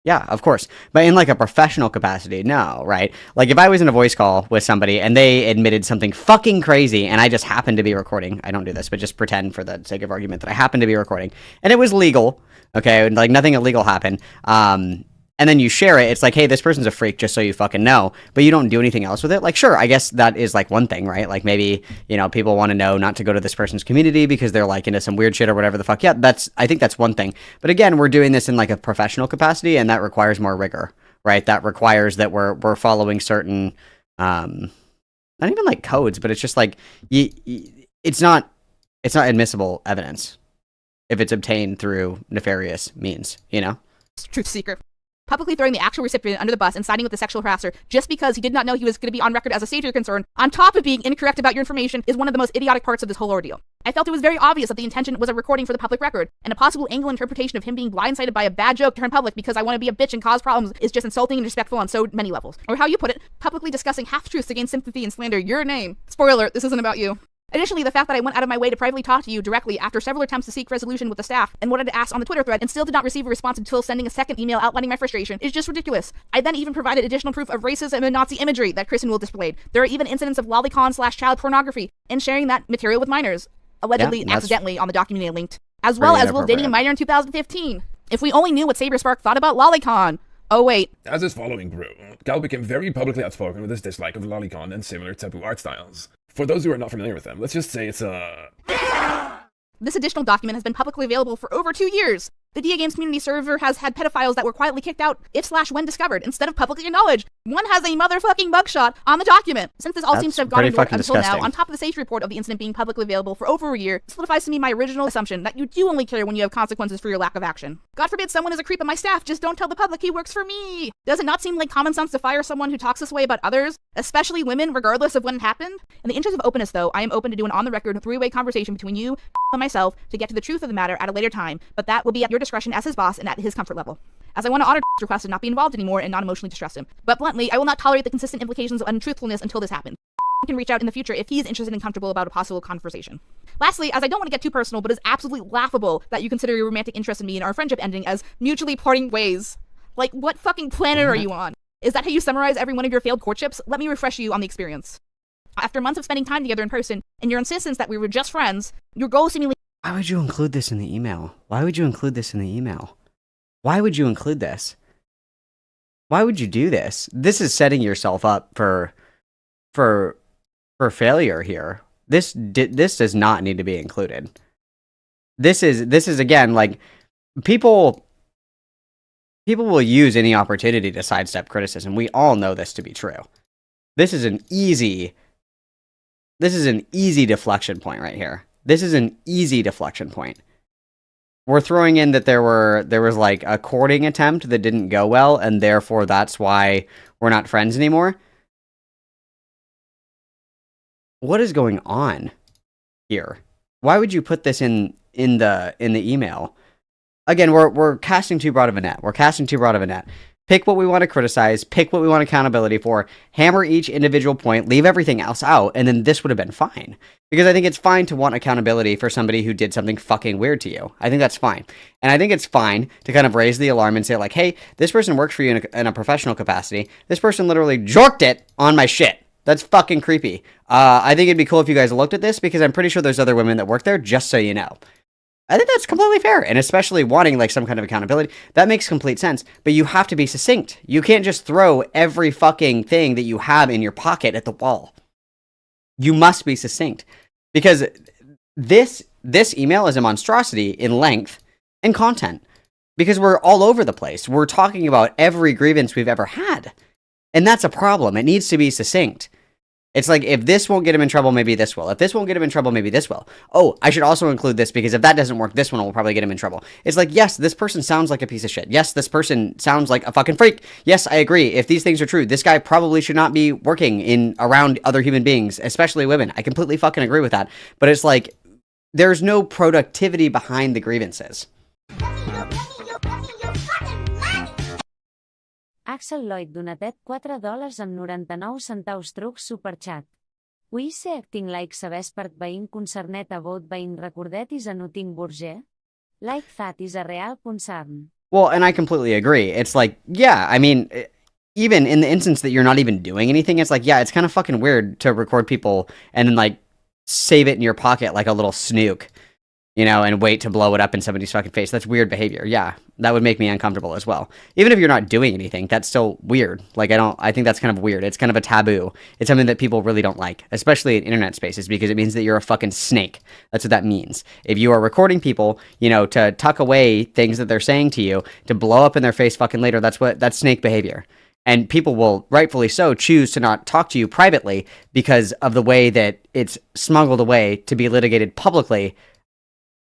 yeah, of course. But in like a professional capacity, no, right? Like if I was in a voice call with somebody and they admitted something fucking crazy and I just happened to be recording, I don't do this, but just pretend for the sake of argument that I happened to be recording and it was legal, okay, like nothing illegal happened, and then you share it, it's like, hey, this person's a freak, just so you fucking know, but you don't do anything else with it. Like, sure, I guess that is like one thing, right? Like maybe, people want to know not to go to this person's community because they're like into some weird shit or whatever the fuck. Yeah, I think that's one thing. But again, we're doing this in like a professional capacity, and that requires more rigor, right? That requires that we're following certain, not even like codes, but it's just like, it's not admissible evidence if it's obtained through nefarious means, Truth seeker. Publicly throwing the actual recipient under the bus and siding with the sexual harasser just because he did not know he was going to be on record as a savior concern, on top of being incorrect about your information, is one of the most idiotic parts of this whole ordeal. I felt it was very obvious that the intention was a recording for the public record, and a possible angle interpretation of him being blindsided by a bad joke turned public because I want to be a bitch and cause problems is just insulting and disrespectful on so many levels. Or how you put it, publicly discussing half-truths to gain sympathy and slander your name. Spoiler alert, this isn't about you. Additionally, the fact that I went out of my way to privately talk to you directly after several attempts to seek resolution with the staff and wanted to ask on the Twitter thread and still did not receive a response until sending a second email outlining my frustration is just ridiculous. I then even provided additional proof of racism and Nazi imagery that Chris and Will displayed. There are even incidents of lolicon/child pornography and sharing that material with minors, allegedly and accidentally on the document linked, as well as Will dating a minor in 2015. If we only knew what Saberspark thought about lolicon. Oh wait. As his following grew, Cal became very publicly outspoken with his dislike of lolicon and similar taboo art styles. For those who are not familiar with them, let's just say it's a... This additional document has been publicly available for over 2 years. The DA Games community server has had pedophiles that were quietly kicked out if/when discovered, instead of publicly acknowledged. One has a motherfucking mugshot on the document. Since this all seems to have gone ignored until now, on top of the safety report of the incident being publicly available for over a year, solidifies to me my original assumption that you do only care when you have consequences for your lack of action. God forbid someone is a creep on my staff, just don't tell the public he works for me. Does it not seem like common sense to fire someone who talks this way about others, especially women, regardless of when it happened? In the interest of openness, though, I am open to do an on-the-record, three-way conversation between you and myself to get to the truth of the matter at a later time, but that will be at your discretion as his boss and at his comfort level. As I want to honor request and not be involved anymore and not emotionally distress him. But bluntly, I will not tolerate the consistent implications of untruthfulness until this happens. Can reach out in the future if he is interested and comfortable about a possible conversation. Lastly, as I don't want to get too personal, but it's absolutely laughable that you consider your romantic interest in me and our friendship ending as mutually parting ways. Like, what fucking planet are you on? Is that how you summarize every one of your failed courtships? Let me refresh you on the experience. After months of spending time together in person, and your insistence that we were just friends, your goal seemingly... Why would you include this in the email? Why would you include this in the email? Why would you include this? Why would you do this? This is setting yourself up for failure here. This does not need to be included. This is again, like, people will use any opportunity to sidestep criticism. We all know this to be true. This is an easy deflection point right here. This is an easy deflection point. We're throwing in that there was like a courting attempt that didn't go well, and therefore that's why we're not friends anymore. What is going on here? Why would you put this in the email? Again, we're casting too broad of a net. We're casting too broad of a net. Pick what we want to criticize, pick what we want accountability for, hammer each individual point, leave everything else out, and then this would have been fine. Because I think it's fine to want accountability for somebody who did something fucking weird to you. I think that's fine. And I think it's fine to kind of raise the alarm and say, like, hey, this person works for you in a professional capacity. This person literally jorked it on my shit. That's fucking creepy. I think it'd be cool if you guys looked at this, because I'm pretty sure there's other women that work there, just so you know. I think that's completely fair, and especially wanting like some kind of accountability, that makes complete sense, but you have to be succinct. You can't just throw every fucking thing that you have in your pocket at the wall. You must be succinct, Because this email is a monstrosity in length and content. Because we're all over the place. We're talking about every grievance we've ever had. And that's a problem. It needs to be succinct. It's like, if this won't get him in trouble, maybe this will. If this won't get him in trouble, maybe this will. Oh, I should also include this because if that doesn't work, this one will probably get him in trouble. It's like, yes, this person sounds like a piece of shit. Yes, this person sounds like a fucking freak. Yes, I agree. If these things are true, this guy probably should not be working around other human beings, especially women. I completely fucking agree with that. But it's like, there's no productivity behind the grievances. Axel Lloyd donatet $4 amb 99 centaus trucs superchat. We say acting like Saberspark veïn concernet about veïn recordetis a nothing bourget? Like that is a real concern. Well, and I completely agree. It's like, yeah, I mean, even in the instance that you're not even doing anything, it's like, yeah, it's kind of fucking weird to record people and then like save it in your pocket like a little snook, you know, and wait to blow it up in somebody's fucking face. That's weird behavior. Yeah, that would make me uncomfortable as well. Even if you're not doing anything, that's still weird. Like, I think that's kind of weird. It's kind of a taboo. It's something that people really don't like, especially in internet spaces, because it means that you're a fucking snake. That's what that means. If you are recording people, you know, to tuck away things that they're saying to you, to blow up in their face fucking later, that's snake behavior. And people will, rightfully so, choose to not talk to you privately because of the way that it's smuggled away to be litigated publicly.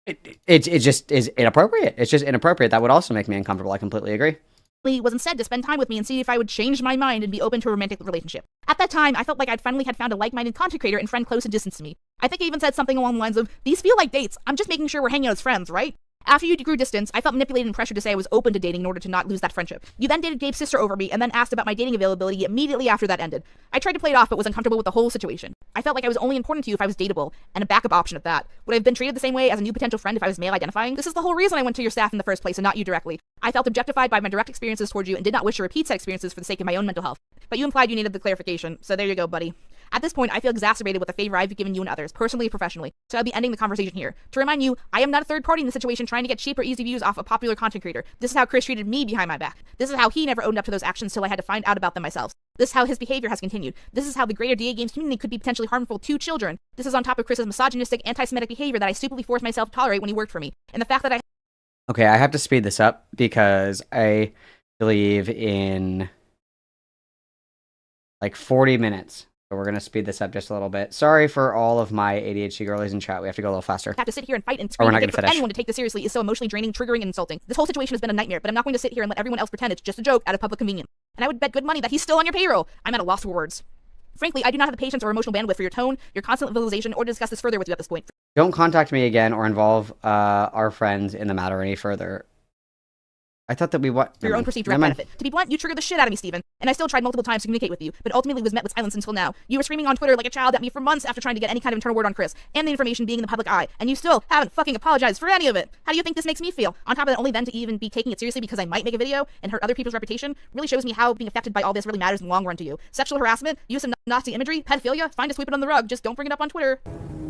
It just is inappropriate. It's just inappropriate. That would also make me uncomfortable. I completely agree. Was instead to spend time with me and see if I would change my mind and be open to a romantic relationship. At that time, I felt like I'd finally had found a like-minded content creator and friend close and distant to me. I think I even said something along the lines of, these feel like dates. I'm just making sure we're hanging out as friends, right? After you grew distance, I felt manipulated and pressured to say I was open to dating in order to not lose that friendship. You then dated Gabe's sister over me and then asked about my dating availability immediately after that ended. I tried to play it off but was uncomfortable with the whole situation. I felt like I was only important to you if I was dateable, and a backup option at that. Would I have been treated the same way as a new potential friend if I was male identifying? This is the whole reason I went to your staff in the first place and not you directly. I felt objectified by my direct experiences towards you and did not wish to repeat said experiences for the sake of my own mental health. But you implied you needed the clarification, so there you go, buddy. At this point, I feel exacerbated with the favor I've given you and others, personally and professionally, so I'll be ending the conversation here. To remind you, I am not a third party in the situation trying to get cheap or easy views off a popular content creator. This is how Chris treated me behind my back. This is how he never owned up to those actions till I had to find out about them myself. This is how his behavior has continued. This is how the greater DA Games community could be potentially harmful to children. This is on top of Chris's misogynistic, anti-Semitic behavior that I stupidly forced myself to tolerate when he worked for me. And the fact that Okay, I have to speed this up because I believe in like 40 minutes. So we're going to speed this up just a little bit. Sorry for all of my ADHD girlies in chat. We have to go a little faster. Have to sit here and fight and scream and for anyone to take this seriously is so emotionally draining, triggering, and insulting. This whole situation has been a nightmare, but I'm not going to sit here and let everyone else pretend it's just a joke out of public convenience. And I would bet good money that he's still on your payroll. I'm at a loss for words. Frankly, I do not have the patience or emotional bandwidth for your tone, your constant visualization, or to discuss this further with you at this point. Don't contact me again or involve our friends in the matter any further. I thought that we what? For your own perceived direct benefit. To be blunt, you triggered the shit out of me, Steven. And I still tried multiple times to communicate with you, but ultimately was met with silence until now. You were screaming on Twitter like a child at me for months after trying to get any kind of internal word on Chris, and the information being in the public eye, and you still haven't fucking apologized for any of it. How do you think this makes me feel? On top of that, only then to even be taking it seriously because I might make a video and hurt other people's reputation really shows me how being affected by all this really matters in the long run to you. Sexual harassment, use of Nazi imagery, pedophilia, fine to sweep it on the rug, just don't bring it up on Twitter.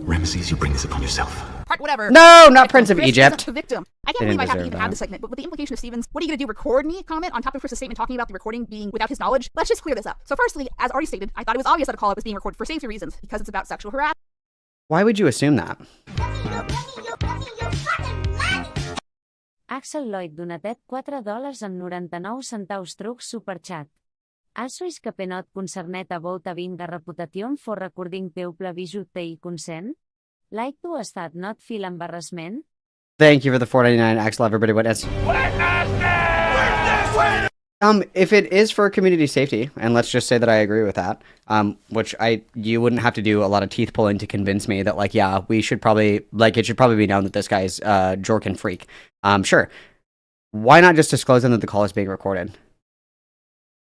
Ramesses, you bring this upon yourself. Part whatever. No, not Prince of Chris Egypt. The victim. I can't believe I have to even have this segment, but with the implication of Steven's, what are you going to do, record me comment on top of Chris's statement talking about the recording being without his knowledge? Let's just clear this up. So firstly, as already stated, I thought it was obvious that a call-up was being recorded for safety reasons, because it's about sexual harassment. Why would you assume that? Axel Lloyd donatet $4 amb 99 centaus trucs superchat. Also is que penot concernet about having a reputation for recording people visut i consent? Like to estat not feel embarrassment? Thank you for the $4.99. Axel, everybody witness. If it is for community safety, and let's just say that I agree with that, which you wouldn't have to do a lot of teeth pulling to convince me that, like, yeah, we should probably, like, it should probably be known that this guy's jork and freak. Sure. Why not just disclose them that the call is being recorded?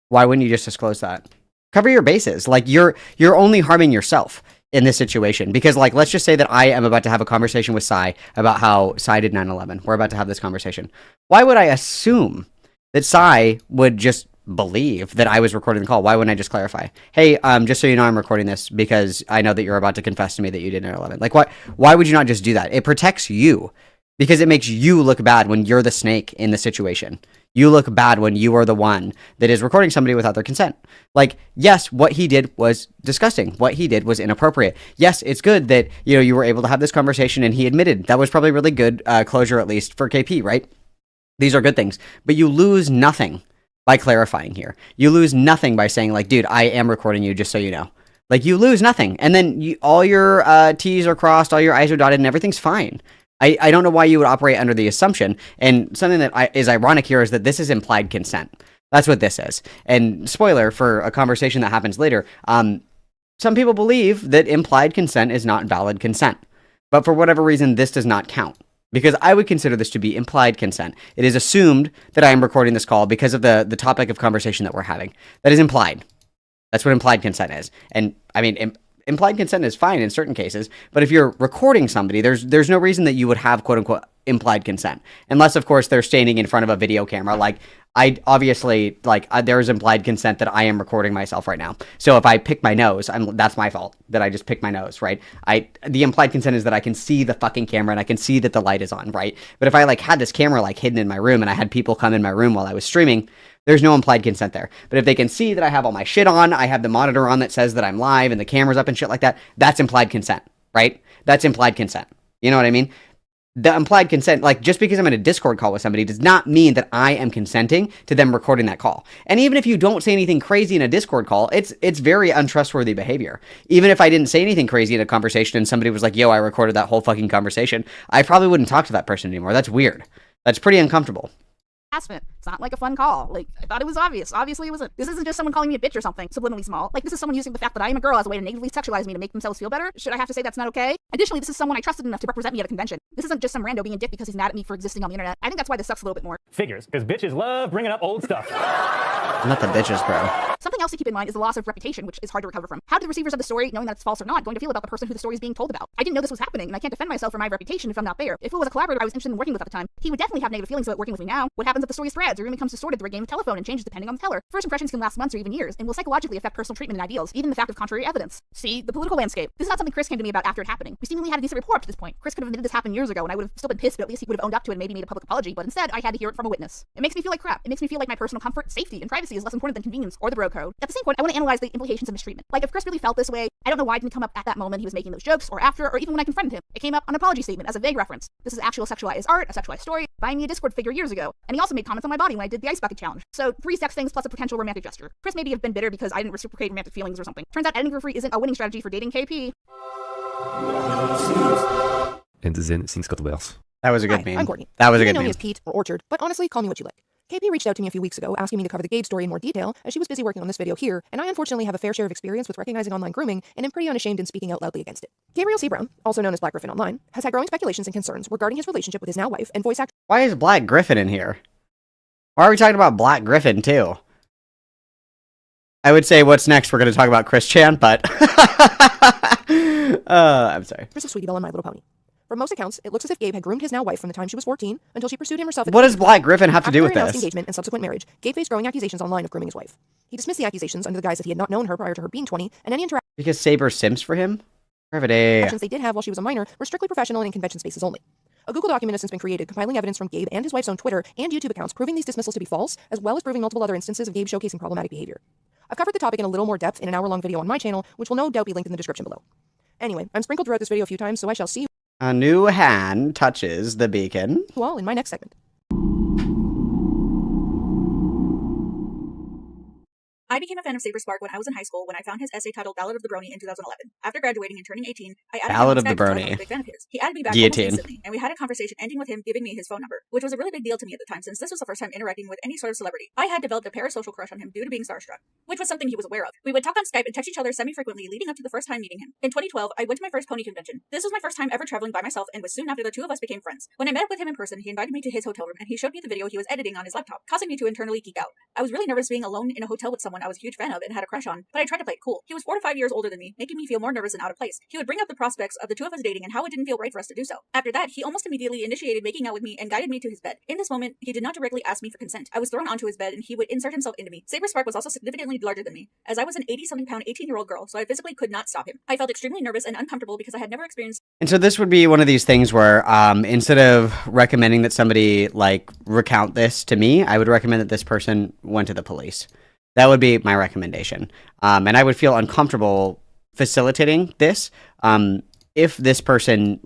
Why wouldn't you just disclose that? Cover your bases. Like, you're only harming yourself in this situation. Because, like, let's just say that I am about to have a conversation with Sai about how Sai did 9/11. We're about to have this conversation. Why would I assume that Sai would just believe that I was recording the call? Why wouldn't I just clarify? Hey, just so you know, I'm recording this because I know that you're about to confess to me that you did 9/11. Like, why would you not just do that? It protects you because it makes you look bad when you're the snake in the situation. You look bad when you are the one that is recording somebody without their consent. Like, yes, what he did was disgusting. What he did was inappropriate. Yes, it's good that, you were able to have this conversation and he admitted. That was probably really good closure, at least for KP, right? These are good things. But you lose nothing by clarifying here. You lose nothing by saying, like, dude, I am recording you, just so you know. Like, you lose nothing. And then all your T's are crossed, all your I's are dotted, and everything's fine. I don't know why you would operate under the assumption, and something that is ironic here is that this is implied consent. That's what this is. And spoiler for a conversation that happens later, some people believe that implied consent is not valid consent. But for whatever reason, this does not count. Because I would consider this to be implied consent. It is assumed that I am recording this call because of the topic of conversation that we're having. That is implied. That's what implied consent is. And, I mean, implied consent is fine in certain cases, but if you're recording somebody, there's no reason that you would have quote-unquote implied consent. Unless, of course, they're standing in front of a video camera. Like, I obviously, there is implied consent that I am recording myself right now. So if I pick my nose, that's my fault, that I just picked my nose, right? The implied consent is that I can see the fucking camera and I can see that the light is on, right? But if I, had this camera, hidden in my room and I had people come in my room while I was streaming, there's no implied consent there. But if they can see that I have all my shit on, I have the monitor on that says that I'm live and the camera's up and shit like that, that's implied consent, right? That's implied consent. You know what I mean? The implied consent, just because I'm in a Discord call with somebody does not mean that I am consenting to them recording that call. And even if you don't say anything crazy in a Discord call, it's very untrustworthy behavior. Even if I didn't say anything crazy in a conversation and somebody was like, yo, I recorded that whole fucking conversation, I probably wouldn't talk to that person anymore. That's weird. That's pretty uncomfortable. Harassment. It's not like a fun call. I thought it was obvious. Obviously, it wasn't. This isn't just someone calling me a bitch or something, subliminally small. This is someone using the fact that I am a girl as a way to negatively sexualize me to make themselves feel better. Should I have to say that's not okay? Additionally, this is someone I trusted enough to represent me at a convention. This isn't just some rando being a dick because he's mad at me for existing on the internet. I think that's why this sucks a little bit more. Figures, because bitches love bringing up old stuff. Not the bitches, bro. Something else to keep in mind is the loss of reputation, which is hard to recover from. How do the receivers of the story, knowing that it's false or not, going to feel about the person who the story is being told about? I didn't know this was happening, and I can't defend myself for my reputation if I'm not there. If it was a collaborator I was interested in working with at the time, he would definitely have negative feelings about working with me now. What happens if the story spreads or even becomes distorted through a game of telephone and changes depending on the teller? First impressions can last months or even years, and will psychologically affect personal treatment and ideals, even the fact of contrary evidence. See, the political landscape. This is not something Chris came to me about after it happening. We seemingly had a decent rapport up to this point. Chris could have admitted this happened years ago, and I would have still been pissed, but at least he would have owned up to it and maybe made a public apology, but instead, I had to hear it from a witness. It makes me feel like crap. It makes me feel like my personal comfort, safety, and privacy is less important than convenience or the bro code. At the same point, I want to analyze the implications of mistreatment. If Chris really felt this way, I don't know why it didn't come up at that moment he was making those jokes, or after, or even when I confronted him. It came up on an apology statement as a vague reference. This is actual sexualized art, a sexualized story, buying me a Discord figure years ago, and he also made comments on my body when I did the ice bucket challenge. So 3 sex things plus a potential romantic gesture. Chris maybe have been bitter because I didn't reciprocate romantic feelings or something. Turns out editing for free isn't a winning strategy for dating KP. And then things got worse. That was a good Hi, meme. I'm Courtney. That was a You may good know meme. me as Pete or Orchard, but honestly, call me what you like. KP reached out to me a few weeks ago asking me to cover the Gabe story in more detail as she was busy working on this video here, and I unfortunately have a fair share of experience with recognizing online grooming and am pretty unashamed in speaking out loudly against it. Gabriel C. Brown, also known as Black Griffin online, has had growing speculations and concerns regarding his relationship with his now wife and voice actor. Why is Black Griffin in here? Why are we talking about Black Griffin too? I would say what's next, we're going to talk about Chris Chan, but I'm sorry. Chris of Sweetie Belle and My Little Pony. From most accounts, it looks as if Gabe had groomed his now wife from the time she was 14 until she pursued him herself. What does Black Griffin have to do with After their announced this? engagement and subsequent marriage, Gabe faced growing accusations online of grooming his wife. He dismissed the accusations under the guise that he had not known her prior to her being 20, and any Because Saber sims for him? interactions they did have while she was a minor were strictly professional and in convention spaces only. A Google document has since been created compiling evidence from Gabe and his wife's own Twitter and YouTube accounts proving these dismissals to be false, as well as proving multiple other instances of Gabe showcasing problematic behavior. I've covered the topic in a little more depth in an hour-long video on my channel, which will no doubt be linked in the description below. Anyway, I'm sprinkled throughout this video a few times, so I shall see you A new hand touches the beacon. all in my next segment. I became a fan of Saberspark when I was in high school when I found his essay titled Ballad of the Brony in 2011. After graduating and turning 18, I added Ballad of him the on Snapchat because I Brony. was a big fan of his. He added me back Guillotine. almost instantly, and we had a conversation ending with him giving me his phone number, which was a really big deal to me at the time since this was the first time interacting with any sort of celebrity. I had developed a parasocial crush on him due to being starstruck, which was something he was aware of. We would talk on Skype and text each other semi-frequently leading up to the first time meeting him. In 2012, I went to my first pony convention. This was my first time ever traveling by myself and was soon after the two of us became friends. When I met up with him in person, he invited me to his hotel room and he showed me the video he was editing on his laptop, causing me to internally geek out. I was really nervous being alone in a hotel with someone I was a huge fan of and had a crush on, but I tried to play it cool. He was 4 to 5 years older than me, making me feel more nervous and out of place. He would bring up the prospects of the two of us dating and how it didn't feel right for us to do so. After that, he almost immediately initiated making out with me and guided me to his bed. In this moment, he did not directly ask me for consent. I was thrown onto his bed and he would insert himself into me. Saberspark was also significantly larger than me, as I was an 80-something pound 18-year-old girl, so I physically could not stop him. I felt extremely nervous and uncomfortable because I had never experienced. And so this would be one of these things where instead of recommending that somebody like recount this to me, I would recommend that this person went to the police. That would be my recommendation. And I would feel uncomfortable facilitating this if this person,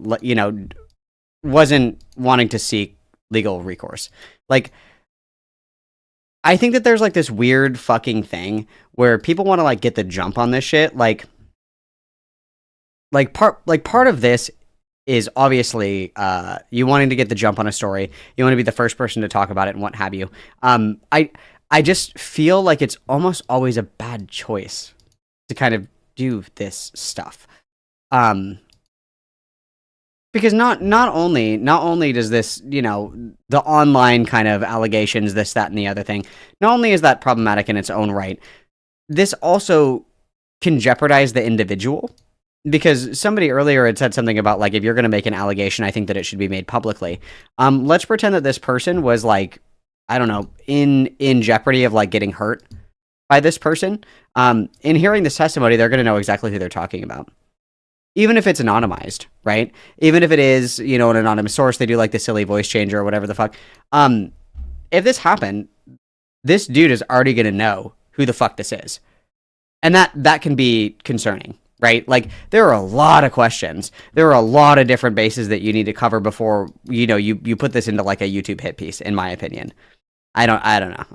wasn't wanting to seek legal recourse. Like, I think that there's like this weird fucking thing where people want to like get the jump on this shit. Like part of this is obviously you wanting to get the jump on a story. You want to be the first person to talk about it and what have you. I just feel like it's almost always a bad choice to kind of do this stuff. Because not only does this, the online kind of allegations, this, that, and the other thing, not only is that problematic in its own right, this also can jeopardize the individual. Because somebody earlier had said something about, like, if you're going to make an allegation, I think that it should be made publicly. Let's pretend that this person was, like, I don't know, in jeopardy of, like, getting hurt by this person. In hearing this testimony, they're going to know exactly who they're talking about. Even if it's anonymized, right? Even if it is, an anonymous source, they do, like, the silly voice changer or whatever the fuck. If this happened, this dude is already going to know who the fuck this is. And that can be concerning. Right? Like, there are a lot of questions. There are a lot of different bases that you need to cover before, you put this into, like, a YouTube hit piece, in my opinion. I don't know.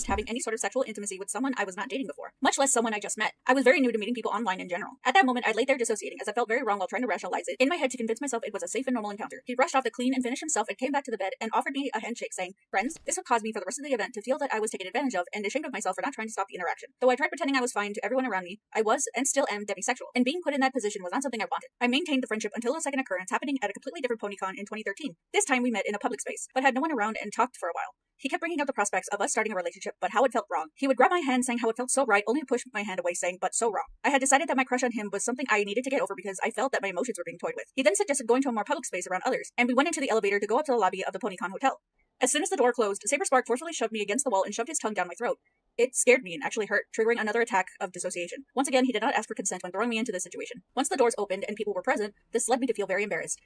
Having any sort of sexual intimacy with someone I was not dating before, much less someone I just met. I was very new to meeting people online in general. At that moment, I laid there dissociating, as I felt very wrong while trying to rationalize it in my head to convince myself it was a safe and normal encounter. He brushed off the clean and finished himself and came back to the bed and offered me a handshake, saying, "Friends, this would cause me for the rest of the event to feel that I was taken advantage of and ashamed of myself for not trying to stop the interaction. Though I tried pretending I was fine to everyone around me, I was and still am demisexual, and being put in that position was not something I wanted. I maintained the friendship until a second occurrence happening at a completely different PonyCon in 2013. This time we met in a public space, but had no one around and talked for a while. He kept bringing up the prospects of us starting a relationship, but how it felt wrong. He would grab my hand saying how it felt so right, only to push my hand away saying, but so wrong. I had decided that my crush on him was something I needed to get over because I felt that my emotions were being toyed with. He then suggested going to a more public space around others, and we went into the elevator to go up to the lobby of the PonyCon hotel. As soon as the door closed, Saberspark forcefully shoved me against the wall and shoved his tongue down my throat. It scared me and actually hurt, triggering another attack of dissociation. Once again, he did not ask for consent when throwing me into this situation. Once the doors opened and people were present, this led me to feel very embarrassed.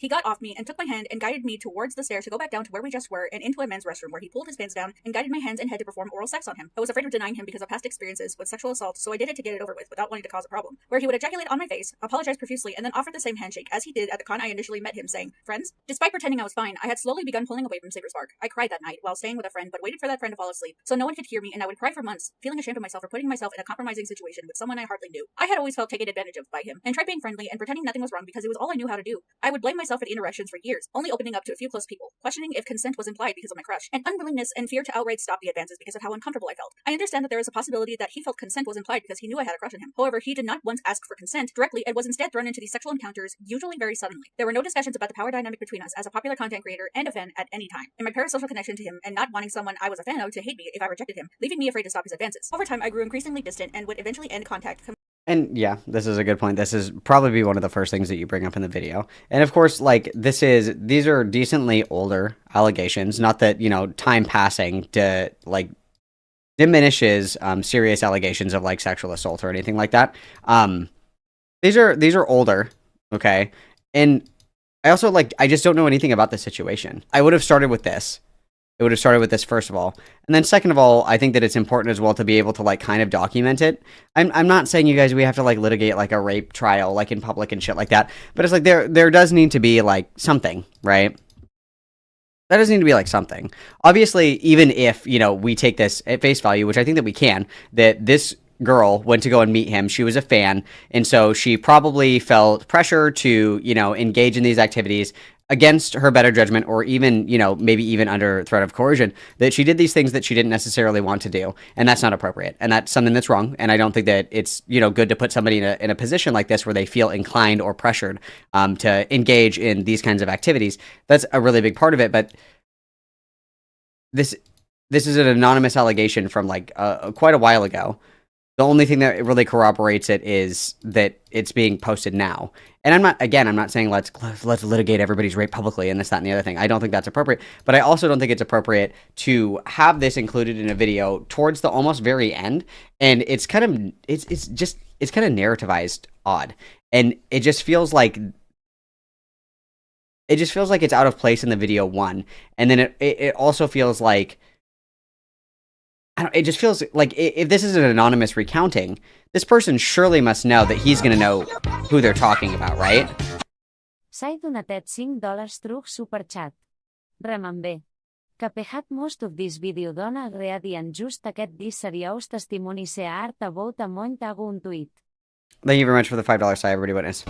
He got off me and took my hand and guided me towards the stairs to go back down to where we just were and into a men's restroom where he pulled his pants down and guided my hands and head to perform oral sex on him. I was afraid of denying him because of past experiences with sexual assault, so I did it to get it over with without wanting to cause a problem. Where he would ejaculate on my face, apologize profusely, and then offer the same handshake as he did at the con I initially met him, saying, "Friends?" Despite pretending I was fine, I had slowly begun pulling away from Saberspark. I cried that night while staying with a friend, but waited for that friend to fall asleep so no one could hear me, and I would cry for months, feeling ashamed of myself for putting myself in a compromising situation with someone I hardly knew. I had always felt taken advantage of by him, and tried being friendly and pretending nothing was wrong because it was all I knew how to do. I would blame myself for the interactions for years, only opening up to a few close people, questioning if consent was implied because of my crush, and unwillingness and fear to outright stop the advances because of how uncomfortable I felt. I understand that there is a possibility that he felt consent was implied because he knew I had a crush on him. However, he did not once ask for consent directly and was instead thrown into these sexual encounters, usually very suddenly. There were no discussions about the power dynamic between us as a popular content creator and a fan at any time, and my parasocial connection to him and not wanting someone I was a fan of to hate me if I rejected him, leaving me afraid to stop his advances. Over time, I grew increasingly distant and would eventually end contact. And yeah, this is a good point. This is probably one of the first things that you bring up in the video. And of course, like, these are decently older allegations. Not that, time passing to, like, diminishes serious allegations of, like, sexual assault or anything like that. These are older, okay? And I also, like, I just don't know anything about the situation. I would have started with this. It would have started with this, first of all. And then second of all, I think that it's important as well to be able to, like, kind of document it. I'm not saying, you guys, we have to, like, litigate, like, a rape trial, like, in public and shit like that. But it's like, there does need to be, like, something, right? That does need to be, like, something. Obviously, even if, we take this at face value, which I think that we can, that this girl went to go and meet him. She was a fan. And so she probably felt pressure to, engage in these activities against her better judgment, or even, maybe even under threat of coercion, that she did these things that she didn't necessarily want to do. And that's not appropriate. And that's something that's wrong. And I don't think that it's, good to put somebody in a position like this where they feel inclined or pressured to engage in these kinds of activities. That's a really big part of it. But this this is an anonymous allegation from like quite a while ago. The only thing that really corroborates it is that it's being posted now. And I'm not saying let's litigate everybody's rape publicly and this, that, and the other thing. I don't think that's appropriate. But I also don't think it's appropriate to have this included in a video towards the almost very end. And it's kind of narrativized odd. And it just feels like it's out of place in the video one. And then it also feels like, it just feels like if this is an anonymous recounting, this person surely must know that he's going to know who they're talking about, right? S'ha donatet $5 through super chat. Remember. Capehat most of this video dona readi en just aquest seriós testimoni se art about a moint hago un tuit. Thank you very much for the $5 side, everybody witness.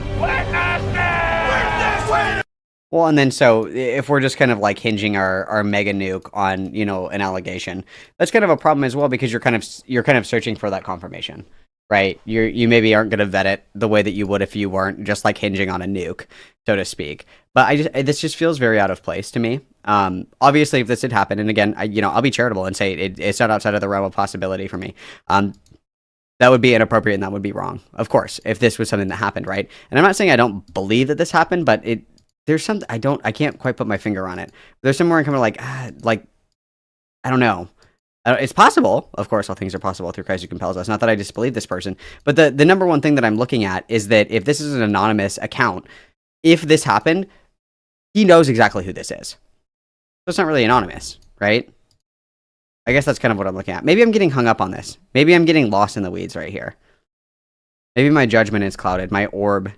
Well, and then so if we're just kind of like hinging our mega nuke on, you know, an allegation, that's kind of a problem as well, because you're kind of searching for that confirmation, right? You maybe aren't going to vet it the way that you would if you weren't just like hinging on a nuke, so to speak. But this just feels very out of place to me. Obviously, if this had happened, and again, I'll be charitable and say it's not outside of the realm of possibility for me. That would be inappropriate and that would be wrong, of course, if this was something that happened, right? And I'm not saying I don't believe that this happened, but there's something I can't quite put my finger on it. There's somewhere I'm kind of like I don't know. It's possible, of course, all things are possible through Christ who compels us. Not that I disbelieve this person, but the number one thing that I'm looking at is that if this is an anonymous account, if this happened, he knows exactly who this is. So it's not really anonymous, right? I guess that's kind of what I'm looking at. Maybe I'm getting hung up on this. Maybe I'm getting lost in the weeds right here. Maybe my judgment is clouded. My orb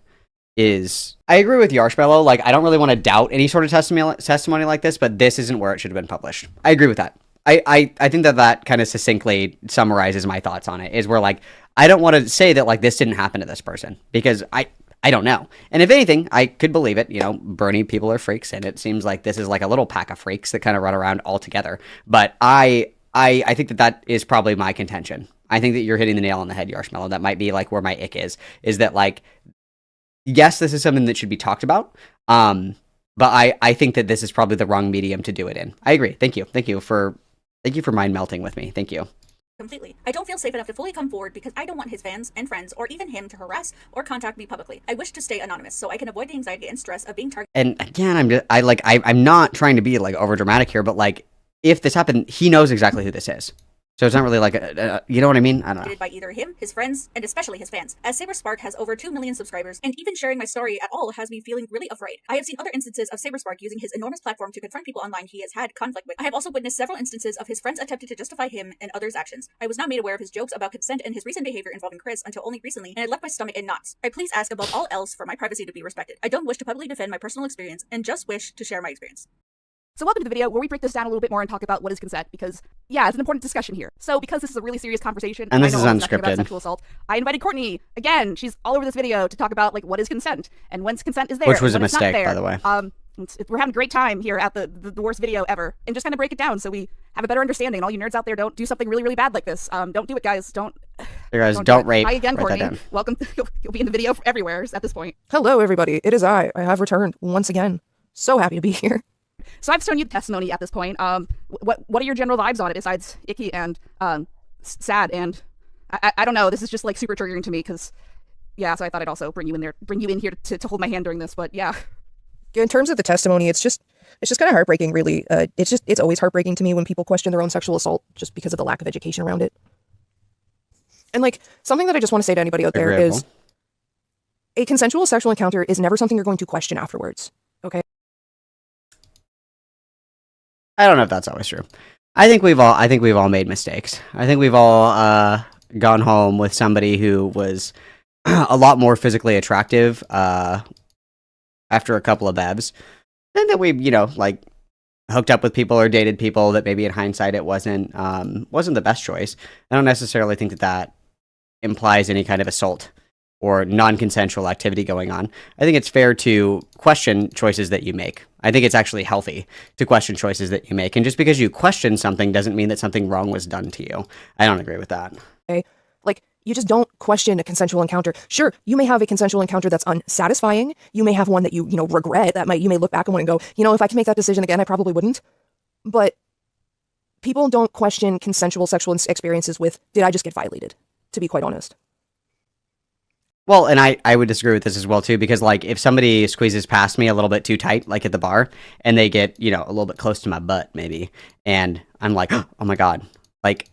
is... I agree with Yarshmello. Like, I don't really want to doubt any sort of testimony like this, but this isn't where it should have been published. I agree with that. I think that kind of succinctly summarizes my thoughts on it, is where, like, I don't want to say that, like, this didn't happen to this person, because I don't know. And if anything, I could believe it. You know, Bernie people are freaks, and it seems like this is like a little pack of freaks that kind of run around all together. But I think that is probably my contention. I think that you're hitting the nail on the head, Yarshmello. That might be, like, where my ick is that, like, yes, this is something that should be talked about, but I think that this is probably the wrong medium to do it in. I agree. Thank you for mind melting with me. Thank you. Completely. I don't feel safe enough to fully come forward because I don't want his fans and friends, or even him, to harass or contact me publicly. I wish to stay anonymous so I can avoid the anxiety and stress of being targeted. And again, I'm not trying to be like over dramatic here, but like, if this happened, he knows exactly who this is. So it's not really like you know what I mean? I don't know. By either him, his friends, and especially his fans. As Saberspark has over 2 million subscribers, and even sharing my story at all has me feeling really afraid. I have seen other instances of Saberspark using his enormous platform to confront people online he has had conflict with. I have also witnessed several instances of his friends attempting to justify him and others' actions. I was not made aware of his jokes about consent and his recent behavior involving Chris until only recently, and it left my stomach in knots. I please ask above all else for my privacy to be respected. I don't wish to publicly defend my personal experience, and just wish to share my experience. So welcome to the video where we break this down a little bit more and talk about what is consent, because, yeah, it's an important discussion here. So because this is a really serious conversation, and this is unscripted about unscripted, sexual assault, I invited Courtney, again, she's all over this video, to talk about, like, what is consent, and when consent is there, which was and a when mistake, it's not there. by the way. We're having a great time here at the worst video ever, and just kind of break it down so we have a better understanding. All you nerds out there, don't do something really, really bad like this. Don't do it, guys. Don't rape. Hi again, Courtney. Welcome. You'll be in the video everywhere at this point. Hello, everybody. It is I. I have returned once again. So happy to be here. So I've shown you the testimony at this point. What are your general vibes on it besides icky and sad? And I don't know. This is just like super triggering to me because, yeah. So I thought I'd also bring you in here to hold my hand during this. But yeah. In terms of the testimony, it's just kind of heartbreaking, really. It's always heartbreaking to me when people question their own sexual assault just because of the lack of education around it. And like, something that I just want to say to anybody out there is, a consensual sexual encounter is never something you're going to question afterwards. Okay. I don't know if that's always true. I think we've all made mistakes. I think we've all gone home with somebody who was a lot more physically attractive after a couple of bevs, and that we, like, hooked up with people or dated people that maybe in hindsight it wasn't the best choice. I don't necessarily think that implies any kind of assault or non-consensual activity going on. I think it's fair to question choices that you make. I think it's actually healthy to question choices that you make. And just because you question something doesn't mean that something wrong was done to you. I don't agree with that. Okay. Like, you just don't question a consensual encounter. Sure, you may have a consensual encounter that's unsatisfying. You may have one that you regret, you may look back on one and go, if I can make that decision again, I probably wouldn't. But people don't question consensual sexual experiences with, did I just get violated? To be quite honest. Well, and I would disagree with this as well, too, because, like, if somebody squeezes past me a little bit too tight, like at the bar, and they get, a little bit close to my butt, maybe, and I'm like, oh my God, like,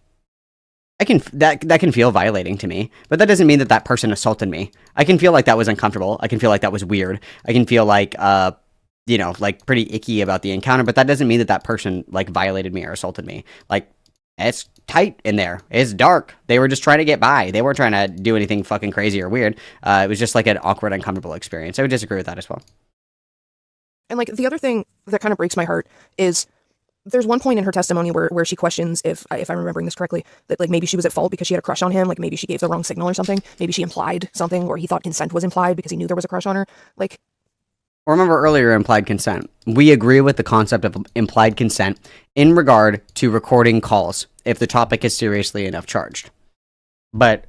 that can feel violating to me, but that doesn't mean that person assaulted me. I can feel like that was uncomfortable. I can feel like that was weird. I can feel like, like pretty icky about the encounter, but that doesn't mean that person, like, violated me or assaulted me. Like, it's tight in there. It's dark. They were just trying to get by. They weren't trying to do anything fucking crazy or weird. It was just like an awkward, uncomfortable experience. I would disagree with that as well. And like the other thing that kind of breaks my heart is there's one point in her testimony where she questions if I'm remembering this correctly, that like maybe she was at fault because she had a crush on him. Like maybe she gave the wrong signal or something. Maybe she implied something, or he thought consent was implied because he knew there was a crush on her. Like, remember earlier, implied consent. We agree with the concept of implied consent in regard to recording calls if the topic is seriously enough charged. But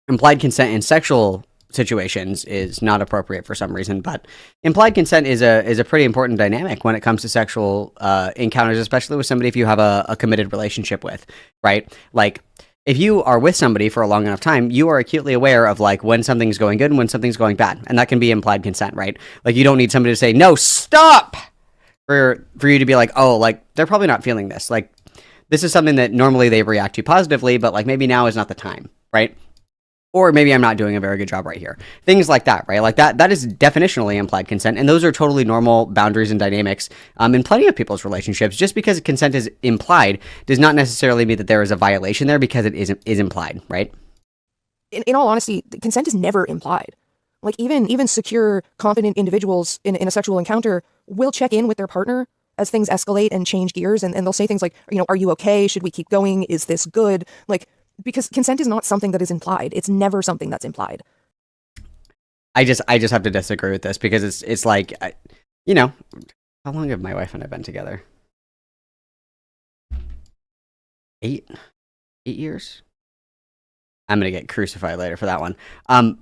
implied consent in sexual situations is not appropriate for some reason. But implied consent is a pretty important dynamic when it comes to sexual encounters, especially with somebody if you have a committed relationship with, right? Like, if you are with somebody for a long enough time, you are acutely aware of like when something's going good and when something's going bad. And that can be implied consent, right? Like you don't need somebody to say, no, stop, for you to be like, oh, like they're probably not feeling this. Like this is something that normally they react to positively, but like maybe now is not the time, right? Or maybe I'm not doing a very good job right here. Things like that, right? Like that is definitionally implied consent. And those are totally normal boundaries and dynamics in plenty of people's relationships. Just because consent is implied does not necessarily mean that there is a violation there because it is implied, right? In all honesty, consent is never implied. Like even secure, confident individuals in a sexual encounter will check in with their partner as things escalate and change gears. And they'll say things like, are you okay? Should we keep going? Is this good? Like, because consent is not something that is implied. It's never something that's implied. I just have to disagree with this because it's like, how long have my wife and I been together? 8 years? I'm going to get crucified later for that one.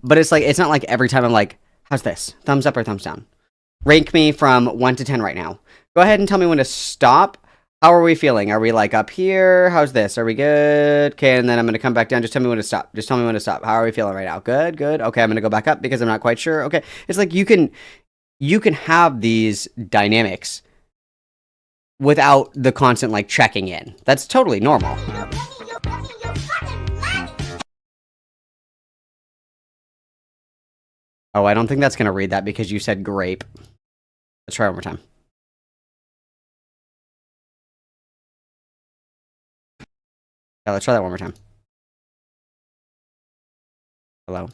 But it's like, it's not like every time I'm like, how's this? Thumbs up or thumbs down? Rank me from 1 to 10 right now. Go ahead and tell me when to stop. How are we feeling? Are we like up here? How's this? Are we good? Okay, and then I'm going to come back down. Just tell me when to stop. Just tell me when to stop. How are we feeling right now? Good, good. Okay, I'm going to go back up because I'm not quite sure. Okay, it's like you can have these dynamics without the constant like checking in. That's totally normal. Oh, I don't think that's going to read that because you said grape. Let's try one more time. Yeah, let's try that one more time. Hello?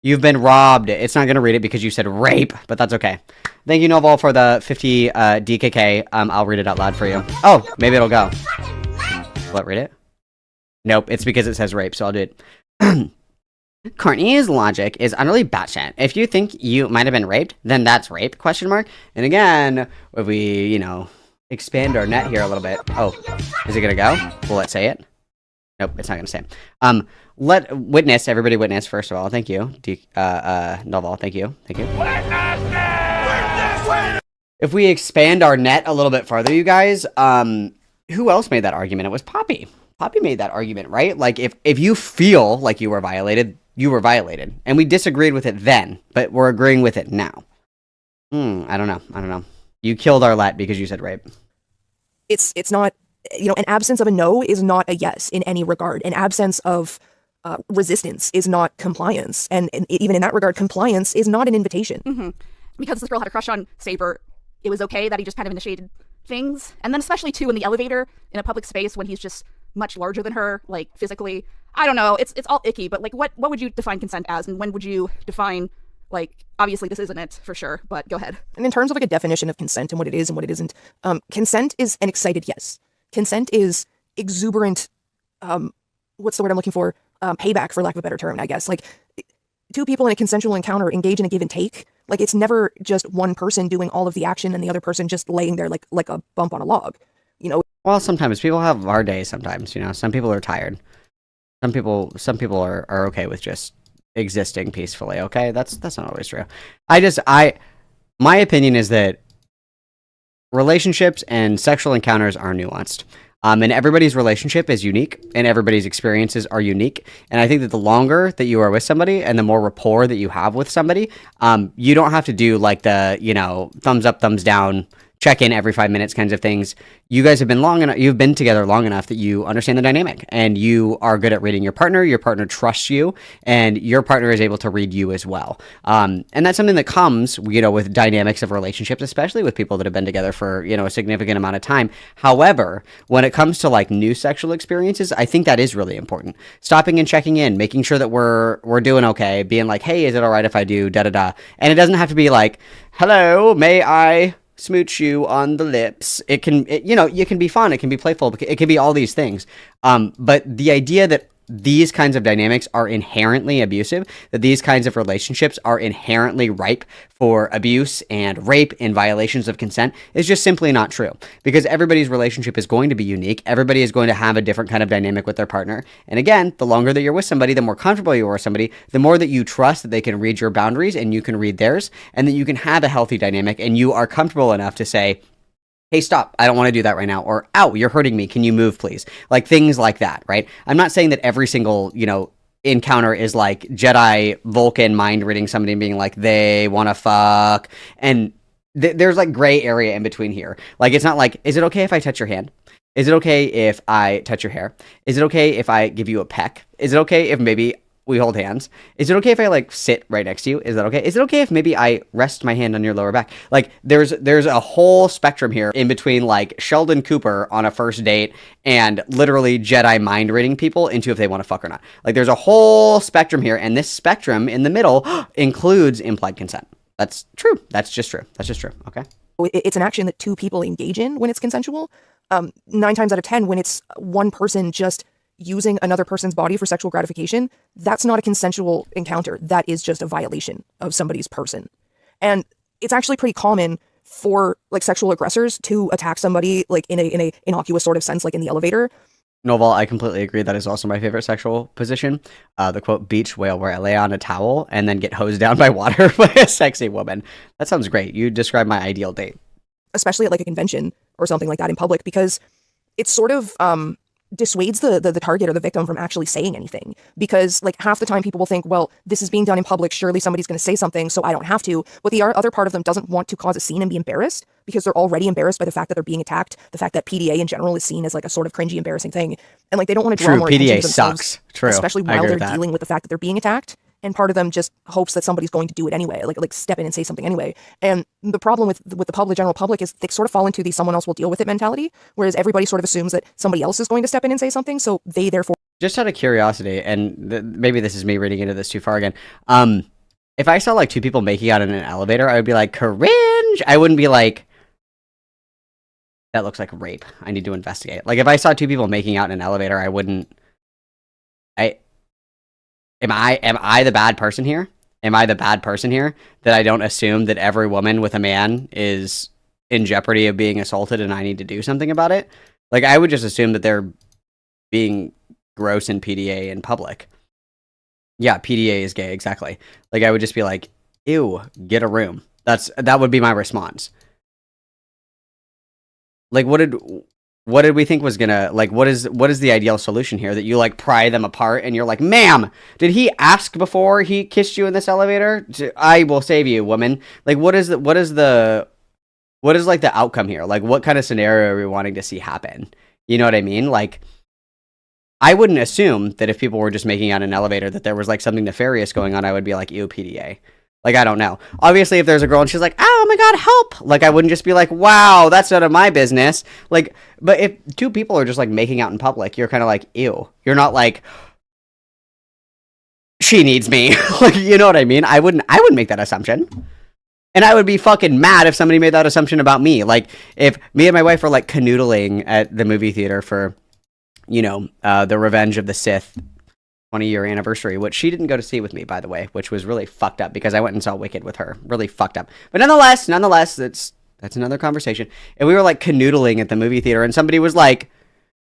You've been robbed. It's not going to read it because you said rape, but that's okay. Thank you, Novel, for the 50 DKK. I'll read it out loud for you. Oh, maybe it'll go. Will it read it? Nope, it's because it says rape, so I'll do it. Courtney's logic is utterly batshit. If you think you might have been raped, then that's rape, question mark. And again, if we, expand our net here a little bit. Oh, is it going to go? Will it say it? Nope, it's not going to say it. Let witness, everybody witness, first of all. Thank you. Novel, thank you. Thank you. If we expand our net a little bit farther, you guys, who else made that argument? It was Poppy. Poppy made that argument, right? Like, if you feel like you were violated, you were violated. And we disagreed with it then, but we're agreeing with it now. I don't know. You killed Arlette because you said rape. It's not, an absence of a no is not a yes in any regard. An absence of resistance is not compliance. And even in that regard, compliance is not an invitation. Mm-hmm. Because this girl had a crush on Saber, it was okay that he just kind of initiated things. And then especially, too, in the elevator, in a public space, when he's just much larger than her, like, physically. I don't know. It's all icky, but, like, what would you define consent as? And when would you define... Like, obviously this isn't it, for sure, but go ahead. And in terms of like a definition of consent and what it is and what it isn't, consent is an excited yes. Consent is exuberant, what's the word I'm looking for? Payback, for lack of a better term, I guess. Like, two people in a consensual encounter engage in a give and take. Like, it's never just one person doing all of the action and the other person just laying there like a bump on a log, Well, sometimes people have hard days sometimes, Some people are tired. Some people are okay with just existing peacefully. Okay, that's not always true. My opinion is that relationships and sexual encounters are nuanced. And everybody's relationship is unique, and everybody's experiences are unique. And I think that the longer that you are with somebody and the more rapport that you have with somebody, you don't have to do like the, thumbs up, thumbs down, check in every 5 minutes kinds of things. You guys have been you've been together long enough that you understand the dynamic, and you are good at reading your partner trusts you, and your partner is able to read you as well. And that's something that comes, with dynamics of relationships, especially with people that have been together for, a significant amount of time. However, when it comes to like new sexual experiences, I think that is really important. Stopping and checking in, making sure that we're doing okay, being like, hey, is it all right if I do da-da-da? And it doesn't have to be like, hello, may I smooch you on the lips. It can be fun. It can be playful. It can be all these things. But the idea that these kinds of dynamics are inherently abusive, that these kinds of relationships are inherently ripe for abuse and rape and violations of consent is just simply not true, because everybody's relationship is going to be unique. Everybody is going to have a different kind of dynamic with their partner. And again, the longer that you're with somebody, the more comfortable you are with somebody, the more that you trust that they can read your boundaries and you can read theirs, and that you can have a healthy dynamic and you are comfortable enough to say, hey, stop, I don't want to do that right now. Or, ow, you're hurting me. Can you move, please? Like things like that, right? I'm not saying that every single, encounter is like Jedi Vulcan mind reading somebody and being like, they want to fuck. And there's like gray area in between here. Like, it's not like, is it okay if I touch your hand? Is it okay if I touch your hair? Is it okay if I give you a peck? Is it okay if maybe we hold hands? Is it okay if I like sit right next to you? Is that okay? Is it okay if maybe I rest my hand on your lower back? Like there's a whole spectrum here in between like Sheldon Cooper on a first date and literally Jedi mind reading people into if they want to fuck or not. Like there's a whole spectrum here, and this spectrum in the middle includes implied consent. That's true. That's just true. Okay. It's an action that two people engage in when it's consensual. 9 times out of 10, when it's one person just using another person's body for sexual gratification, that's not a consensual encounter. That is just a violation of somebody's person. And it's actually pretty common for like sexual aggressors to attack somebody like in a innocuous sort of sense, like in the elevator. Noval, I completely agree. That is also my favorite sexual position. The quote beach whale, where I lay on a towel and then get hosed down by water by a sexy woman. That sounds great. You describe my ideal date. Especially at like a convention or something like that in public, because it's sort of dissuades the target or the victim from actually saying anything, because like half the time people will think, well, this is being done in public, surely somebody's going to say something, so I don't have to. But the other part of them doesn't want to cause a scene and be embarrassed, because they're already embarrassed by the fact that they're being attacked, the fact that PDA in general is seen as like a sort of cringy, embarrassing thing, and like they don't want to draw more attention to themselves. True, PDA sucks. True. Especially while they're dealing with the fact that they're being attacked. And part of them just hopes that somebody's going to do it anyway, like step in and say something anyway. general public is they sort of fall into the someone else will deal with it mentality, whereas everybody sort of assumes that somebody else is going to step in and say something, so they therefore. Just out of curiosity, and maybe this is me reading into this too far again, if I saw like two people making out in an elevator, I would be like, cringe. I wouldn't be like, that looks like rape, I need to investigate. Like if I saw two people making out in an elevator, I wouldn't. Am I the bad person here? Am I the bad person here that I don't assume that every woman with a man is in jeopardy of being assaulted and I need to do something about it? Like I would just assume that they're being gross in PDA in public. Yeah, PDA is gay, exactly. Like I would just be like, ew, get a room. That would be my response. Like what did we think was gonna, like, what is the ideal solution here? That you like pry them apart and you're like, ma'am, did he ask before he kissed you in this elevator? I will save you, woman. Like what is like the outcome here? Like what kind of scenario are we wanting to see happen? You know what I mean? Like I wouldn't assume that if people were just making out an elevator that there was like something nefarious going on. I would be like, ew, PDA. Like, I don't know. Obviously, if there's a girl and she's like, oh my God, help. Like, I wouldn't just be like, wow, that's none of my business. Like, but if two people are just like making out in public, you're kind of like, ew. You're not like, she needs me. Like, you know what I mean? I wouldn't make that assumption. And I would be fucking mad if somebody made that assumption about me. Like, if me and my wife were like canoodling at the movie theater for, the Revenge of the Sith 20-year anniversary, which she didn't go to see with me, by the way, which was really fucked up because I went and saw Wicked with her. Really fucked up. But nonetheless, that's another conversation. And we were like canoodling at the movie theater and somebody was like,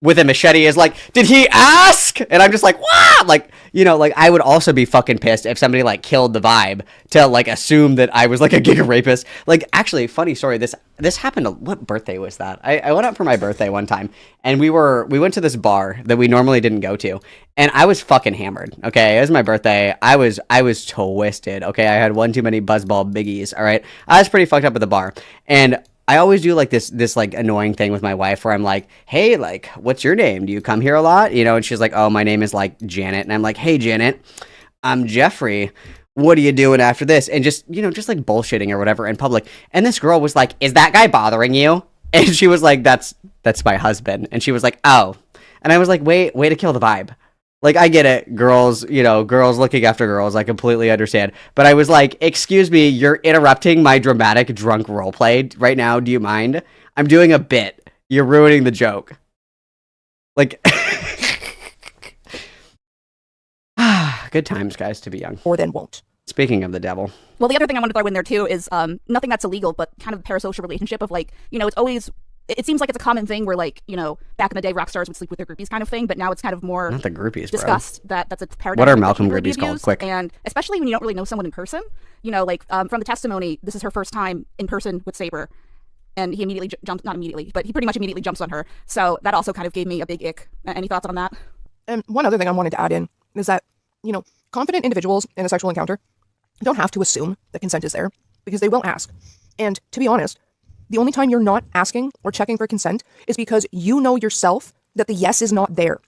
with a machete is like, did he ask? And I'm just like, wow, like, you know, like I would also be fucking pissed if somebody like killed the vibe to like assume that I was like a giga rapist. Like, actually, funny story. This happened. What birthday was that? I went out for my birthday one time, and we went to this bar that we normally didn't go to, and I was fucking hammered. Okay, it was my birthday. I was twisted. Okay, I had one too many buzzball biggies. All right, I was pretty fucked up at the bar, and I always do like this like annoying thing with my wife where I'm like, hey, like, what's your name? Do you come here a lot? You know, and she's like, oh, my name is like Janet. And I'm like, hey, Janet, I'm Jeffrey. What are you doing after this? And just, you know, just like bullshitting or whatever in public. And this girl was like, is that guy bothering you? And she was like, that's my husband. And she was like, oh. And I was like, way to kill the vibe. Like, I get it, girls, you know, girls looking after girls, I completely understand. But I was like, excuse me, you're interrupting my dramatic drunk roleplay right now, do you mind? I'm doing a bit. You're ruining the joke. Like, good times, guys, to be young. Or then won't. Speaking of the devil. Well, the other thing I want to throw in there, too, is nothing that's illegal, but kind of a parasocial relationship of, like, you know, it's always... It seems like it's a common thing where, like, you know, back in the day, rock stars would sleep with their groupies kind of thing, but now it's kind of more not the groupies, discussed that that's a paradigm. What are Malcolm groupies called? Quick. And especially when you don't really know someone in person, you know, like from the testimony, this is her first time in person with Saber, and he immediately jumped, not immediately, but he pretty much immediately jumps on her. So that also kind of gave me a big ick. Any thoughts on that? And one other thing I wanted to add in is that, you know, confident individuals in a sexual encounter don't have to assume that consent is there because they will ask. And to be honest, the only time you're not asking or checking for consent is because you know yourself that the yes is not there.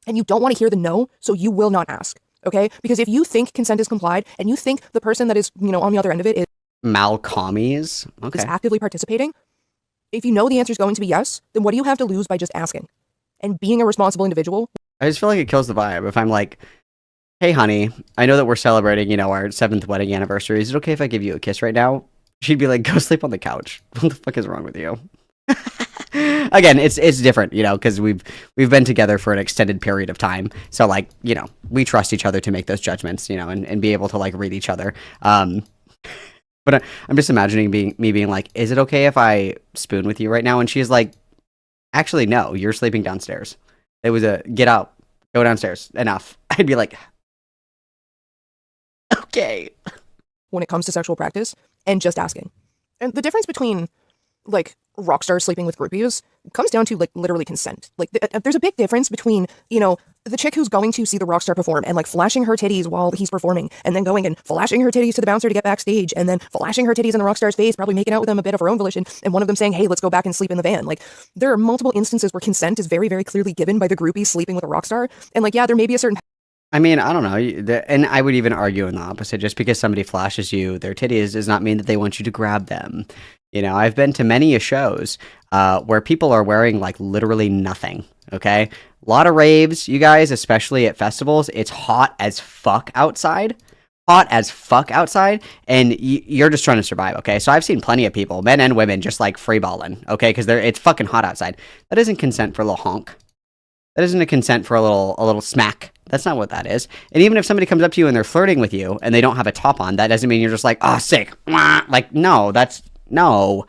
And you don't want to hear the no, so you will not ask, okay? Because if you think consent is complied, and you think the person that is, you know, on the other end of it is Malcommies? Okay. is actively participating, if you know the answer is going to be yes, then what do you have to lose by just asking? And being a responsible individual. I just feel like it kills the vibe. If I'm like, hey, honey, I know that we're celebrating, you know, our 7th wedding anniversary. Is it okay if I give you a kiss right now? She'd be like, go sleep on the couch. What the fuck is wrong with you? Again, it's different, you know, because we've been together for an extended period of time. So, like, you know, we trust each other to make those judgments, you know, and be able to, like, read each other. But I'm just imagining me being like, is it okay if I spoon with you right now? And she's like, actually, no, you're sleeping downstairs. It was a, get out, go downstairs, enough. I'd be like, okay. When it comes to sexual practice and just asking. And the difference between, like, rock stars sleeping with groupies comes down to, like, literally consent. Like, there's a big difference between, you know, the chick who's going to see the rock star perform and, like, flashing her titties while he's performing, and then going and flashing her titties to the bouncer to get backstage, and then flashing her titties in the rock star's face, probably making out with them a bit of her own volition, and one of them saying, hey, let's go back and sleep in the van. Like, there are multiple instances where consent is very, very clearly given by the groupie sleeping with a rock star, and, like, yeah, there may be a certain... I mean, I don't know, and I would even argue in the opposite. Just because somebody flashes you their titties does not mean that they want you to grab them. You know, I've been to many shows where people are wearing, like, literally nothing, okay? A lot of raves, you guys, especially at festivals. It's hot as fuck outside. Hot as fuck outside, and you're just trying to survive, okay? So I've seen plenty of people, men and women, just, like, freeballing, okay? Because it's fucking hot outside. That isn't consent for a little honk. That isn't a consent for a little smack. That's not what that is. And even if somebody comes up to you and they're flirting with you and they don't have a top on, that doesn't mean you're just like, oh, sick. Like, no, that's, no.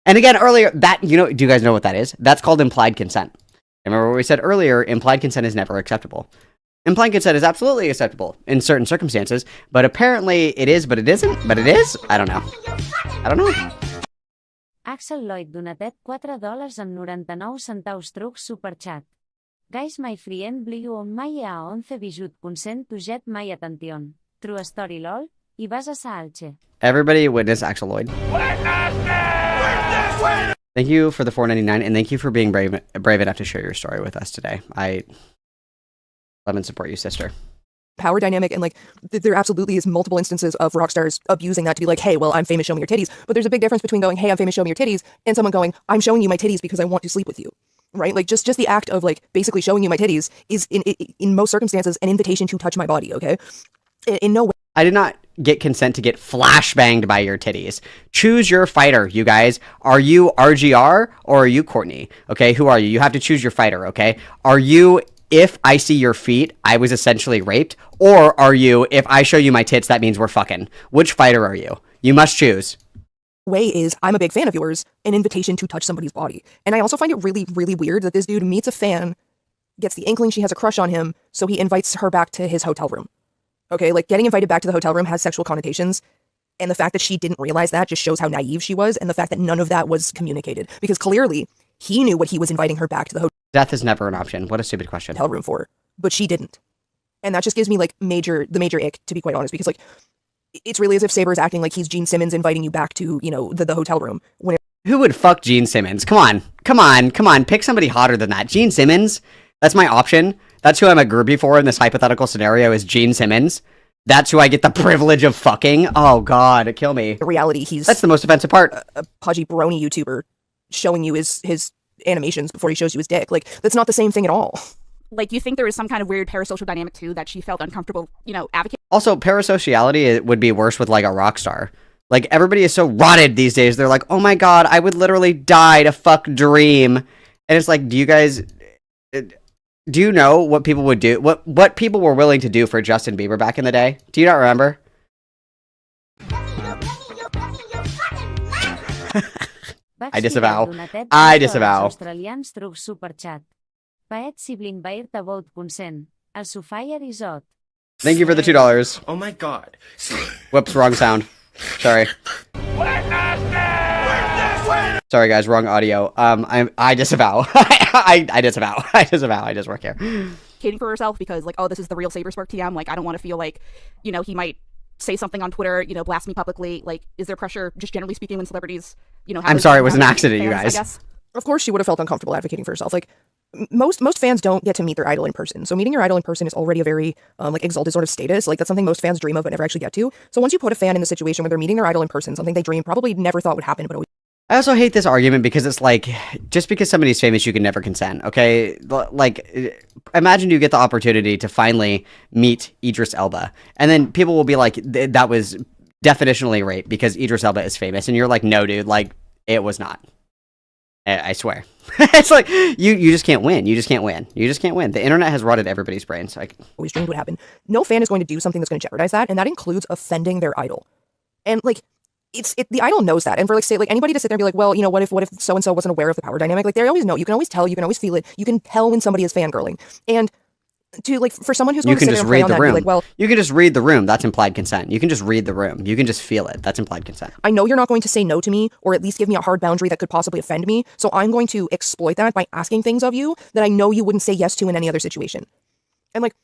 And again, earlier, that, you know, do you guys know what that is? That's called implied consent. Remember what we said earlier, implied consent is never acceptable. Implied consent is absolutely acceptable in certain circumstances, but apparently it is, but it isn't, but it is? I don't know. I don't know. Axel Lloyd donatet $4 amb 99 centaus truc superchat. Guys, my friend bliu on mai a 11 bijut consent to jet mai attention. True story lol, I vas a salche. Everybody witness Axel Lloyd. Thank you for the $4.99, and thank you for being brave enough to share your story with us today. I love and support you, sister. Power dynamic, and, like, there absolutely is multiple instances of rock stars abusing that to be like, hey, well, I'm famous, show me your titties. But there's a big difference between going, hey, I'm famous, show me your titties, and someone going, I'm showing you my titties because I want to sleep with you. Right? Like, just the act of, like, basically showing you my titties is, in most circumstances, an invitation to touch my body, okay? In no way. I did not get consent to get flashbanged by your titties. Choose your fighter, you guys. Are you RGR or are you Courtney? Okay, who are you? You have to choose your fighter, okay? Are you, if I see your feet, I was essentially raped? Or are you, if I show you my tits, that means we're fucking? Which fighter are you? You must choose. Way is, I'm a big fan of yours, an invitation to touch somebody's body. And I also find it really, really weird that this dude meets a fan gets the inkling she has a crush on him, so he invites her back to his hotel room. Okay, like getting invited back to the hotel room has sexual connotations, and the fact that she didn't realize that just shows how naive she was, and the fact that none of that was communicated, because clearly he knew what he was inviting her back to the hotel. Death is never an option. What a stupid question. Hotel room for, but she didn't, and that just gives me like the major ick, to be quite honest, because like it's really as if Saber is acting like he's Gene Simmons inviting you back to, you know, the hotel room. Who would fuck Gene Simmons? Come on. Pick somebody hotter than that. Gene Simmons? That's my option. That's who I'm a groupie for in this hypothetical scenario is Gene Simmons. That's who I get the privilege of fucking. Oh God, kill me. The reality, that's the most offensive part. A pudgy brony YouTuber showing you his animations before he shows you his dick. Like, that's not the same thing at all. Like, you think there was some kind of weird parasocial dynamic too that she felt uncomfortable, you know, advocating? Also, parasociality would be worse with like a rock star. Like, everybody is so rotted these days. They're like, oh my God, I would literally die to fuck Dream. And it's like, do you know what people would do? What people were willing to do for Justin Bieber back in the day? Do you not remember? I disavow. Australians through superchat. Paet sibling bair about consent. El sofire is hot. Thank you for the $2. Oh my God. Whoops, wrong sound. Sorry. Sorry guys, wrong audio. I disavow. I disavow. I just work here. Advocating for herself because like, oh, this is the real Saberspark TM. Like, I don't want to feel like, you know, he might say something on Twitter, you know, blast me publicly. Like, is there pressure, just generally speaking, when celebrities, you know, I'm sorry, it was an accident, you guys. I guess? Of course she would have felt uncomfortable advocating for herself. Like, most fans don't get to meet their idol in person. So meeting your idol in person is already a very like exalted sort of status. Like, that's something most fans dream of but never actually get to. So once you put a fan in the situation where they're meeting their idol in person, something they dream probably never thought would happen, but always. I also hate this argument because it's like, just because somebody's famous, you can never consent, okay? Like, imagine you get the opportunity to finally meet Idris Elba, and then people will be like, that was definitionally rape because Idris Elba is famous, and you're like, no, dude, like, it was not. I swear. It's like, you just can't win. You just can't win. The internet has rotted everybody's brains. I always dreamed would happen. No fan is going to do something that's going to jeopardize that, and that includes offending their idol. And, like, the idol knows that, and for like say like anybody to sit there and be like, well, you know, what if so and so wasn't aware of the power dynamic? Like, they always know. You can always tell. You can always feel it. You can tell when somebody is fangirling. And to like for someone who's going to sit there and play on that, be like, well, you can just read the room. That's implied consent. You can just read the room. You can just feel it. That's implied consent. I know you're not going to say no to me, or at least give me a hard boundary that could possibly offend me. So I'm going to exploit that by asking things of you that I know you wouldn't say yes to in any other situation. And like,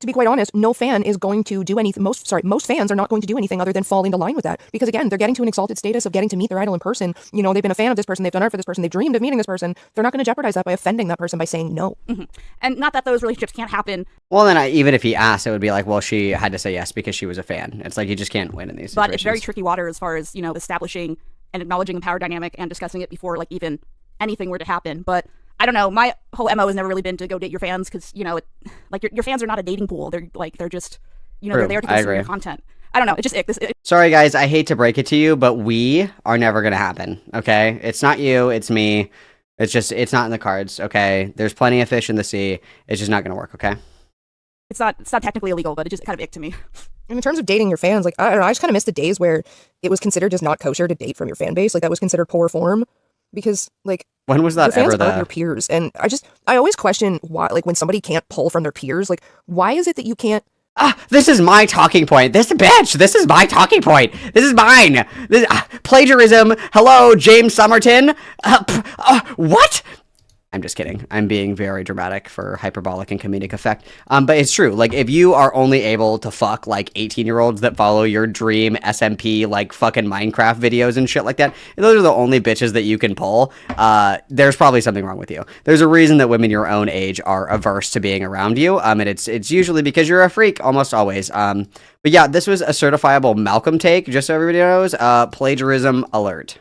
to be quite honest, no fan is going to do anything. Most fans are not going to do anything other than fall into line with that. Because again, they're getting to an exalted status of getting to meet their idol in person. You know, they've been a fan of this person, they've done art for this person, they've dreamed of meeting this person. They're not going to jeopardize that by offending that person by saying no. Mm-hmm. And not that those relationships can't happen. Well, then even if he asked, it would be like, well, she had to say yes because she was a fan. It's like, you just can't win in these situations. But it's very tricky water as far as, you know, establishing and acknowledging the power dynamic and discussing it before like even anything were to happen. But I don't know. My whole MO has never really been to go date your fans because, you know, like your fans are not a dating pool. They're just, you know, True. They're there to consume your content. I don't know. It's just Sorry, guys. I hate to break it to you, but we are never going to happen. Okay. It's not you. It's me. It's not in the cards. Okay. There's plenty of fish in the sea. It's just not going to work. Okay. It's not technically illegal, but it's just kind of ick to me. And in terms of dating your fans, like, I don't know. I just kind of miss the days where it was considered just not kosher to date from your fan base. Like, that was considered poor form. Because, like, when was that your fans ever aren't your peers, and I always question why, like, when somebody can't pull from their peers, like, why is it that you can't? This is my talking point. This is my talking point. This is mine. Plagiarism. Hello, James Somerton. What? I'm just kidding. I'm being very dramatic for hyperbolic and comedic effect. But it's true. Like, if you are only able to fuck, like, 18-year-olds that follow your dream SMP, like, fucking Minecraft videos and shit like that, and those are the only bitches that you can pull, there's probably something wrong with you. There's a reason that women your own age are averse to being around you, and it's usually because you're a freak, almost always. But yeah, this was a certifiable Malcolm take, just so everybody knows. Plagiarism alert.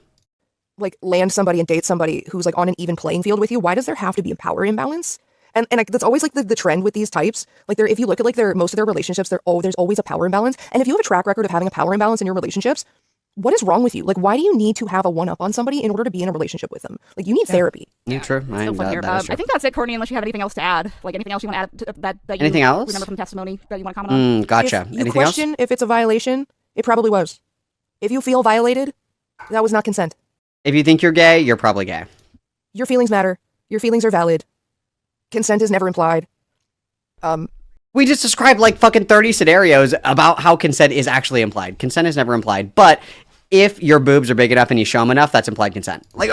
Like, land somebody and date somebody who's like on an even playing field with you. Why does there have to be a power imbalance? And like, that's always like the trend with these types. Like, if you look at like most of their relationships, there's always a power imbalance. And if you have a track record of having a power imbalance in your relationships, what is wrong with you? Like, why do you need to have a one-up on somebody in order to be in a relationship with them? Like, you need therapy. Yeah, true. That is true. I think that's it, Courtney, unless you have anything else to add. Like, anything else you want to add that you anything else? remember from testimony that you want to comment on? Gotcha. If you question if it's a violation, it probably was. If you feel violated, that was not consent. If you think you're gay, you're probably gay. Your feelings matter. Your feelings are valid. Consent is never implied. We just described like fucking 30 scenarios about how consent is actually implied. Consent is never implied, but if your boobs are big enough and you show them enough, that's implied consent. Like,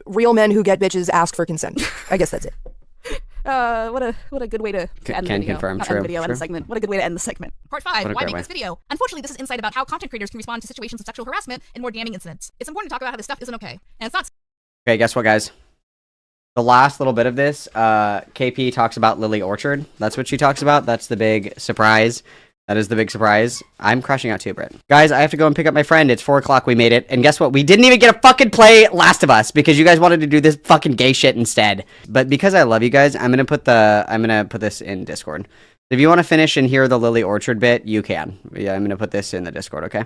real men who get bitches ask for consent. I guess that's it. What a good way to end the video. Confirm. Not True. end the video, end True. the segment. What a good way to end the segment. Part 5, why make way. this video? Unfortunately, this is insight about how content creators can respond to situations of sexual harassment and more damning incidents. It's important to talk about how this stuff isn't okay. And it's not... Okay, guess what, guys? The last little bit of this, KP talks about Lily Orchard. That's what she talks about. That's the big surprise. That is the big surprise. I'm crashing out too, Britt. Guys, I have to go and pick up my friend. It's 4 o'clock. We made it. And guess what? We didn't even get a fucking play Last of Us because you guys wanted to do this fucking gay shit instead. But because I love you guys, I'm gonna put this in Discord. If you want to finish and hear the Lily Orchard bit, you can. Yeah, I'm gonna put this in the Discord, okay?